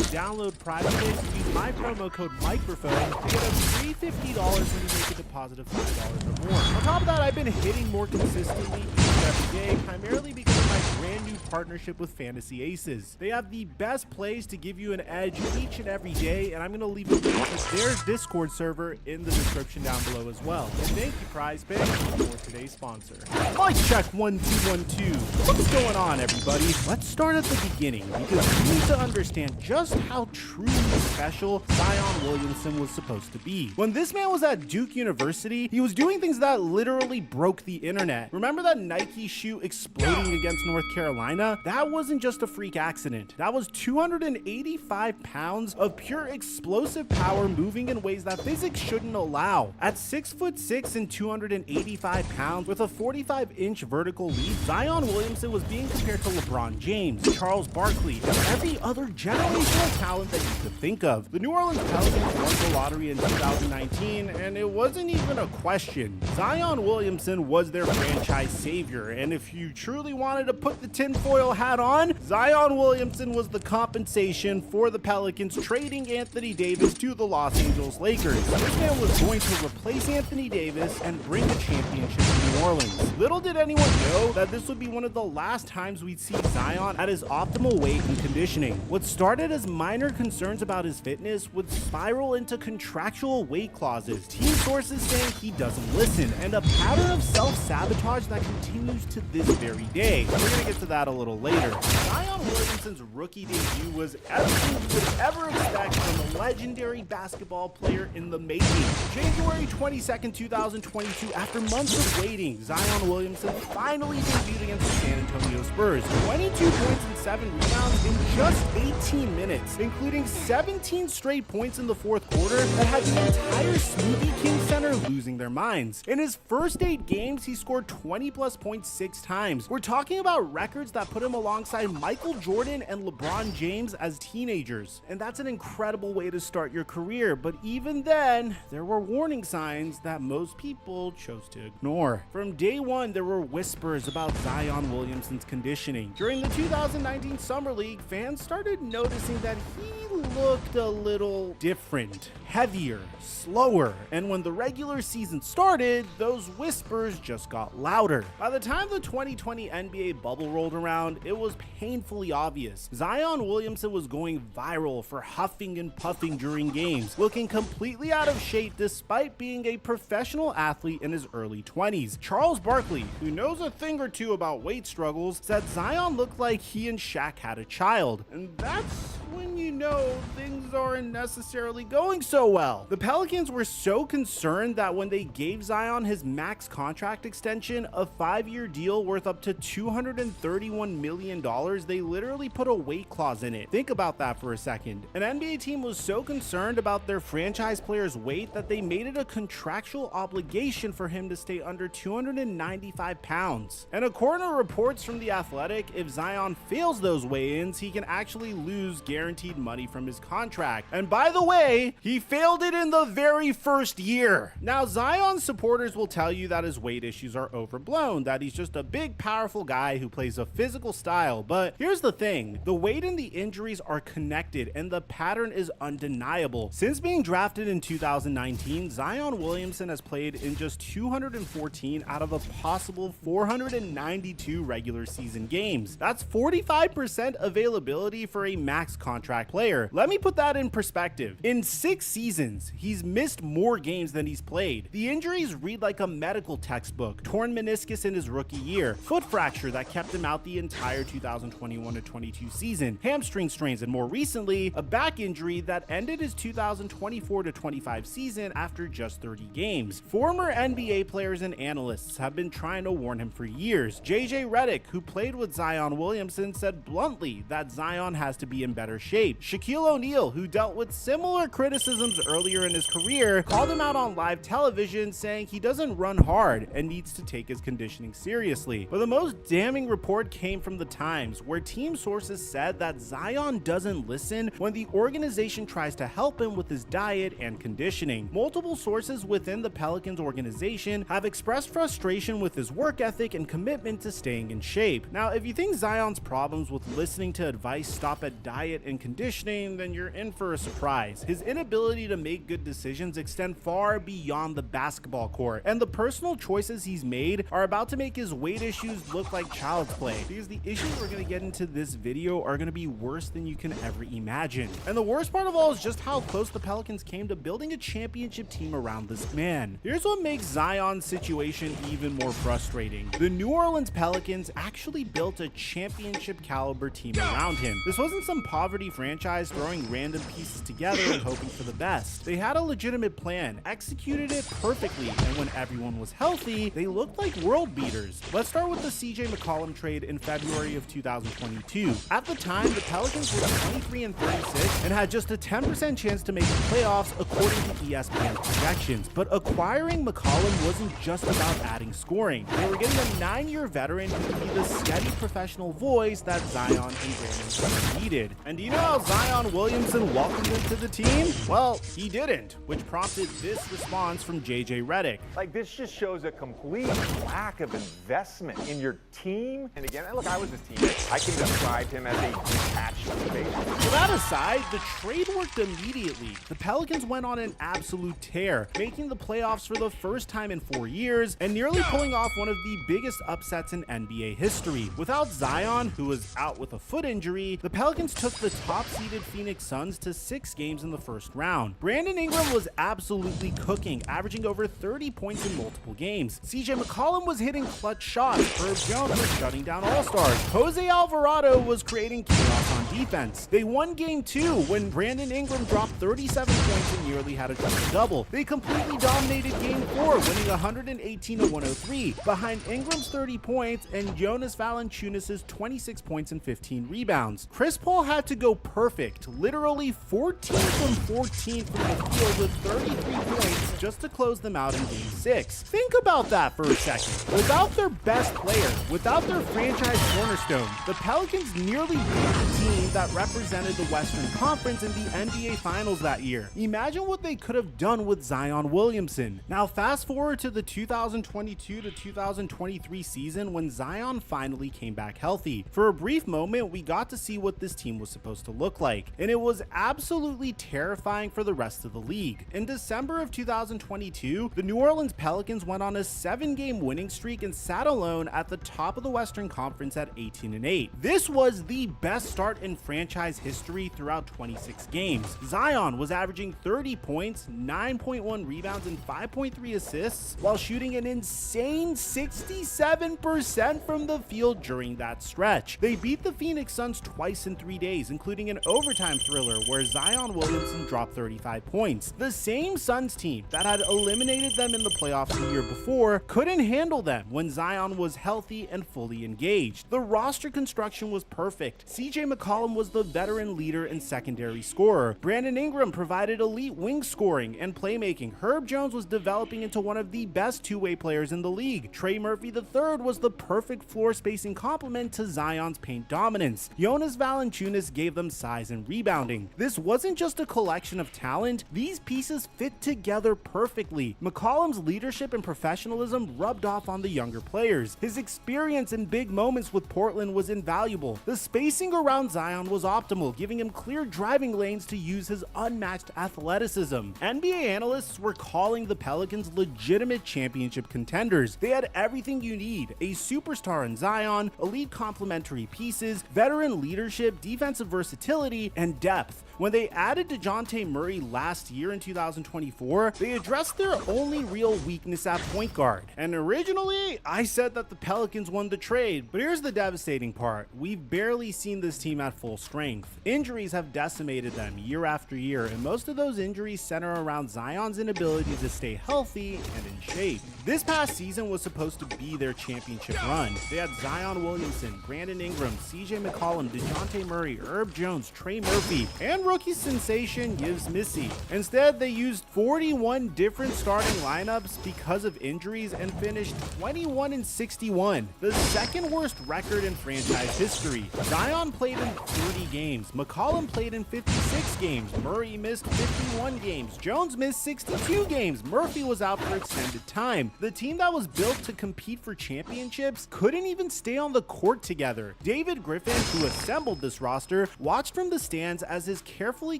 Download private base and use my promo code microphone to get a free $50 when you make a deposit of $5 or more. On top of that, I've been hitting more consistently every day, primarily because of my brand new partnership with Fantasy Aces. They have the best plays to give you an edge each and every day, and I'm going to leave a link to their Discord server in the description down below as well. And thank you, Prize Pick, for today's sponsor. Mic check 1 2 1 2. What's going on, everybody? Let's start at the beginning, because you need to understand just how truly special Zion Williamson was supposed to be. When this man was at Duke University, he was doing things that literally broke the internet. Remember that Nike shoe exploding against North Carolina? That wasn't just a freak accident. That was 285 pounds of pure explosive power moving in ways that physics shouldn't allow. At 6'6" and 285 pounds with a 45-inch vertical leap, Zion Williamson was being compared to LeBron James, Charles Barkley, and every other generational talent that you could think of. The New Orleans Pelicans won the lottery in 2019, and it wasn't even a question. Zion Williamson was their franchise savior, and if you truly wanted to put the tinfoil hat on, Zion Williamson was the compensation for the Pelicans trading Anthony Davis to the Los Angeles Lakers. This man was going to replace Anthony Davis and bring a championship to New Orleans. Little did anyone know that this would be one of the last times we'd see Zion at his optimal weight and conditioning. What started as minor concerns about his fitness would spiral into contractual weight clauses, team sources saying he doesn't listen, and a pattern of self-sabotage that continues to this very day. We're gonna get to that a little later. Zion Williamson's rookie debut was everything you would ever expect from a legendary basketball player in the making. January 22nd, 2022, after months of waiting, Zion Williamson finally debuted against the San Antonio Spurs. 22 points and 7 rebounds in just 18 minutes, including 17 straight points in the fourth quarter that had the entire Smoothie King Center losing their minds. In his first 8 games, he scored 20+ points 6 times. We're talking about records that put him alongside Michael Jordan and LeBron James as teenagers. And that's an incredible way to start your career, but even then, there were warning signs that most people chose to ignore. From day one, there were whispers about Zion Williamson's conditioning. During the 2019 Summer League, fans started noticing that he looked a little different, heavier, slower, and when the regular season started, those whispers just got louder. By the time the 2020 NBA bubble rolled around, it was painfully obvious. Zion Williamson was going viral for huffing and puffing during games, looking completely out of shape despite being a professional athlete in his early 20s. Charles Barkley, who knows a thing or two about weight struggles, said Zion looked like he and Shaq had a child, and that's when you know things aren't necessarily going so well. The Pelicans were so concerned that when they gave Zion his max contract extension, a 5-year deal worth up to $231 million, they literally put a weight clause in it. Think about that for a second. An NBA team was so concerned about their franchise player's weight that they made it a contractual obligation for him to stay under 295 pounds. And according to reports from The Athletic, if Zion fails those weigh-ins, he can actually lose guaranteed money from his contract. And by the way, he failed it in the very first year. Now, Zion's supporters will tell you that his weight issues are overblown, that he's just a big, powerful guy who plays a physical style. But here's the thing, the weight and the injuries are connected, and the pattern is undeniable. Since being drafted in 2019, Zion Williamson has played in just 214 out of a possible 492 regular season games. That's 45% availability for a max contract player. Let me put that in perspective. In 6 seasons, he's missed more games than he's played. The injuries read like a medical textbook. Torn meniscus in his rookie year, foot fracture that kept him out the entire 2021-22 season, hamstring strains, and more recently, a back injury that ended his 2024-25 season after just 30 games. Former NBA players and analysts have been trying to warn him for years. JJ Redick, who played with Zion Williamson, said bluntly that Zion has to be in better shape. Shaquille O'Neal, who dealt with similar criticisms earlier in his career, called him out on live television, saying he doesn't run hard and needs to take his conditioning seriously. But the most damning report came from the Times, where team sources said that Zion doesn't listen when the organization tries to help him with his diet and conditioning. Multiple sources within the Pelicans organization have expressed frustration with his work ethic and commitment to staying in shape. Now, if you think Zion's problems with listening to advice stop at diet and conditioning, then you're in for a surprise. His inability to make good decisions extend far beyond the basketball court, and the personal choices he's made are about to make his weight issues look like child's play, because the issues we're going to get into this video are going to be worse than you can ever imagine. And the worst part of all is just how close the Pelicans came to building a championship team around this man. Here's what makes Zion's situation even more frustrating. The New Orleans Pelicans actually built a championship caliber team around him. This wasn't some poverty franchise throwing random pieces together and hoping for the best. They had a legitimate plan, executed it perfectly, and when everyone was healthy, they looked like world beaters. Let's start with the CJ McCollum trade in February of 2022. At the time, the Pelicans were 23-36 and had just a 10% chance to make the playoffs according to ESPN projections. But acquiring McCollum wasn't just about adding scoring. They were getting a 9-year veteran who could be the steady professional voice that Zion and Brandon needed. And you know how Zion Williamson welcomed him to the team? Well, he didn't, which prompted this response from JJ Redick. Like, this just shows a complete lack of investment in your team. And again, look, I was his teammate. I can describe him as a detached face. With that aside, the trade worked immediately. The Pelicans went on an absolute tear, making the playoffs for the first time in 4 years and nearly pulling off one of the biggest upsets in NBA history. Without Zion, who was out with a foot injury, the Pelicans took the top-seeded Phoenix Suns to 6 games in the first round. Brandon Ingram was absolutely cooking, averaging over 30 points in multiple games. CJ McCollum was hitting clutch shots. Herb Jones was shutting down all-stars. Jose Alvarado was creating chaos on defense. They won game 2 when Brandon Ingram dropped 37 points and nearly had a triple-double. They completely dominated game 4, winning 118-103, behind Ingram's 30 points and Jonas Valanciunas' 26 points and 15 rebounds. Chris Paul had to go perfect, literally 14 from 14 from the field with 33 points just to close them out in game 6. Think about that for a second. Without their best player, without their franchise cornerstone, the Pelicans nearly beat the team that represented the Western Conference in the NBA Finals that year. Imagine what they could have done with Zion Williamson. Now fast forward to the 2022 to 2023 season when Zion finally came back healthy. For a brief moment, we got to see what this team was supposed to look like, and it was absolutely terrifying for the rest of the league. In December of 2022, the New Orleans Pelicans went on a 7-game winning streak and sat alone at the top of the Western Conference at 18-8. This was the best start in franchise history throughout 26 games. Zion was averaging 30 points, 9.1 rebounds, and 5.3 assists while shooting an insane 67% from the field during that stretch. They beat the Phoenix Suns twice in 3 days, including an overtime thriller where Zion Williamson dropped 35 points. The same Suns team that had eliminated them in the playoffs the year before couldn't handle them when Zion was healthy and fully engaged. The roster construction was perfect. CJ McCollum was the veteran leader and secondary scorer. Brandon Ingram provided elite wing scoring and playmaking. Herb Jones was developing into one of the best two-way players in the league. Trey Murphy III was the perfect floor spacing complement to Zion's paint dominance. Jonas Valanciunas gave them size and rebounding. This wasn't just a collection of talent. These pieces fit together perfectly. McCollum's leadership and professionalism rubbed off on the younger players. His experience in big moments with Portland was invaluable. The spacing around Zion was optimal, giving him clear driving lanes to use his unmatched athleticism. NBA analysts were calling the Pelicans legitimate championship contenders. They had everything you need: a superstar in Zion, elite complementary pieces, veteran leadership, defensive versatility, and depth. When they added DeJounte Murray last year in 2024, they addressed their only real weakness at point guard. And originally, I said that the Pelicans won the trade, but here's the devastating part. We've barely seen this team at full strength. Injuries have decimated them year after year, and most of those injuries center around Zion's inability to stay healthy and in shape. This past season was supposed to be their championship run. They had Zion Williamson, Brandon Ingram, CJ McCollum, DeJounte Murray, Herb Jones, Trey Murphy, and rookie sensation Yves Missi. Instead, they used 41 different starting lineups because of injuries and finished 21-61, the second worst record in franchise history. Zion played in 30 games, McCollum played in 56 games, Murray missed 51 games, Jones missed 62 games, Murphy was out for extended time. The team that was built to compete for championships couldn't even stay on the court together. David Griffin, who assembled this roster, watched from the stands as his carefully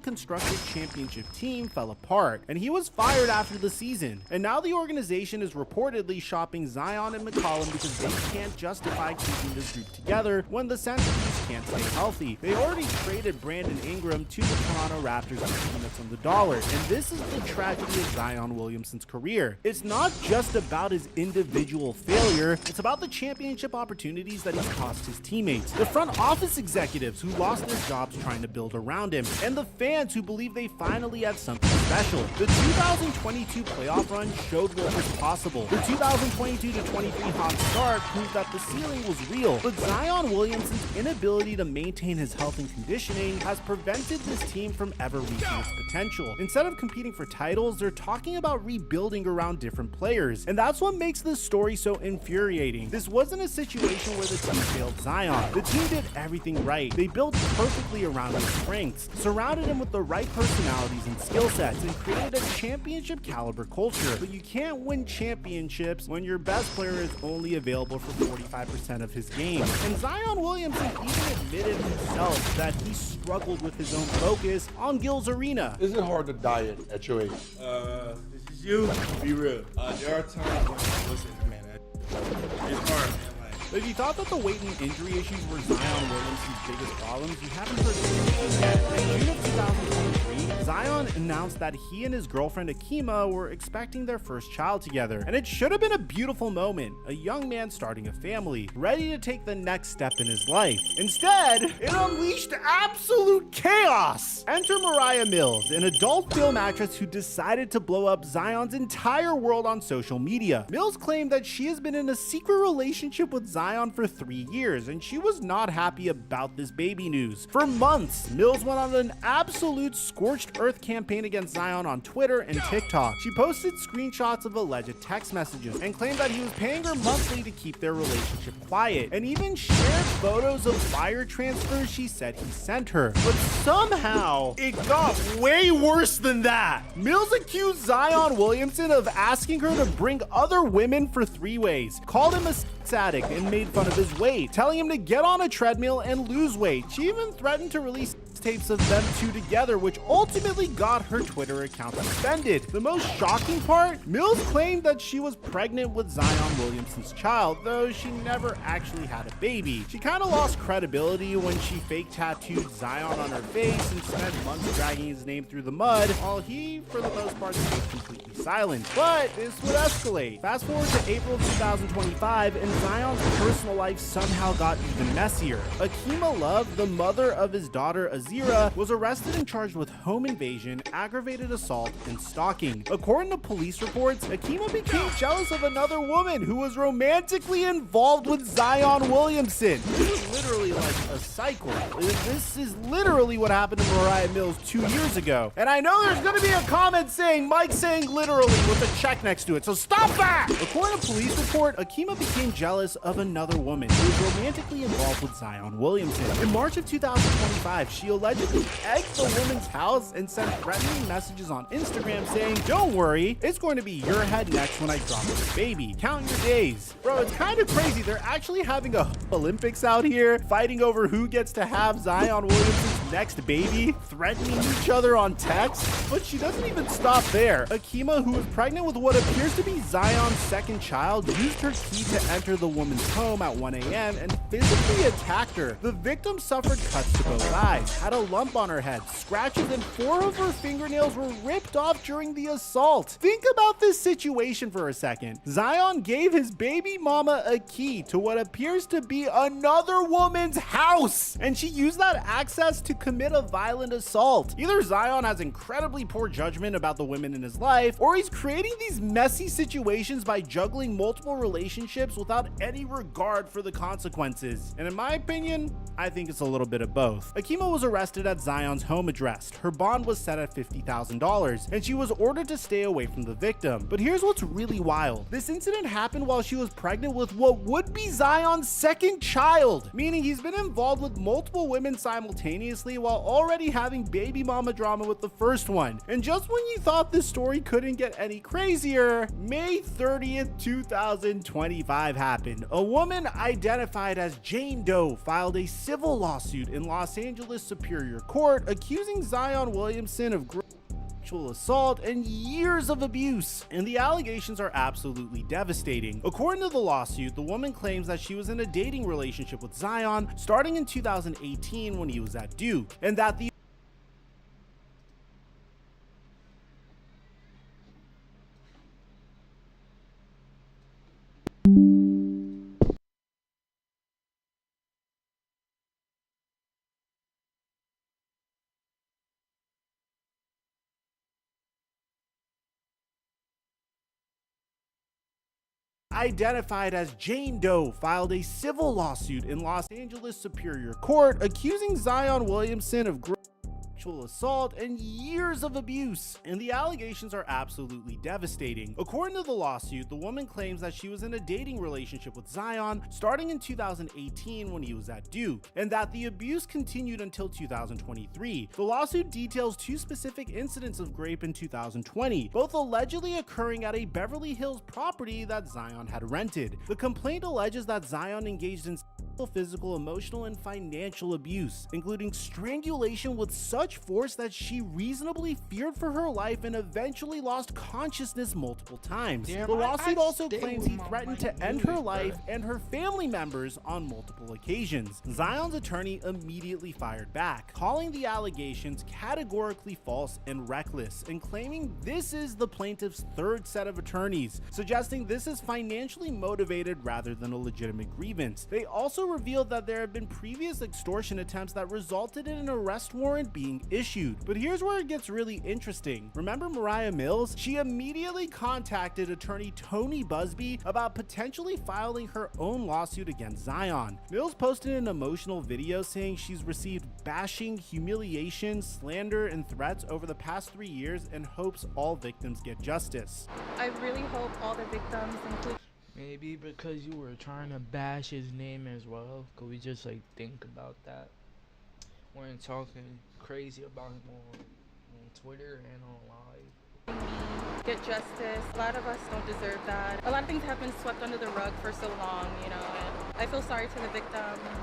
constructed championship team fell apart, and he was fired after the season. And now the organization is reportedly shopping Zion and McCollum because they can't justify keeping this group together when the centerpiece can't stay healthy. They already traded Brandon Ingram to the Toronto Raptors for peanuts on the dollar, and this is the tragedy of Zion Williamson's career. It's not just about his individual failure, it's about the championship opportunities that he's cost his teammates, the front office executives who lost their jobs trying to build around him, and the fans who believe they finally had something special. The 2022 playoff run showed what was possible. The 2022-23 hot start proved that the ceiling was real, but Zion Williamson's inability to maintain his health and conditioning has prevented this team from ever reaching its potential. Instead of competing for titles, they're talking about rebuilding around different players, and that's what makes this story so infuriating. This wasn't a situation where the team failed Zion. The team did everything right. They built perfectly around his strengths, surrounded him with the right personalities and skill sets, and created a championship caliber culture. But you can't win championships when your best player is only available for 45% of his game. And Zion Williamson even admitted himself that he struggled with his own focus on Gil's arena. Is it hard to diet at your age? This is you. Be real. There are times when, listen, man, it's hard, man. If you thought that the weight and injury issues were Zion Williamson's biggest problems, you haven't heard anything yet. In June of 2023, Zion announced that he and his girlfriend Akima were expecting their first child together. And it should have been a beautiful moment, a young man starting a family, ready to take the next step in his life. Instead, it unleashed absolute chaos. Enter Mariah Mills, an adult film actress who decided to blow up Zion's entire world on social media. Mills claimed that she has been in a secret relationship with Zion for 3 years, and she was not happy about this baby news. For months, Mills went on an absolute scorched earth campaign against Zion on Twitter and TikTok. She posted screenshots of alleged text messages and claimed that he was paying her monthly to keep their relationship quiet, and even shared photos of wire transfers she said he sent her. But somehow, it got way worse than that. Mills accused Zion Williamson of asking her to bring other women for three-ways, called him a sex addict, and made fun of his weight, telling him to get on a treadmill and lose weight. She even threatened to release tapes of them two together, which ultimately got her Twitter account suspended. The most shocking part, Mills claimed that she was pregnant with Zion Williamson's child, though she never actually had a baby. She kind of lost credibility when she fake tattooed Zion on her face and spent months dragging his name through the mud, while he, for the most part, stayed completely silent. But this would escalate. Fast forward to April 2025, and Zion's personal life somehow got even messier. Akima Love, the mother of his daughter Azira, was arrested and charged with home invasion, aggravated assault, and stalking. According to police reports, Akima became jealous of another woman who was romantically involved with Zion Williamson. This is literally like a cycle. This is literally what happened to Mariah Mills 2 years ago. And I know there's gonna be a comment saying Mike saying literally with a check next to it, so stop that! According to police report, Akima became jealous of another woman who was romantically involved with Zion Williamson. In March of 2025, she allegedly egged the woman's house and sent threatening messages on Instagram saying, "Don't worry, it's going to be your head next when I drop this baby. Count your days." Bro, it's kind of crazy. They're actually having a Olympics out here, fighting over who gets to have Zion Williamson's next baby, threatening each other on text. But she doesn't even stop there. Akima, who was pregnant with what appears to be Zion's second child, used her key to enter the woman's home at 1 a.m. and physically attacked her. The victim suffered cuts to both eyes, had a lump on her head, scratches, and 4 of her fingernails were ripped off during the assault. Think about this situation for a second. Zion gave his baby mama a key to what appears to be another woman's house, and she used that access to commit a violent assault. Either Zion has incredibly poor judgment about the women in his life, or he's creating these messy situations by juggling multiple relationships without any regard for the consequences. And in my opinion, I think it's a little bit of both. Akima was arrested at Zion's home address. Her bond was set at $50,000, and she was ordered to stay away from the victim. But here's what's really wild. This incident happened while she was pregnant with what would be Zion's second child, meaning he's been involved with multiple women simultaneously while already having baby mama drama with the first one. And just when you thought this story couldn't get any crazier, May 30th, 2025 happened. A woman identified as Jane Doe filed a civil lawsuit in Los Angeles Superior Court accusing Zion Williamson of sexual assault and years of abuse, and the allegations are absolutely devastating. According to the lawsuit, the woman claims that she was in a dating relationship with Zion starting in 2018 when he was at Duke, and that the identified as Jane Doe, filed a civil lawsuit in Los Angeles Superior Court accusing Zion Williamson of sexual assault and years of abuse, and the allegations are absolutely devastating. According to the lawsuit, the woman claims that she was in a dating relationship with Zion starting in 2018 when he was at Duke, and that the abuse continued until 2023. The lawsuit details 2 specific incidents of rape in 2020, both allegedly occurring at a Beverly Hills property that Zion had rented. The complaint alleges that Zion engaged in physical, emotional, and financial abuse, including strangulation with such force that she reasonably feared for her life and eventually lost consciousness multiple times. The lawsuit also claims he threatened to end her life and her family members on multiple occasions. Zion's attorney immediately fired back, calling the allegations categorically false and reckless, and claiming this is the plaintiff's 3rd set of attorneys, suggesting this is financially motivated rather than a legitimate grievance. They also revealed that there had been previous extortion attempts that resulted in an arrest warrant being issued. But here's where it gets really interesting. Remember Mariah Mills? She immediately contacted attorney Tony Busby about potentially filing her own lawsuit against Zion. Mills posted an emotional video saying she's received bashing, humiliation, slander, and threats over the past 3 years and hopes all victims get justice. I really hope all the victims, including Maybe because you were trying to bash his name as well. Could we just like think about that? When talking crazy about him on Twitter and on live. get justice. A lot of us don't deserve that. A lot of things have been swept under the rug for so long, you know, and I feel sorry to the victim.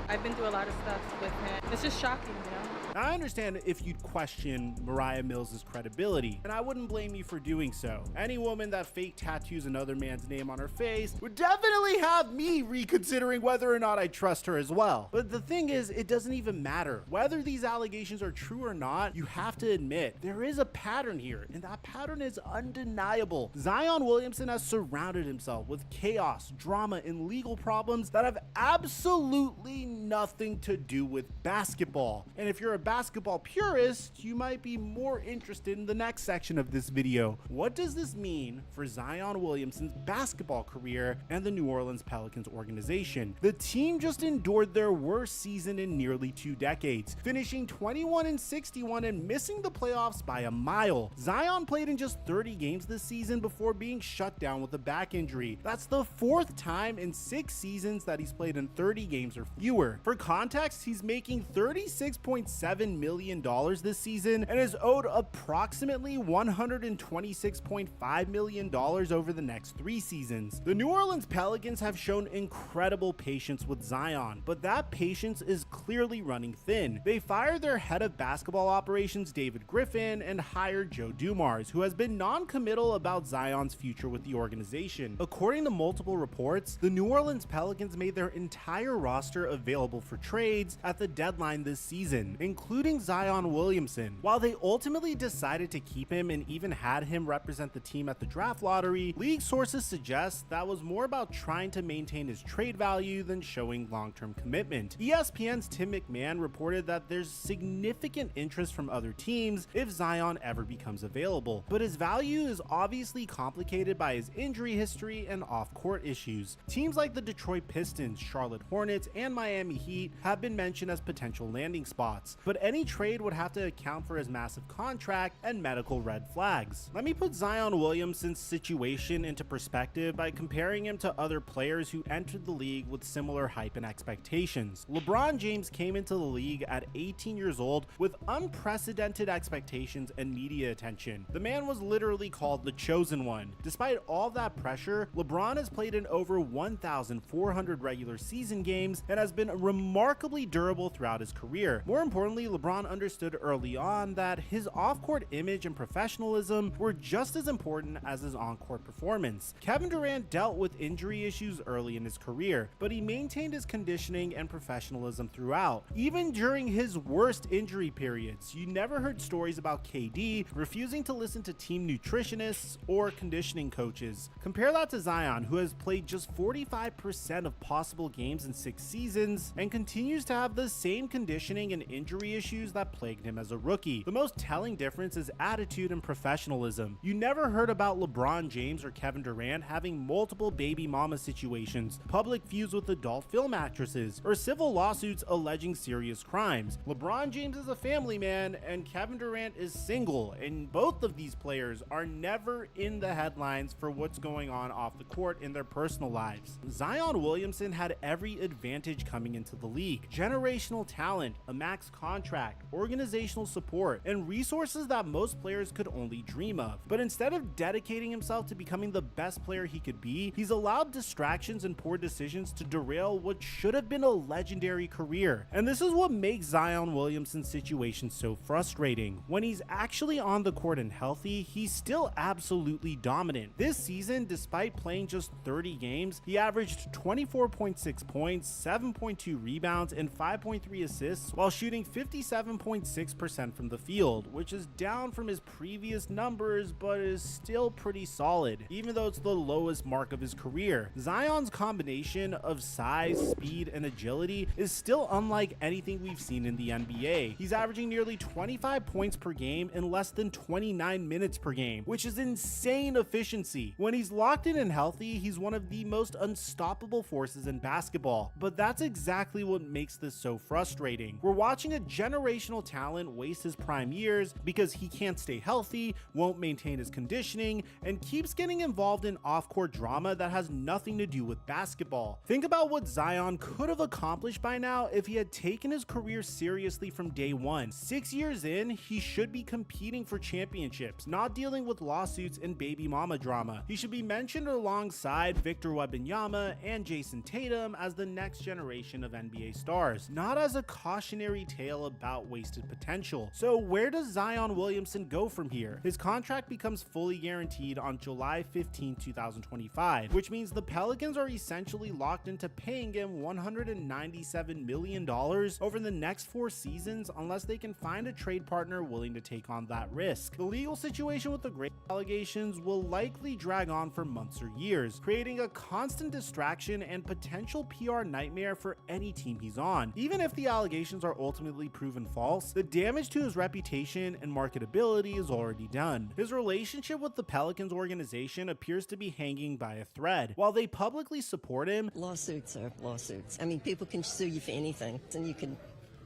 I've been through a lot of stuff with him. It's just shocking, you know. I understand if you'd question Mariah Mills' credibility, and I wouldn't blame you for doing so. Any woman that fake tattoos another man's name on her face would definitely have me reconsidering whether or not I trust her as well. But the thing is, it doesn't even matter. Whether these allegations are true or not, you have to admit, there is a pattern here, and that pattern is undeniable. Zion Williamson has surrounded himself with chaos, drama, and legal problems that have absolutely nothing to do with basketball. And if you're a basketball purist, you might be more interested in the next section of this video. What does this mean for Zion Williamson's basketball career and the New Orleans Pelicans organization? The team just endured their worst season in nearly 2 decades, finishing 21-61 and missing the playoffs by a mile. Zion played in just 30 games this season before being shut down with a back injury. That's the 4th time in 6 seasons that he's played in 30 games or fewer. For context, he's making $36.7 million this season and is owed approximately $126.5 million over the next 3 seasons. The New Orleans Pelicans have shown incredible patience with Zion, but that patience is clearly running thin. They fired their head of basketball operations, David Griffin, and hired Joe Dumars, who has been non-committal about Zion's future with the organization. According to multiple reports, the New Orleans Pelicans made their entire roster available for trades at the deadline this season, including Zion Williamson. While they ultimately decided to keep him and even had him represent the team at the draft lottery, league sources suggest that was more about trying to maintain his trade value than showing long-term commitment. ESPN's Tim McMahon reported that there's significant interest from other teams if Zion ever becomes available, but his value is obviously complicated by his injury history and off-court issues. Teams like the Detroit Pistons, Charlotte Hornets, and Miami Heat have been mentioned as potential landing spots, but any trade would have to account for his massive contract and medical red flags. Let me put Zion Williamson's situation into perspective by comparing him to other players who entered the league with similar hype and expectations. LeBron James came into the league at 18 years old with unprecedented expectations and media attention. The man was literally called the chosen one. Despite all that pressure, LeBron has played in over 1,400 regular season games and has been remarkably durable throughout his career. More importantly, LeBron understood early on that his off-court image and professionalism were just as important as his on-court performance. Kevin Durant dealt with injury issues early in his career, but he maintained his conditioning and professionalism throughout. Even during his worst injury periods, you never heard stories about KD refusing to listen to team nutritionists or conditioning coaches. Compare that to Zion, who has played just 45% of possible possible games in 6 seasons and continues to have the same conditioning and injury issues that plagued him as a rookie. The most telling difference is attitude and professionalism. You never heard about LeBron James or Kevin Durant having multiple baby mama situations, public feuds with adult film actresses, or civil lawsuits alleging serious crimes. LeBron James is a family man and Kevin Durant is single, and both of these players are never in the headlines for what's going on off the court in their personal lives. Zion Williamson had every advantage coming into the league: generational talent, a max contract, organizational support, and resources that most players could only dream of. But instead of dedicating himself to becoming the best player he could be, he's allowed distractions and poor decisions to derail what should have been a legendary career. And this is what makes Zion Williamson's situation so frustrating. When he's actually on the court and healthy, he's still absolutely dominant. This season, despite playing just 30 games, he averaged 24.6 points, 7.2 rebounds, and 5.3 assists while shooting 57.6% from the field, which is down from his previous numbers, but is still pretty solid, even though it's the lowest mark of his career. Zion's combination of size, speed, and agility is still unlike anything we've seen in the NBA. He's averaging nearly 25 points per game in less than 29 minutes per game, which is insane efficiency. When he's locked in and healthy, he's one of the most unstoppable forces in basketball. But that's exactly what makes this so frustrating. We're watching a generational talent waste his prime years because he can't stay healthy, won't maintain his conditioning, and keeps getting involved in off-court drama that has nothing to do with basketball. Think about what Zion could have accomplished by now if he had taken his career seriously from day one. 6 years in, he should be competing for championships, not dealing with lawsuits and baby mama drama. He should be mentioned alongside Victor Wembanyama and Jason Tatum as the next generation of NBA stars, not as a cautionary tale about wasted potential. So where does Zion Williamson go from here? His contract becomes fully guaranteed on July 15, 2025, which means the Pelicans are essentially locked into paying him $197 million over the next 4 seasons unless they can find a trade partner willing to take on that risk. The legal situation with the great allegations will likely drag on for months or years, creating a constant distraction and potential PR nightmare for any team he's on. Even if the allegations are ultimately proven false, the damage to his reputation and marketability is already done. His relationship with the Pelicans organization appears to be hanging by a thread. While they publicly support him, lawsuits are lawsuits. I mean, people can sue you for anything, and you can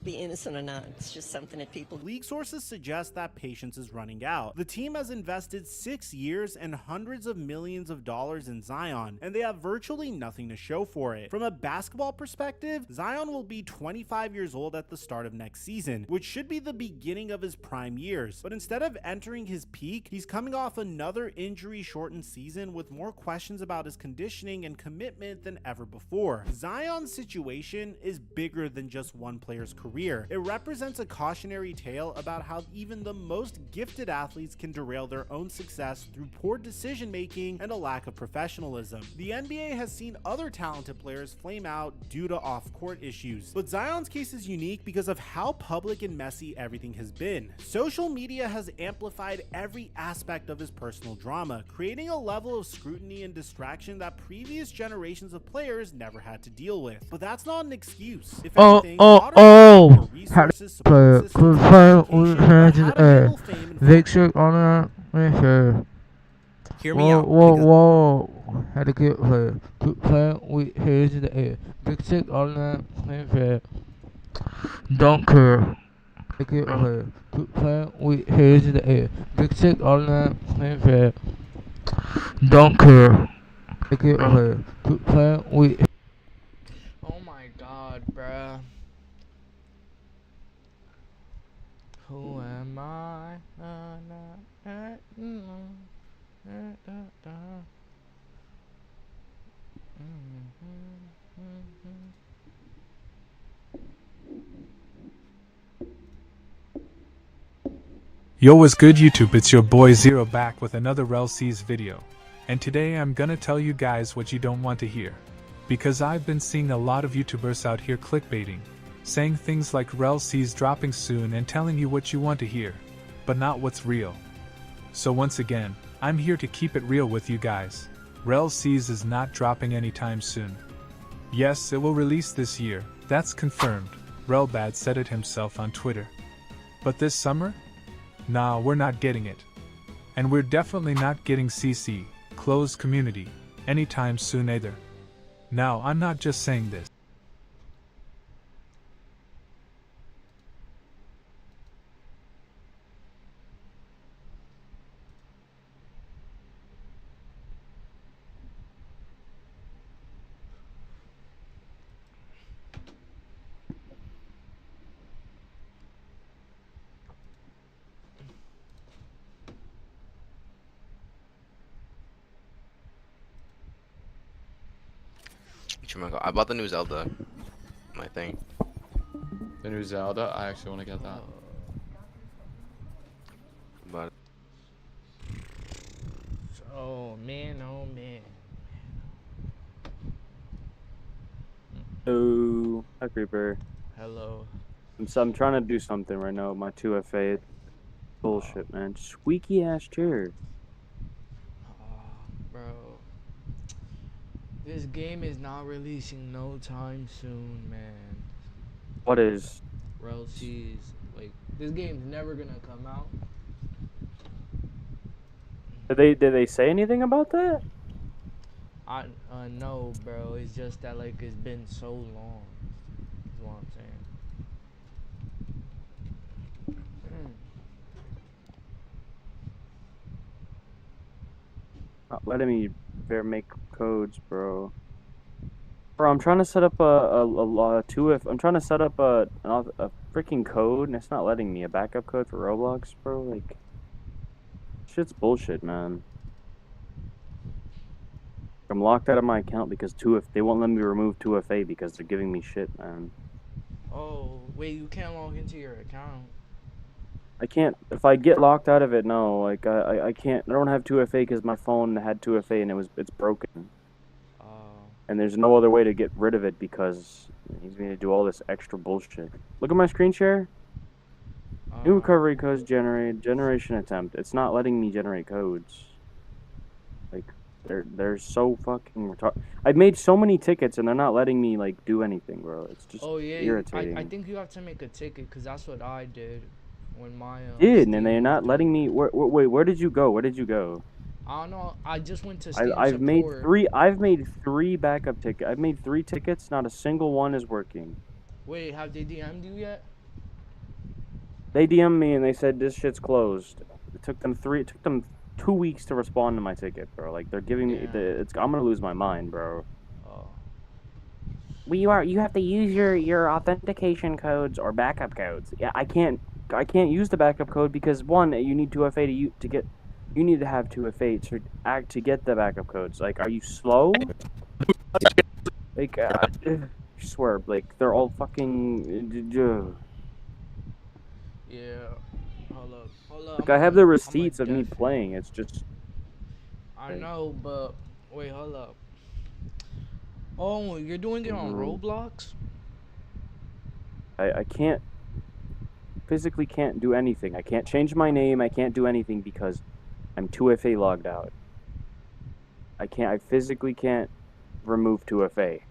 be innocent or not. It's just something that people... League sources suggest that patience is running out. The team has invested 6 years and hundreds of millions of dollars in Zion, and they have virtually nothing to show for it. From a basketball perspective, Zion will be 25 years old at the start of next season, which should be the beginning of his prime years. But instead of entering his peak, he's coming off another injury-shortened season with more questions about his conditioning and commitment than ever before. Zion's situation is bigger than just one player's career. It represents a cautionary tale about how even the most gifted athletes can derail their own success through poor decision making and a lack of professionalism. The NBA has seen other talented players flame out due to off-court issues, but Zion's case is unique because of how public and messy everything has been. Social media has amplified every aspect of his personal drama, creating a level of scrutiny and distraction that previous generations of players never had to deal with. But that's not an excuse. If anything, resources, support systems, Victor on that. Hear me out. Whoa. Had a good play. Good play with hands in the air. Victor on that. Don't care. A good play. Good play with hands in the air. Victor on that. Don't care. A good play. Good play with. Oh my god, bruh. Who am I? Yo, what's good YouTube? It's your boy Zero back with another Rell Sees video. And today I'm gonna tell you guys what you don't want to hear. Because I've been seeing a lot of YouTubers out here clickbaiting, saying things like Rell Sees dropping soon and telling you what you want to hear, but not what's real. So once again, I'm here to keep it real with you guys. Rell Sees is not dropping anytime soon. Yes, it will release this year, that's confirmed. Rell said it himself on Twitter. But this summer? Nah, we're not getting it. And we're definitely not getting CC, closed community, anytime soon either. Now, I'm not just saying this. I bought the new Zelda. My thing. The new Zelda? I actually want to get that. But Oh man, oh man. Oh, hi Creeper. Hello. I'm trying to do something right now with my 2FA. Bullshit, man. Squeaky ass chair. Bro. This game is not releasing no time soon, man. What is? Rell sees, like, this game's never gonna come out. Did they say anything about that? No, bro. It's just that, like, it's been so long. Is what I'm saying. Not letting me make codes, bro. Bro, I'm trying to set up a 2F. I'm trying to set up a freaking code, and it's not letting me. A backup code for Roblox, bro. Like, shit's bullshit, man. I'm locked out of my account because they won't let me remove 2FA because they're giving me shit, man. Oh, wait, you can't log into your account. I can't. If I get locked out of it, no. Like I can't. I don't have 2FA because my phone had 2FA and it's broken. And there's no other way to get rid of it because he's going to do all this extra bullshit. Look at my screen share. New recovery codes generated. Generation attempt. It's not letting me generate codes. Like they're so fucking retarded. I've made so many tickets and they're not letting me like do anything, bro. It's just irritating. I think you have to make a ticket because that's what I did when my and they're not letting me. Wait, where did you go? Where did you go? I don't know. I just went to Steam I've made support. I've made 3 backup tickets. I've made 3 tickets. Not a single one is working. Wait, have they DM'd you yet? They DM'd me and they said this shit's closed. It took them 2 weeks to respond to my ticket, bro. Like they're giving me I'm gonna lose my mind, bro. You have to use your authentication codes or backup codes. Yeah, I can't use the backup code because one, you need 2FA to get. You need to have 2FA to get the backup codes. Like, are you slow? Like, I swear, like they're all fucking. Yeah. Hold up. Like I have the receipts of me playing. It's just. I know, but wait, hold up. Oh, you're doing it on Roblox? I can't. Physically can't do anything. I can't change my name. I can't do anything because I'm 2FA logged out. I physically can't remove 2FA.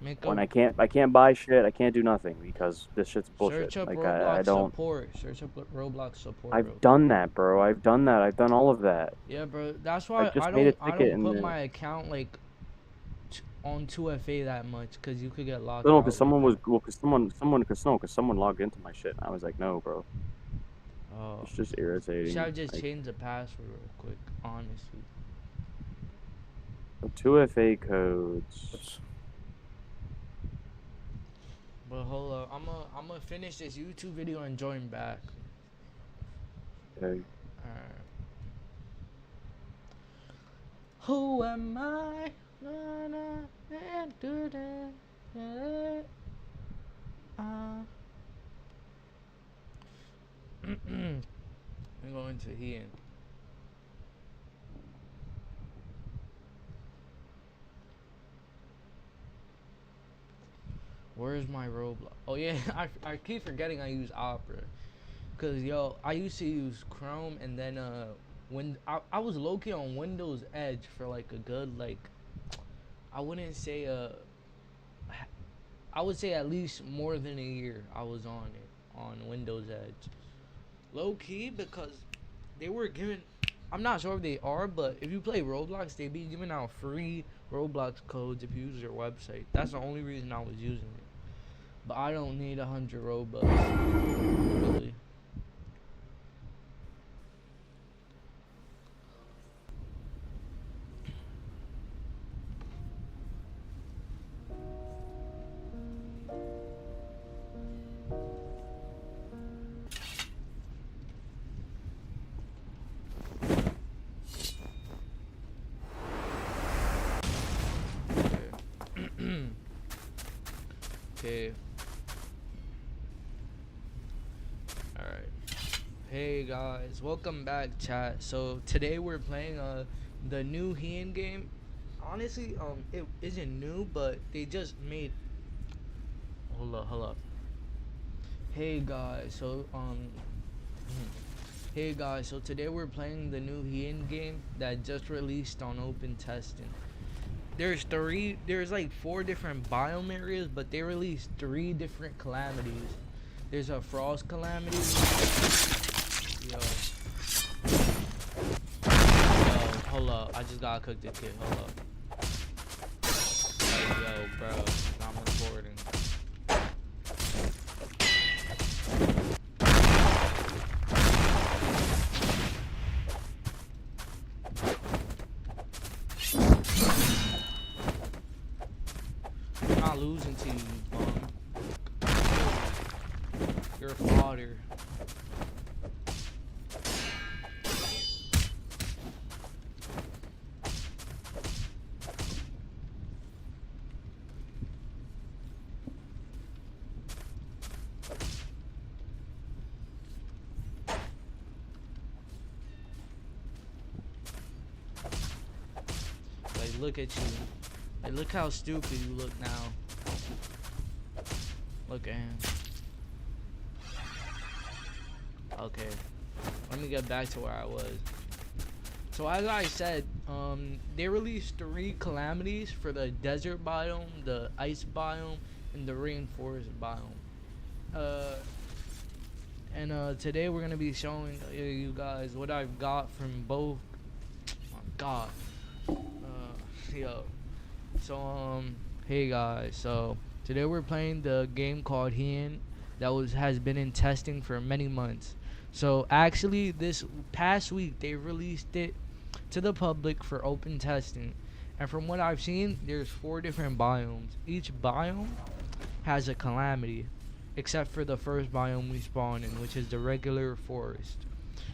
I can't buy shit. I can't do nothing because this shit's bullshit. Search up like Roblox I don't. support. Search up Roblox support. I've done that, bro. I've done that. I've done all of that. Yeah, bro. That's why I don't put my account like on 2FA that much because you could get locked out. No, because someone logged into my shit. And I was like, no, bro. Oh. It's just irritating. Should I just change the password real quick? Honestly. 2FA codes. But hold up, I'm gonna finish this YouTube video and join back. Okay. Alright. Who am I? I'm going to Ian. Where's my Roblox? Oh yeah, I keep forgetting I use Opera. Cause yo, I used to use Chrome and then when I was low-key on Windows Edge for like a good like I wouldn't say I would say at least more than a year I was on it, on Windows Edge. Low key, because they were giving, I'm not sure if they are, but if you play Roblox, they be giving out free Roblox codes if you use their website. That's the only reason I was using it. But I don't need 100 Robux, really. Okay. Alright. Hey guys, welcome back, chat. So today we're playing the new Hien game. Honestly, it isn't new, but they just made, hold up. Hey guys, so hey guys, so today we're playing the new Hien game that just released on open testing. There's like 4 different biome areas, but they released 3 different calamities. There's a frost calamity. Yo, hold up, I just gotta cook this kid. Hold up. Yo, bro, I'm recording. I'm not losing to you, bum. You're fodder. Like, look at you. Like, look how stupid you look now. Look at him. Okay, let me get back to where I was. So as I said, they released 3 calamities for the desert biome, the ice biome, and the rainforest biome. And today we're gonna be showing you guys what I've got from both. Oh my God. Yo. So hey guys. So today we're playing the game called Hien that has been in testing for many months. So actually this past week they released it to the public for open testing, and from what I've seen, there's 4 different biomes. Each biome has a calamity, except for the first biome we spawn in, which is the regular forest.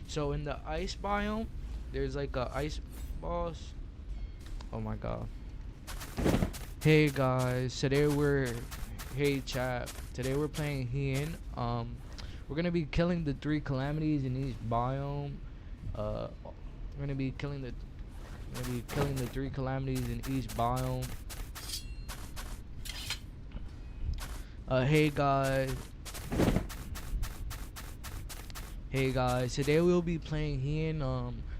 So in the ice biome, there's like a ice boss. Oh my God. Hey guys, hey chat, today we're playing Hien. We're gonna be killing the 3 calamities in each biome. We're gonna be killing the 3 calamities in each biome. Hey guys, today we'll be playing Hien.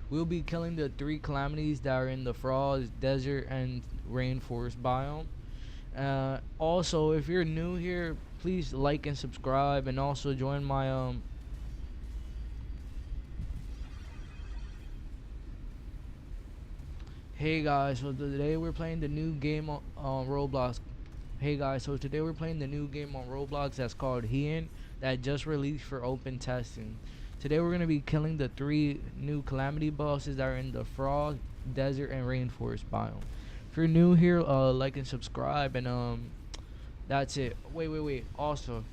We'll be killing the 3 calamities that are in the frost, desert, and rainforest biome. Also, if you're new here, please like and subscribe, and also join my Hey guys, so today we're playing the new game on Roblox. Hey guys, so today we're playing the new game on Roblox that's called Hien that just released for open testing. Today we're gonna be killing the 3 new calamity bosses that are in the frost, desert, and rainforest biome. If you're new here, like and subscribe, and that's it. Wait. Also,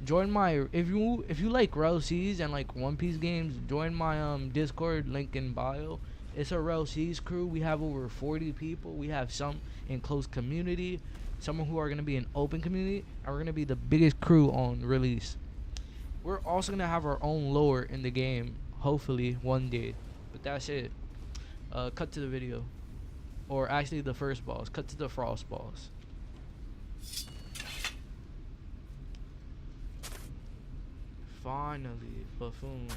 join my if you like Rell C's and like One Piece games, join my Discord link in bio. It's a Rell C's crew. We have over 40 people. We have some in close community, some who are gonna be in open community, and we're gonna be the biggest crew on release. We're also gonna have our own lore in the game, hopefully one day. But that's it. Cut to the video. Or actually the first boss. Cut to the frost boss. Finally, buffoon.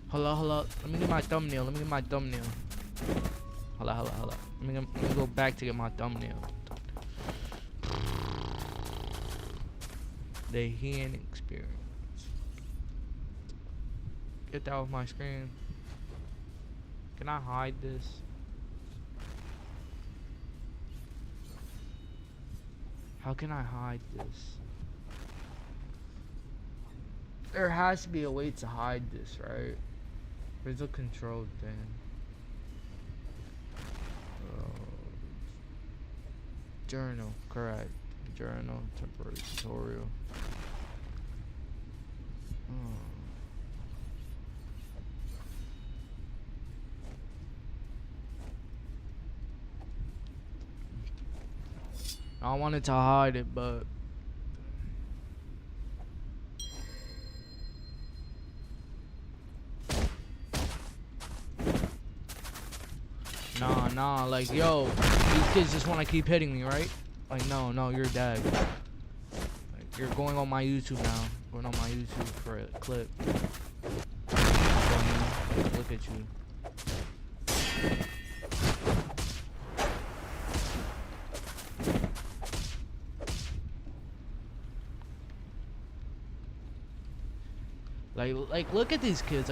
Hold up. Let me get my thumbnail. Hold up. Let me go back to get my thumbnail. The healing experience. Get that off my screen. Can I hide this? How can I hide this? There has to be a way to hide this, right? There's a control thing. Journal, correct. Journal, temporary tutorial. I wanted to hide it, but nah, like, yo, these kids just want to keep hitting me, right? Like, no, you're dead. Like, you're going on my YouTube now. Going on my YouTube for a clip. Look at you. Like, look at these kids.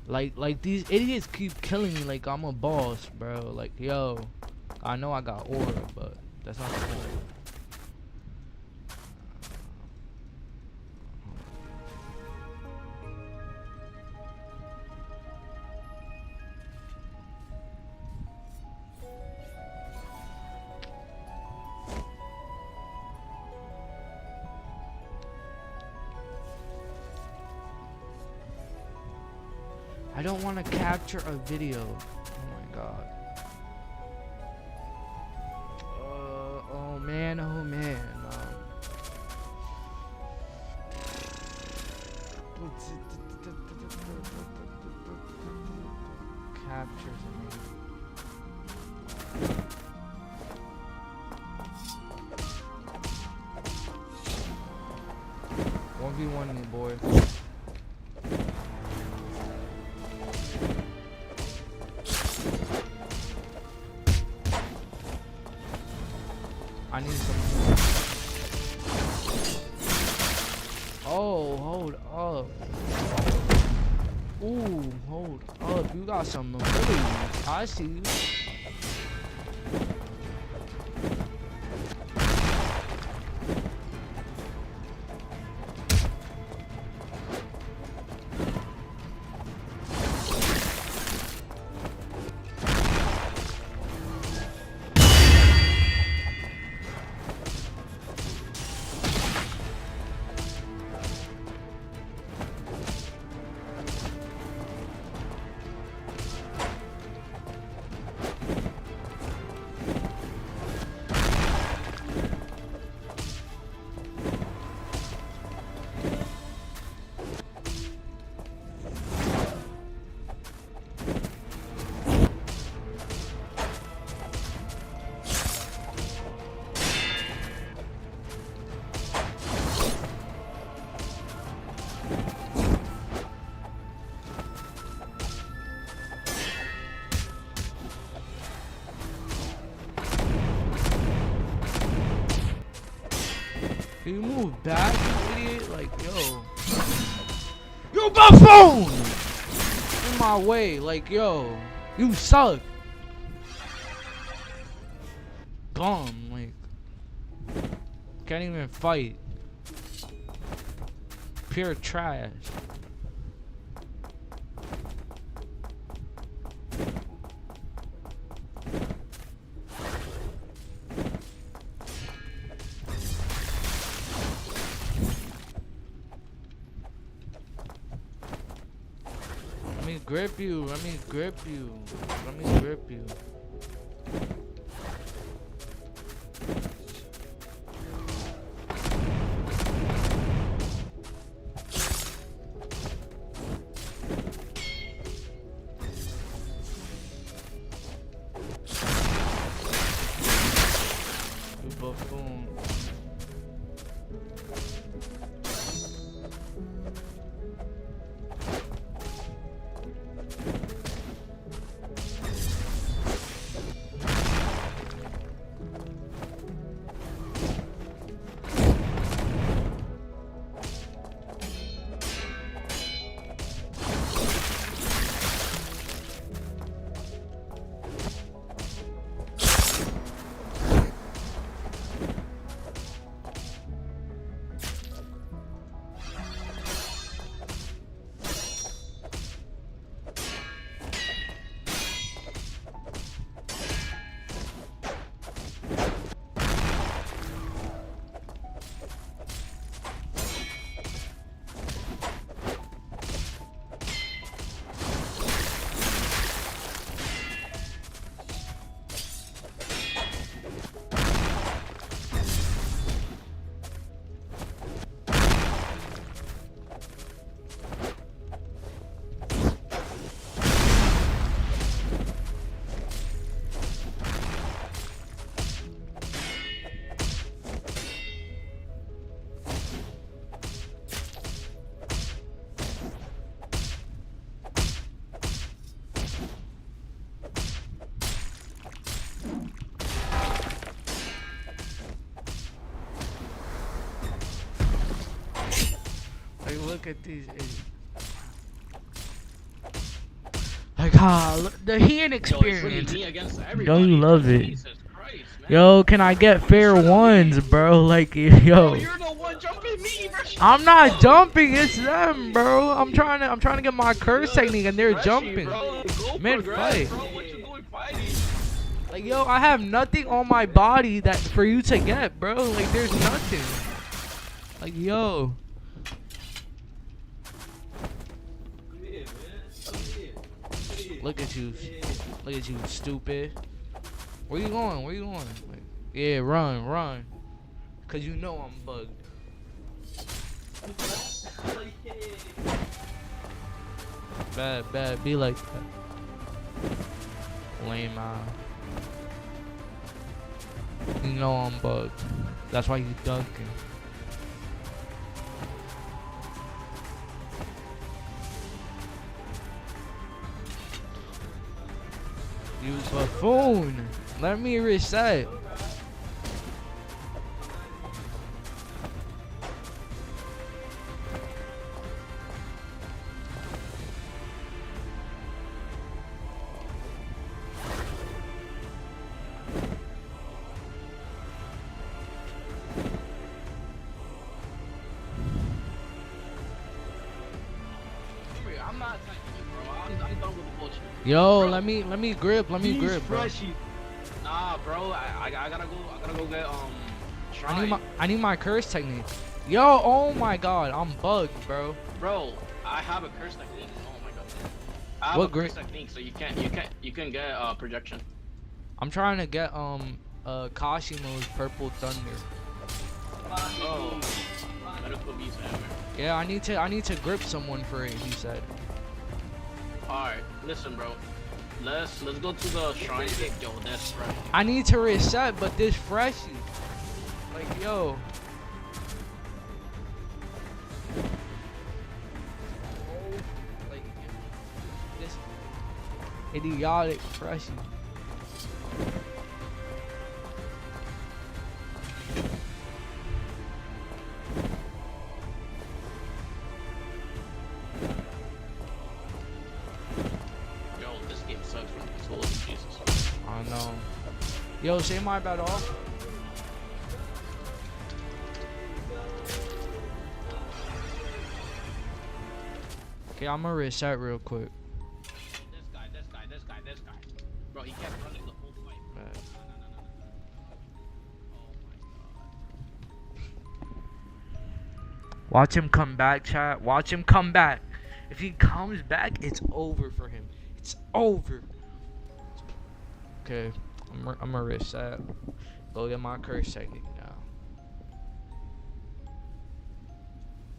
Like these idiots keep killing me like I'm a boss, bro. Like, yo, I know I got aura, but that's not the point. I don't want to capture a video. Oh my god. Oh man. Captures me. 1v1 me, boy. I need some. Oh, hold up. Ooh, hold up. You got some mobility. I see you. Can you move back, you idiot? Like, yo. Yo, my phone! In my way, like, yo. You suck. Bum, like. Can't even fight. Pure trash. Let me grip you. Let me grip you. Let me grip you. You buffoon. Like, look at these idiots. Like, the inexperience. Don't you love it? Yo, can I get fair ones, bro? Like, yo. I'm not jumping, it's them, bro. I'm trying to get my curse technique and they're jumping. Mid fight. Like, yo, I have nothing on my body that for you to get, bro. Like, there's nothing. Like, yo. Look at you, stupid. Where you going? Where you going? Like, yeah, run. Cause you know I'm bugged. Bad, be like that. Lame out. You know I'm bugged. That's why you dunking. You buffoon! Let me reset. I'm not touching you, bro. I'm done with the bullshit. Yo, let me grip, bro. Nah, bro, I gotta go get shrine. I need my curse technique. Yo, oh my god, I'm bugged, bro. Bro, I have a curse technique. Oh my god. I have What a curse technique, so you can get projection. I'm trying to get Kashimo's purple thunder. Oh, medical beast hammer. Yeah, I need to grip someone for it, he said. Alright, listen, bro. Let's go to the shrine kick, yo. That's fresh. I need to reset, but this freshy. Like, yo. Like, this idiotic freshy. I know. Yo, say my bad off. Okay, I'm gonna reset real quick. This guy. Bro, he kept running the whole fight. Right. Watch him come back, chat. Watch him come back. If he comes back, it's over for him. It's over. Okay, I'm gonna reset. Go get my curse technique now.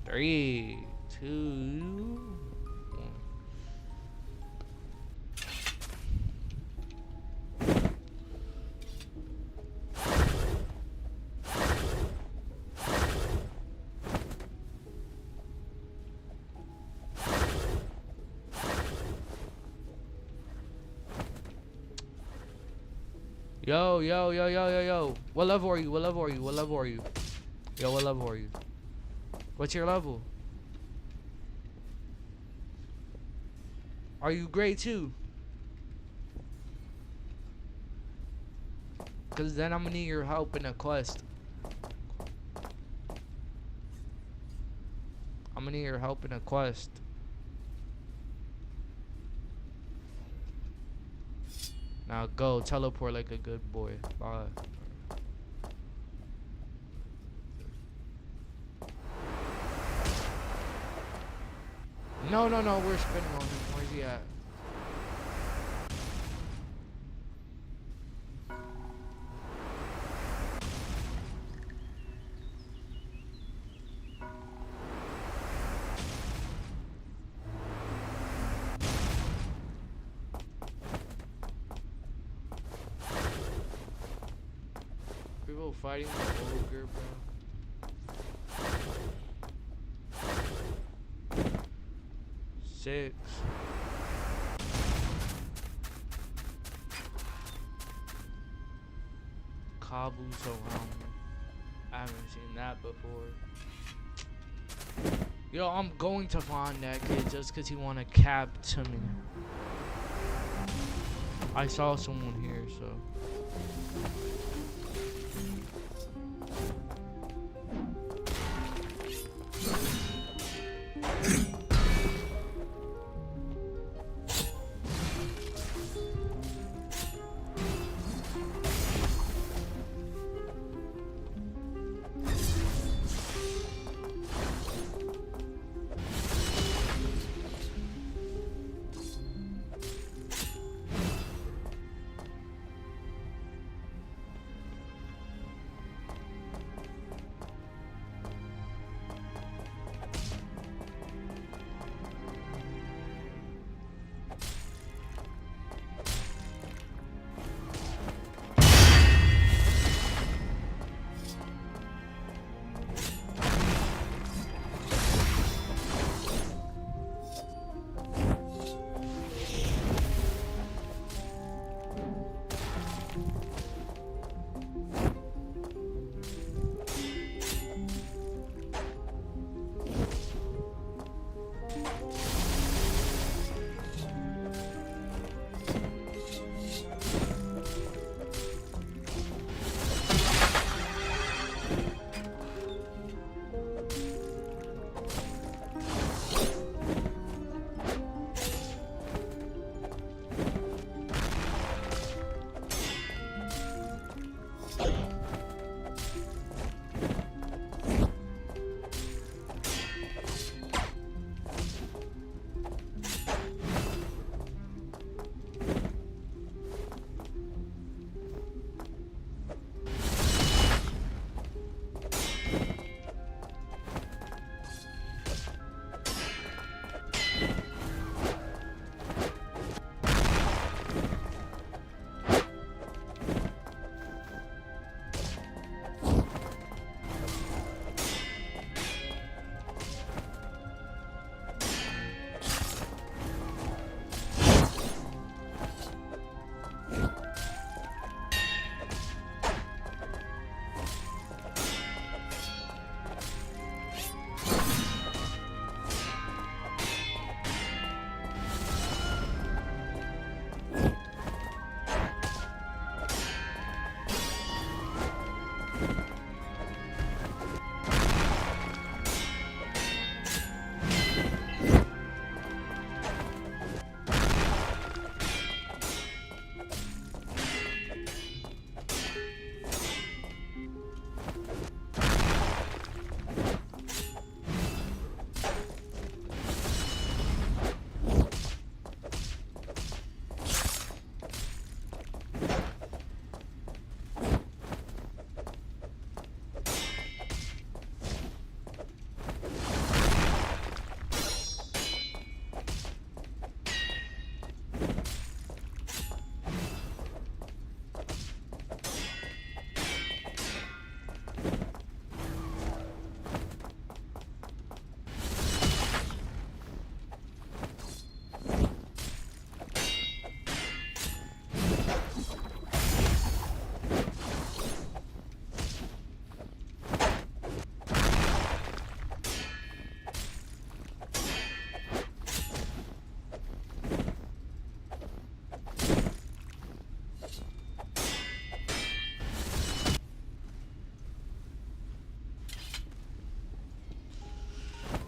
3, 2, 1. Yo, yo, yo, yo, yo, yo. What level are you? What level are you? What level are you? Yo, what level are you? What's your level? Are you grade 2? Cause then I'm gonna need your help in a quest. I'm gonna need your help in a quest. Now go, teleport like a good boy. Bye. No, no, no, we're spinning on him. Where's he at? People fighting the ogre, bro. 6. Kabuto around. I haven't seen that before. Yo, I'm going to find that kid just cause he wanna cap to me. I saw someone here, so.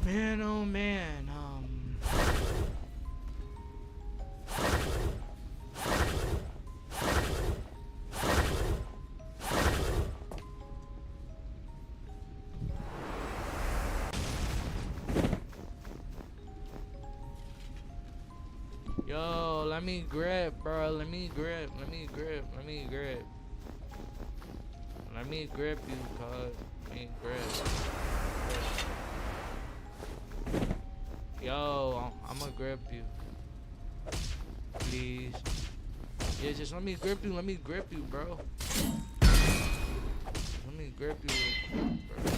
Man, oh man. Yo, let me grip, bro. Let me grip. Let me grip. Let me grip. Let me grip you, cuz. Let me grip. Yo, I'ma grip you. Please. Yeah, just let me grip you. Let me grip you, bro. Let me grip you real quick, bro.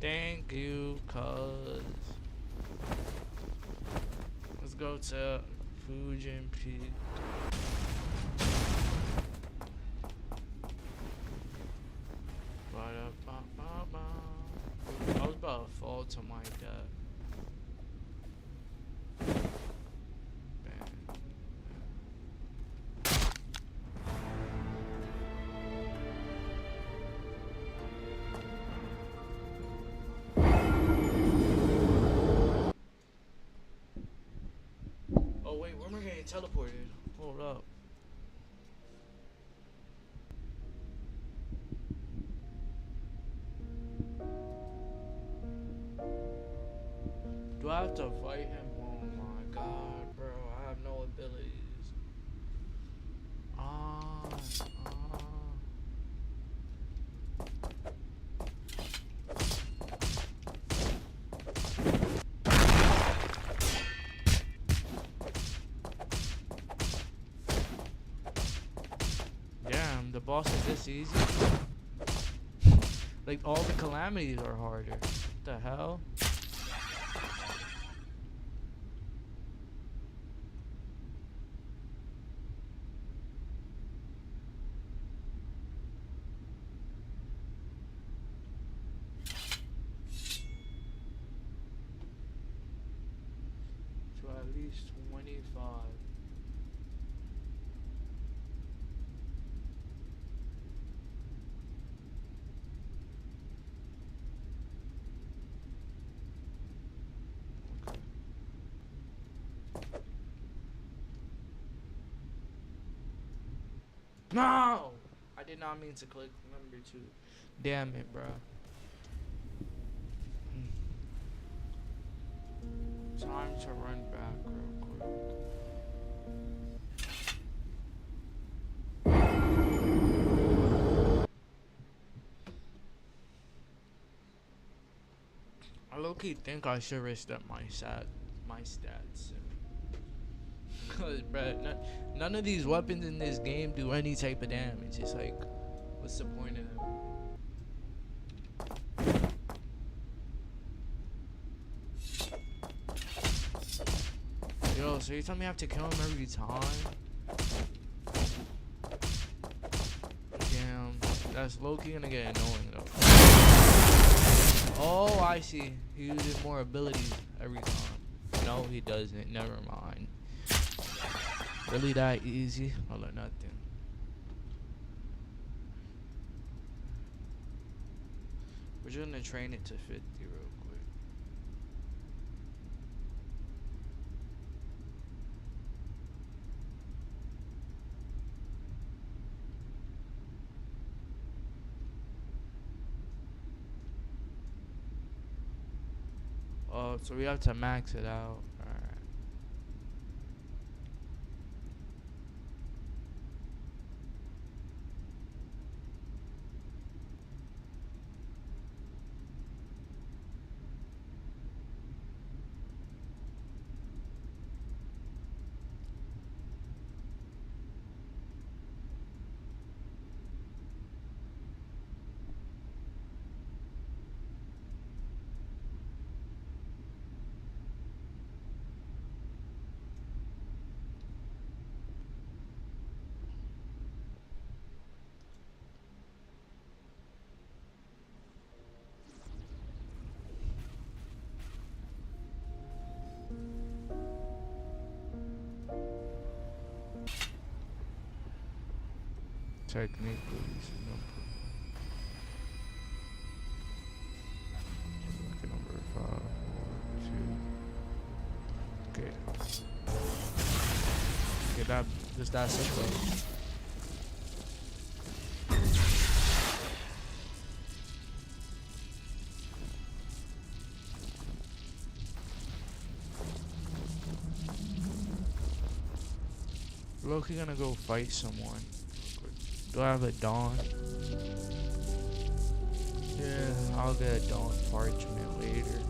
Thank you, cuz. Let's go to Fujin Peak. I was about to fall to my death. Oh wait, where am I getting teleported? Hold up. Do I have to fight him? Oh my god, bro. I have no abilities. Damn, the boss is this easy? Like, all the calamities are harder. What the hell? To at least 25. No! I did not mean to click number 2. Damn it, bro. Time to run back real quick. I low-key think I should reset my stats. Cause, bruh, none of these weapons in this game do any type of damage. It's like, what's the point of them? Yo, so you tell me I have to kill him every time? Damn, that's low-key gonna get annoying though. Oh, I see. He uses more abilities every time. No, he doesn't. Never mind. Really that easy? Or nothing. just gonna train it to 50 real quick. Oh, so we have to max it out. Alright. Technique, please. Okay, number 5, 4, 2. Okay. Okay, that just that simple. Loki gonna go fight someone. Do I have a Dawn? Yeah, I'll get a Dawn parchment later.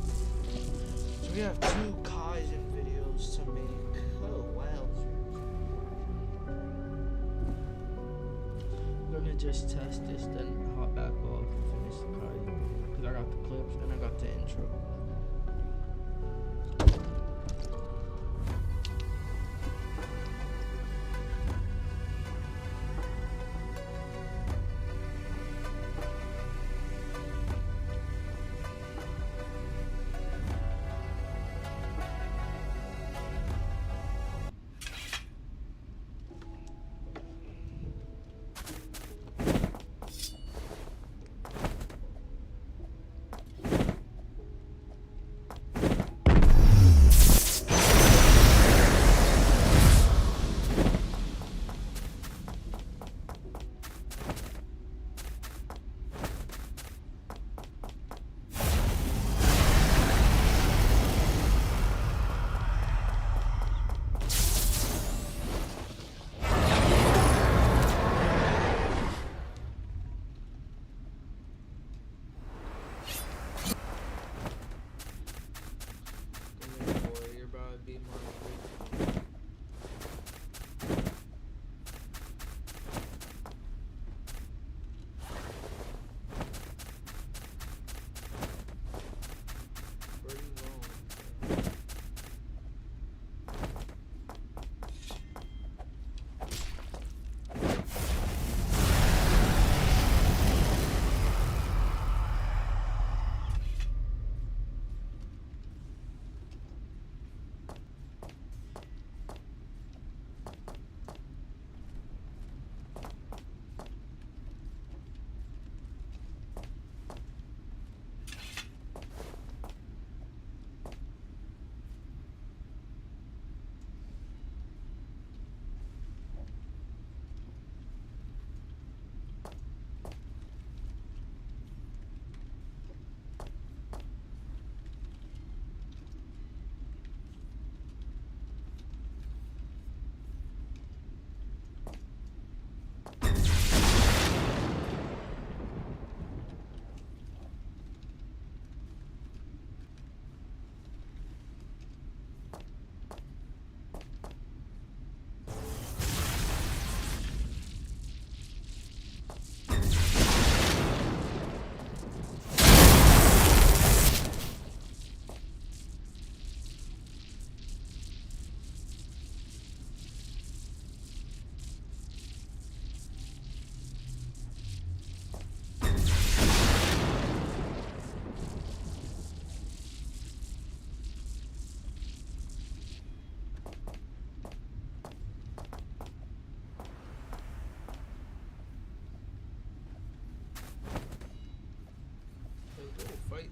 So we have 2 Kaizen videos to make. Oh wow. I'm gonna just test this, then hop back off and finish the Kaizen. Because I got the clips and I got the intro.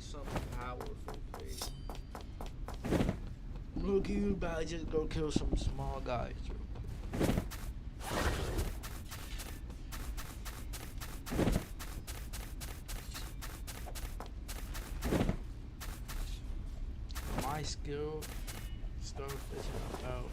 some powerful plays. Look, you about to just go kill some small guys. My skill stuff isn't about.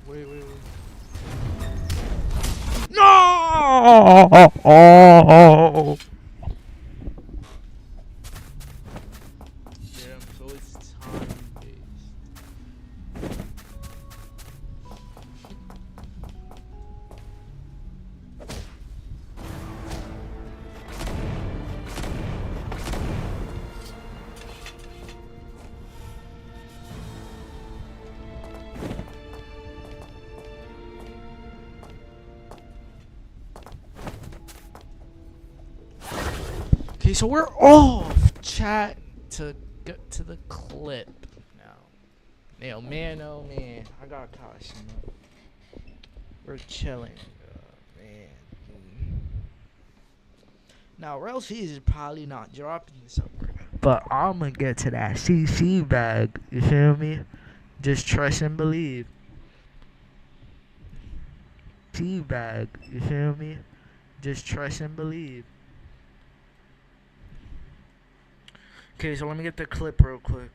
Wait. No! Damn, so it's time based. Okay, so we're off chat to get to the clip now. Oh man, I got caught. We're chilling, man. Now, Rell is probably not dropping somewhere, but I'm gonna get to that CC bag. You feel me? Just trust and believe. C bag. You feel me? Just trust and believe. Okay, so let me get the clip real quick.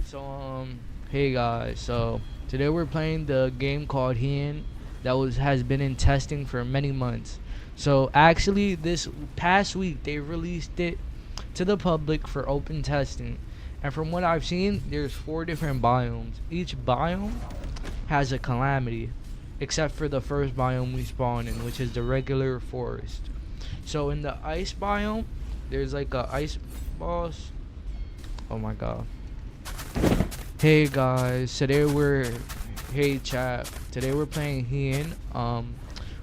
So hey guys, so today we're playing the game called Hien that has been in testing for many months. So actually this past week they released it to the public for open testing, and from what I've seen, there's 4 different biomes. Each biome has a calamity, except for the first biome we spawn in, which is the regular forest. So in the ice biome, there's like a ice boss. Oh my god. Hey guys, today we're playing Hien.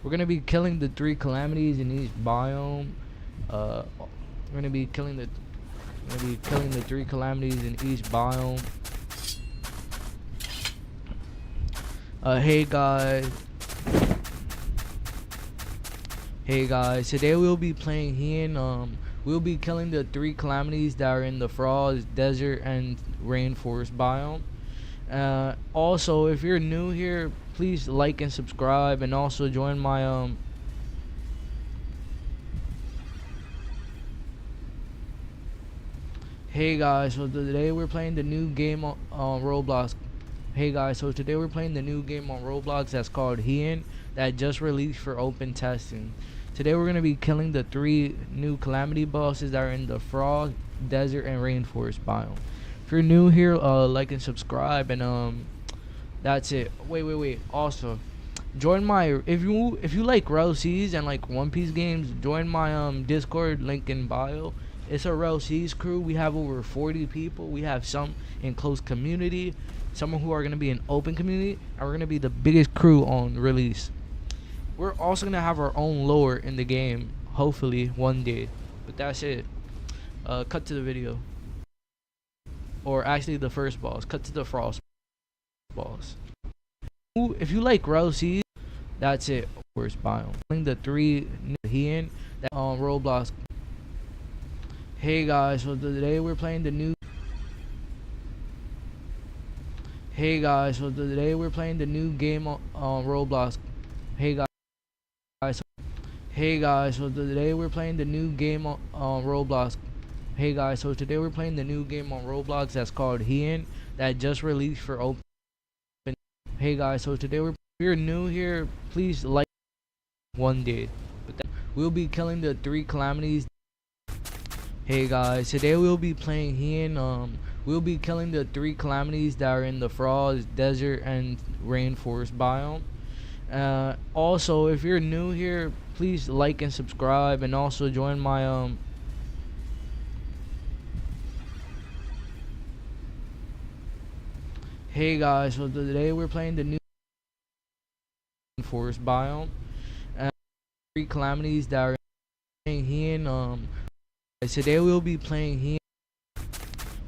We're gonna be killing the 3 calamities in each biome. We're gonna be killing the 3 calamities in each biome. Hey guys, today we'll be playing here. We'll be killing the 3 calamities that are in the frost, desert, and rainforest biome. Also, if you're new here, please like and subscribe, and also join my Hey guys, so today we're playing the new game on Roblox. Hey guys, so today we're playing the new game on Roblox that's called Hien, that just released for open testing. Today we're gonna be killing the 3 new calamity bosses that are in the frost, desert, and rainforest biome. If you're new here, like and subscribe, and that's it. Wait. Also, join my if you like Rell C's and like One Piece games, join my Discord link in bio. It's a Rell C's crew. We have over 40 people. We have some in close community, some who are gonna be in open community, and we're gonna be the biggest crew on release. We're also gonna have our own lore in the game, hopefully one day. But that's it. Cut to the video. Or actually the first boss. Cut to the frost boss. If you like Rell C's, that's it. Worst biome. The 3 Hien that on Roblox. Hey guys, so today we're playing the new game on Roblox. Hey guys, so today we're playing the new game on Roblox. Hey guys, so today we're playing the new game on Roblox that's called Hien, that just released for open. Hey guys, so today if you're new here, please like one day. But we'll be killing the 3 calamities. Hey guys, today we'll be playing Hien. We'll be killing the 3 calamities that are in the frost, desert, and rainforest biome. Also, if you're new here, please like and subscribe, and also join my Hey guys, so today we're playing the new forest biome. 3 calamities that are in Hien. Today we'll be playing Hien.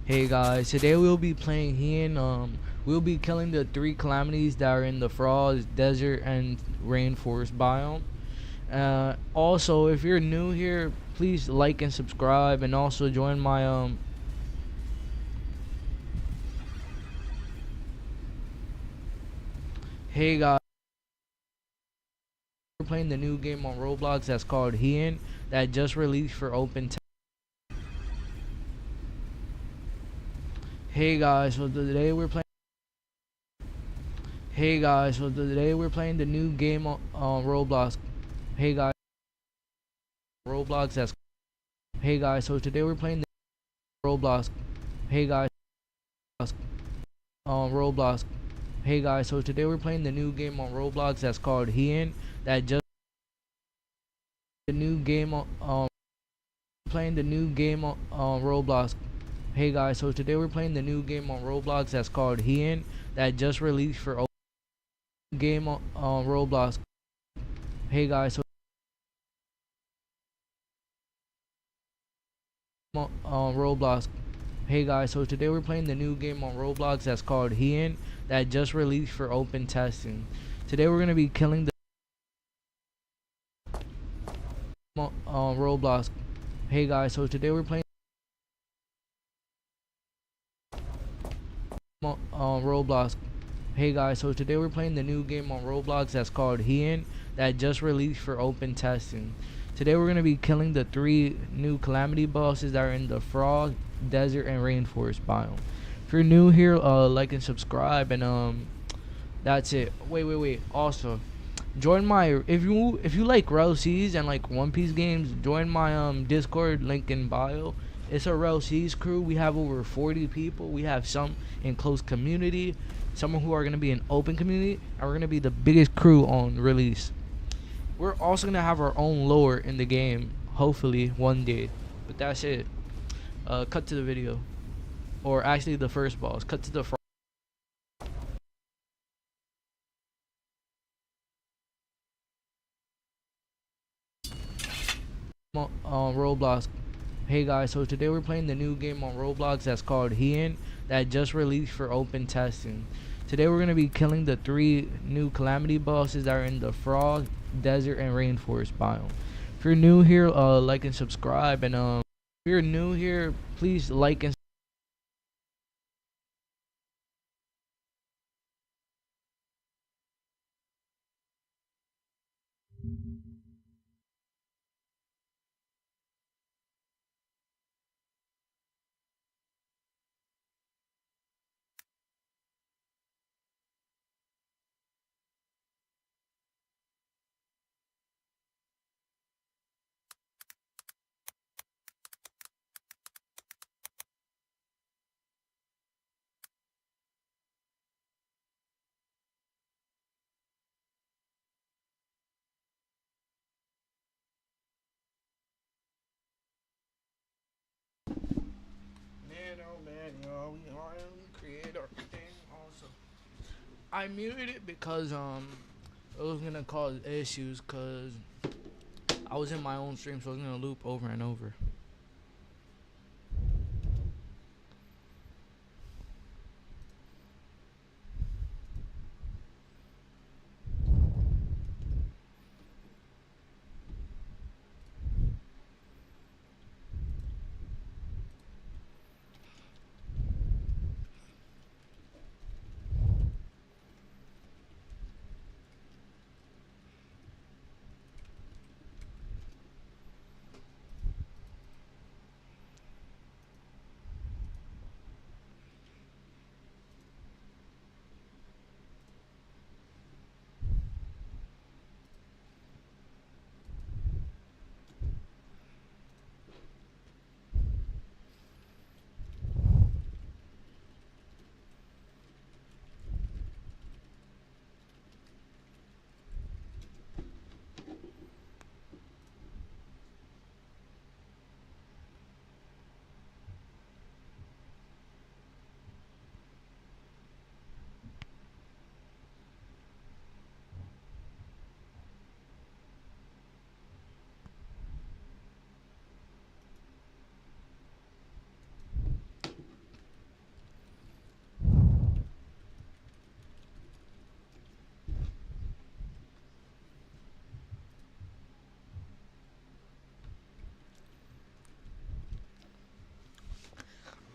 Hey guys, today we'll be playing Hien. We'll be killing the 3 calamities that are in the frost, desert, and rainforest biome. Also, if you're new here, please like and subscribe, and also join my Hey guys, we're playing the new game on Roblox that's called Hien, that just released for open testing. Hey guys, so today we're playing the new game on Roblox. Hey guys, Roblox that's Hey guys, so today we're playing the Roblox. Hey guys, Roblox. Hey guys, so today we're playing the new game on Roblox that's called Hien, that just the new game on playing the new game on Roblox. Hey guys, so today we're playing the new game on Roblox that's called Hien, that just released for open game on Roblox. Hey guys, so Roblox. Hey guys, so today we're playing the new game on Roblox that's called Hien, that just released for open testing. Today we're gonna be killing the Roblox. Hey guys, so today we're playing Roblox. Hey guys, so today we're playing the new game on Roblox that's called Hien, that just released for open testing. Today we're gonna be killing the 3 new calamity bosses that are in the frost, desert, and rainforest biome. If you're new here, like and subscribe, and that's it. Wait. Also, join my if you like Rell C's and like One Piece games, join my Discord link in bio. It's a Rell C's crew. We have over 40 people. We have some in close community, some who are gonna be in open community, and we're gonna be the biggest crew on release. We're also gonna have our own lore in the game, hopefully one day. But that's it. Cut to the video. Or actually the first boss. Cut to the front. Roblox. Hey guys, so today we're playing the new game on Roblox that's called Heian that just released for open testing. Today we're gonna be killing the 3 new calamity bosses that are in the frost, desert, and rainforest biome. If you're new here, like and subscribe, and if you're new here, please like and man, oh man, yo, we are create our thing also. I muted it because it was gonna cause issues because I was in my own stream, so it was gonna loop over and over.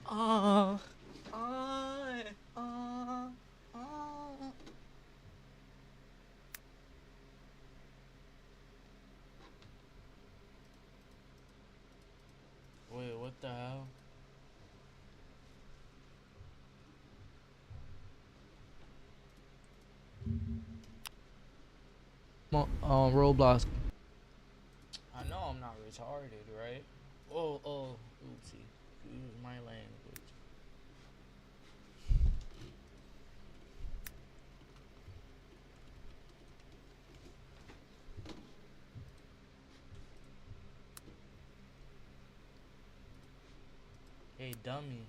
Uh, uh, uh, uh. Wait, what the hell? Roblox. I know I'm not retarded, right? Oh, oopsie. Use my language. Hey, dummy.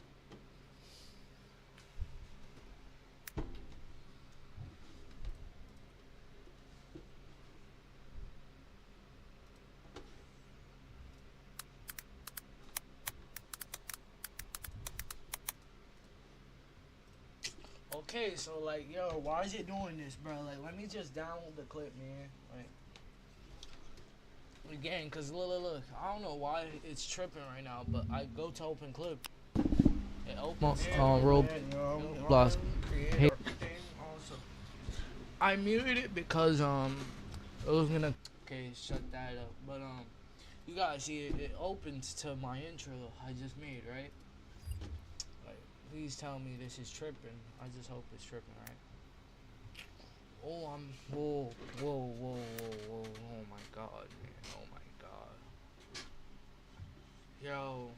Okay, so like, yo, why is it doing this, bro? Like, let me just download the clip, man. Like, again, cause look, I don't know why it's tripping right now, but I go to open clip. It opens Roblox. Hey, I muted it because it was gonna shut that up, but you guys see it opens to my intro I just made, right? Like, please tell me this is tripping. I just hope it's tripping, right? Oh, whoa, oh my god, man, oh my god. Yo,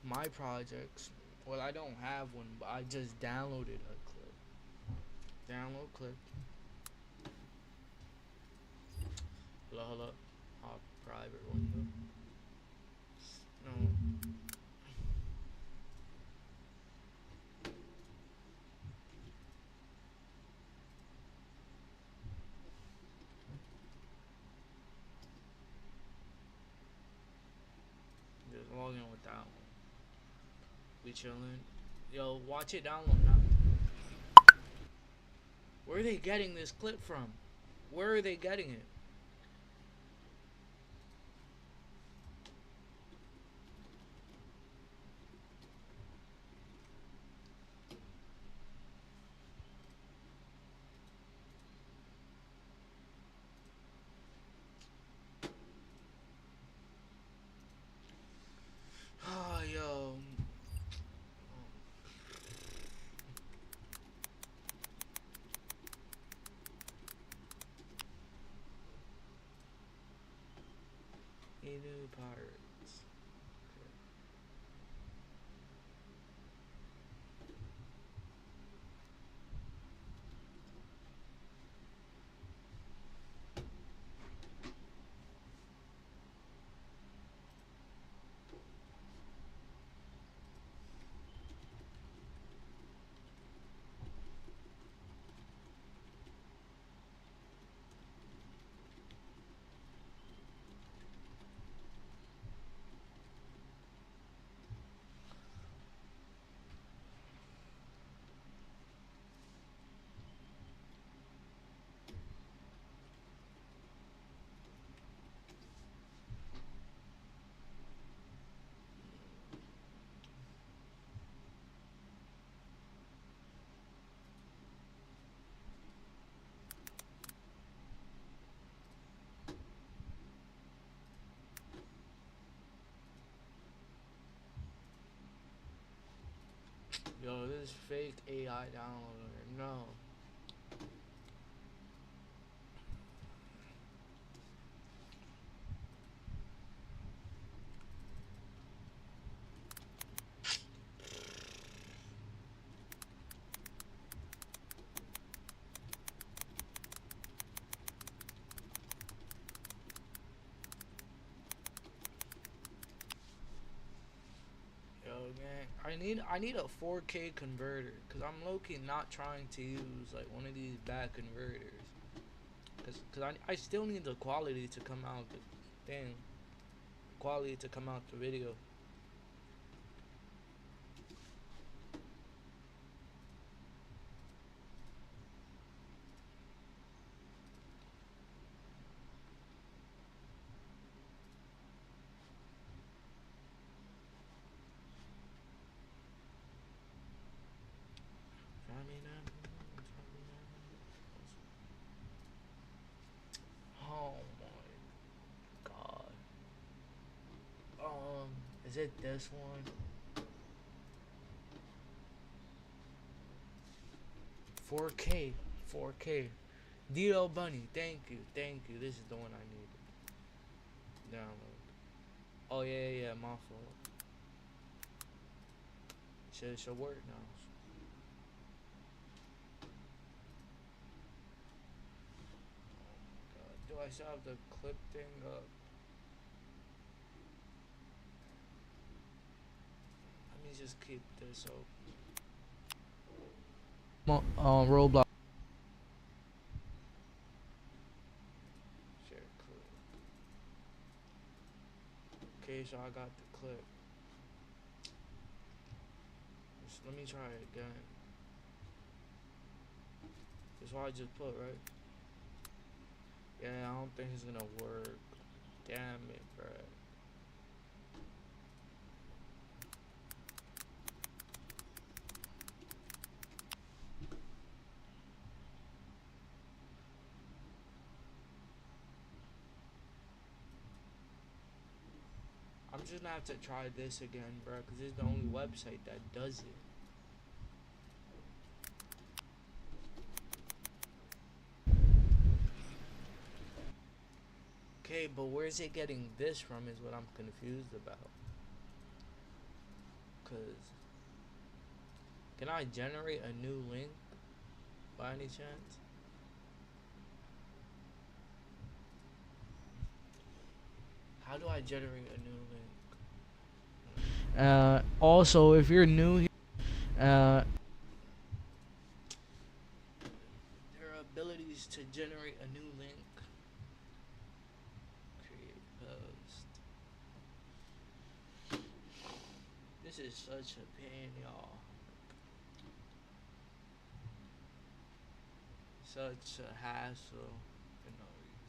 my projects, well, I don't have one, but I just downloaded a clip. Download clip. Hello, private window. No. We chilling. Yo, watch it download now. Where are they getting this clip from? Where are they getting it? Oh, yo. Inu Pirates. Yo, this fake AI downloader. No. Yo, gang, I need a 4K converter, cause I'm low-key not trying to use like one of these bad converters, cause I still need the quality to come out the thing, quality to come out the video. Oh my god. Is it this one? 4K. 4K. DL Bunny, thank you. This is the one I needed. Download. Oh yeah, my fault. Should work now. Do I still have the clip thing up? Let me just keep this open. Roblox. Share clip. Okay, so I got the clip. Let me try it again. That's what I just put, right? Yeah, I don't think it's gonna work. Damn it, bro. I'm just gonna have to try this again, bro, because it's the only website that does it. Okay, but where's it getting this from is what I'm confused about. Cause can I generate a new link by any chance? How do I generate a new link? Also, if you're new here, there are abilities to generate a new link. Create post. This This is such a pain, y'all. Such a hassle for no reason.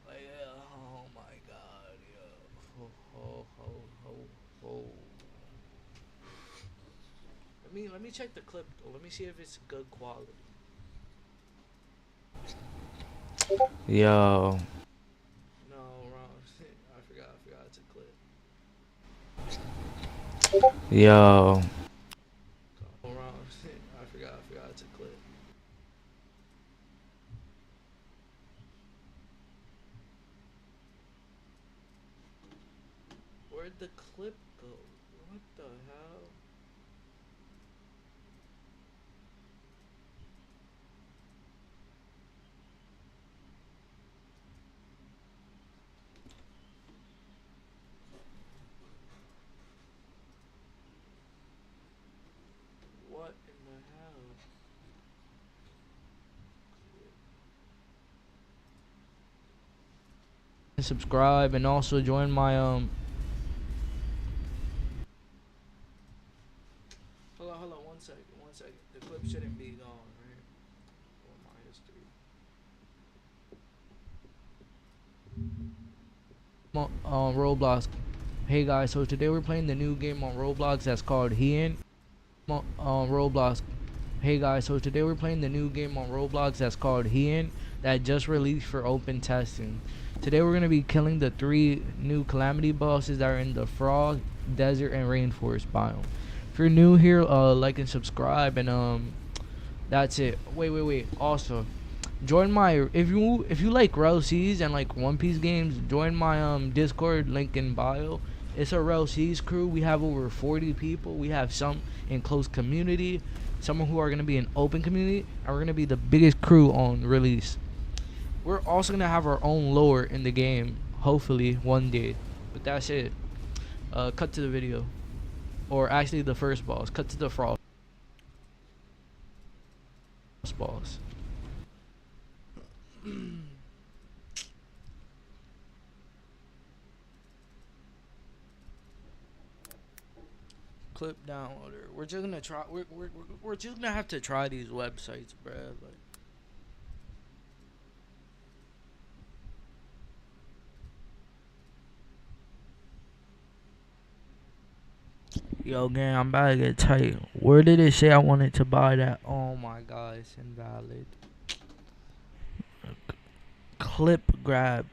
Like, oh my god, yo. Ho, ho, ho, ho, ho. Let me check the clip though. Let me see if it's good quality. Yo. No, wrong. I forgot it's a clip. Yo. Wrong. I forgot it's a clip. Where'd the clip go? What the hell? What in the hell? Subscribe and also join my Hold on, one second. The clip shouldn't be gone, right? Or my history. Roblox. Hey guys, so today we're playing the new game on Roblox that's called Heian. Roblox. Hey guys, so today we're playing the new game on Roblox that's called Heian that just released for open testing. Today we're gonna be killing the 3 new calamity bosses that are in the frost, desert, and rainforest biome. If you're new here, like and subscribe, and that's it. Wait. Also, join my if you like Rell C's and like One Piece games, join my Discord link in bio. It's a Rell C's crew. We have over 40 people. We have some in close community, some who are gonna be in open community, and we're gonna be the biggest crew on release. We're also gonna have our own lore in the game, hopefully one day. But that's it. Cut to the video, or actually the first boss. Cut to the frost boss. Clip downloader. We're just gonna try. We're just gonna have to try these websites, bruh. Like. Yo, gang, I'm about to get tight. Where did it say I wanted to buy that? Oh my god, it's invalid. Clip grab.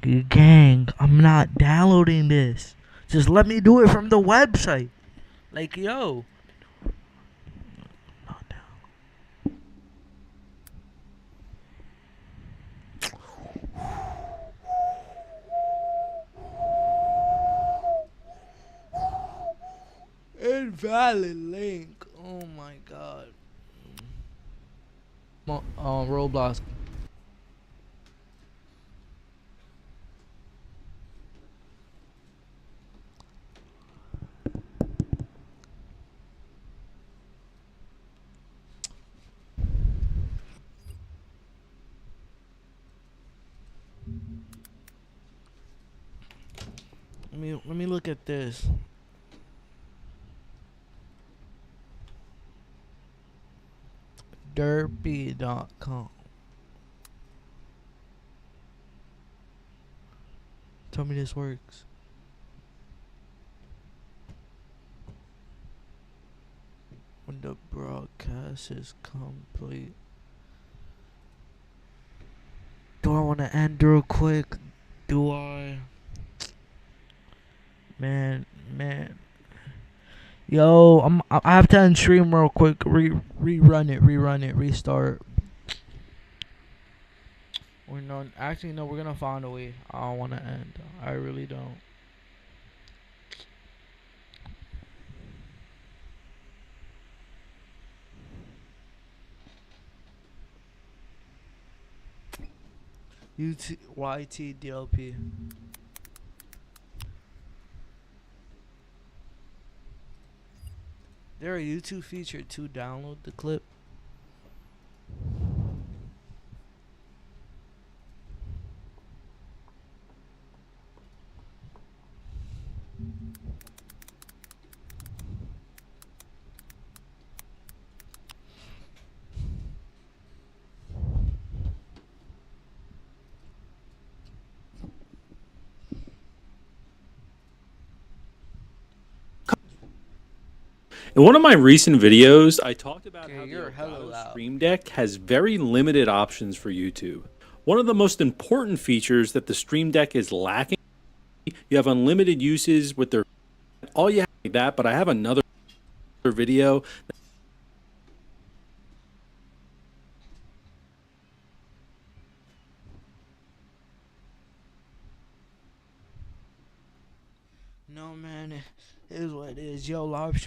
Gang, I'm not downloading this. Just let me do it from the website. Like, yo. Invalid link. Oh my god. Roblox. Let me look at this. Derpy.com. Tell me this works. When the broadcast is complete. Do I want to end real quick? Do I? Man. Yo, I have to end stream real quick. Rerun it, restart. We're not actually no. We're gonna find a way. I don't want to end. I really don't. YTDLP. There a YouTube feature to download the clip? In one of my recent videos, I talked about how you're the hella Elgato loud. Stream Deck has very limited options for YouTube. One of the most important features that the Stream Deck is lacking, you have unlimited uses with their all you have like that, but I have another video. No man, it is what it is. Yo, live stream.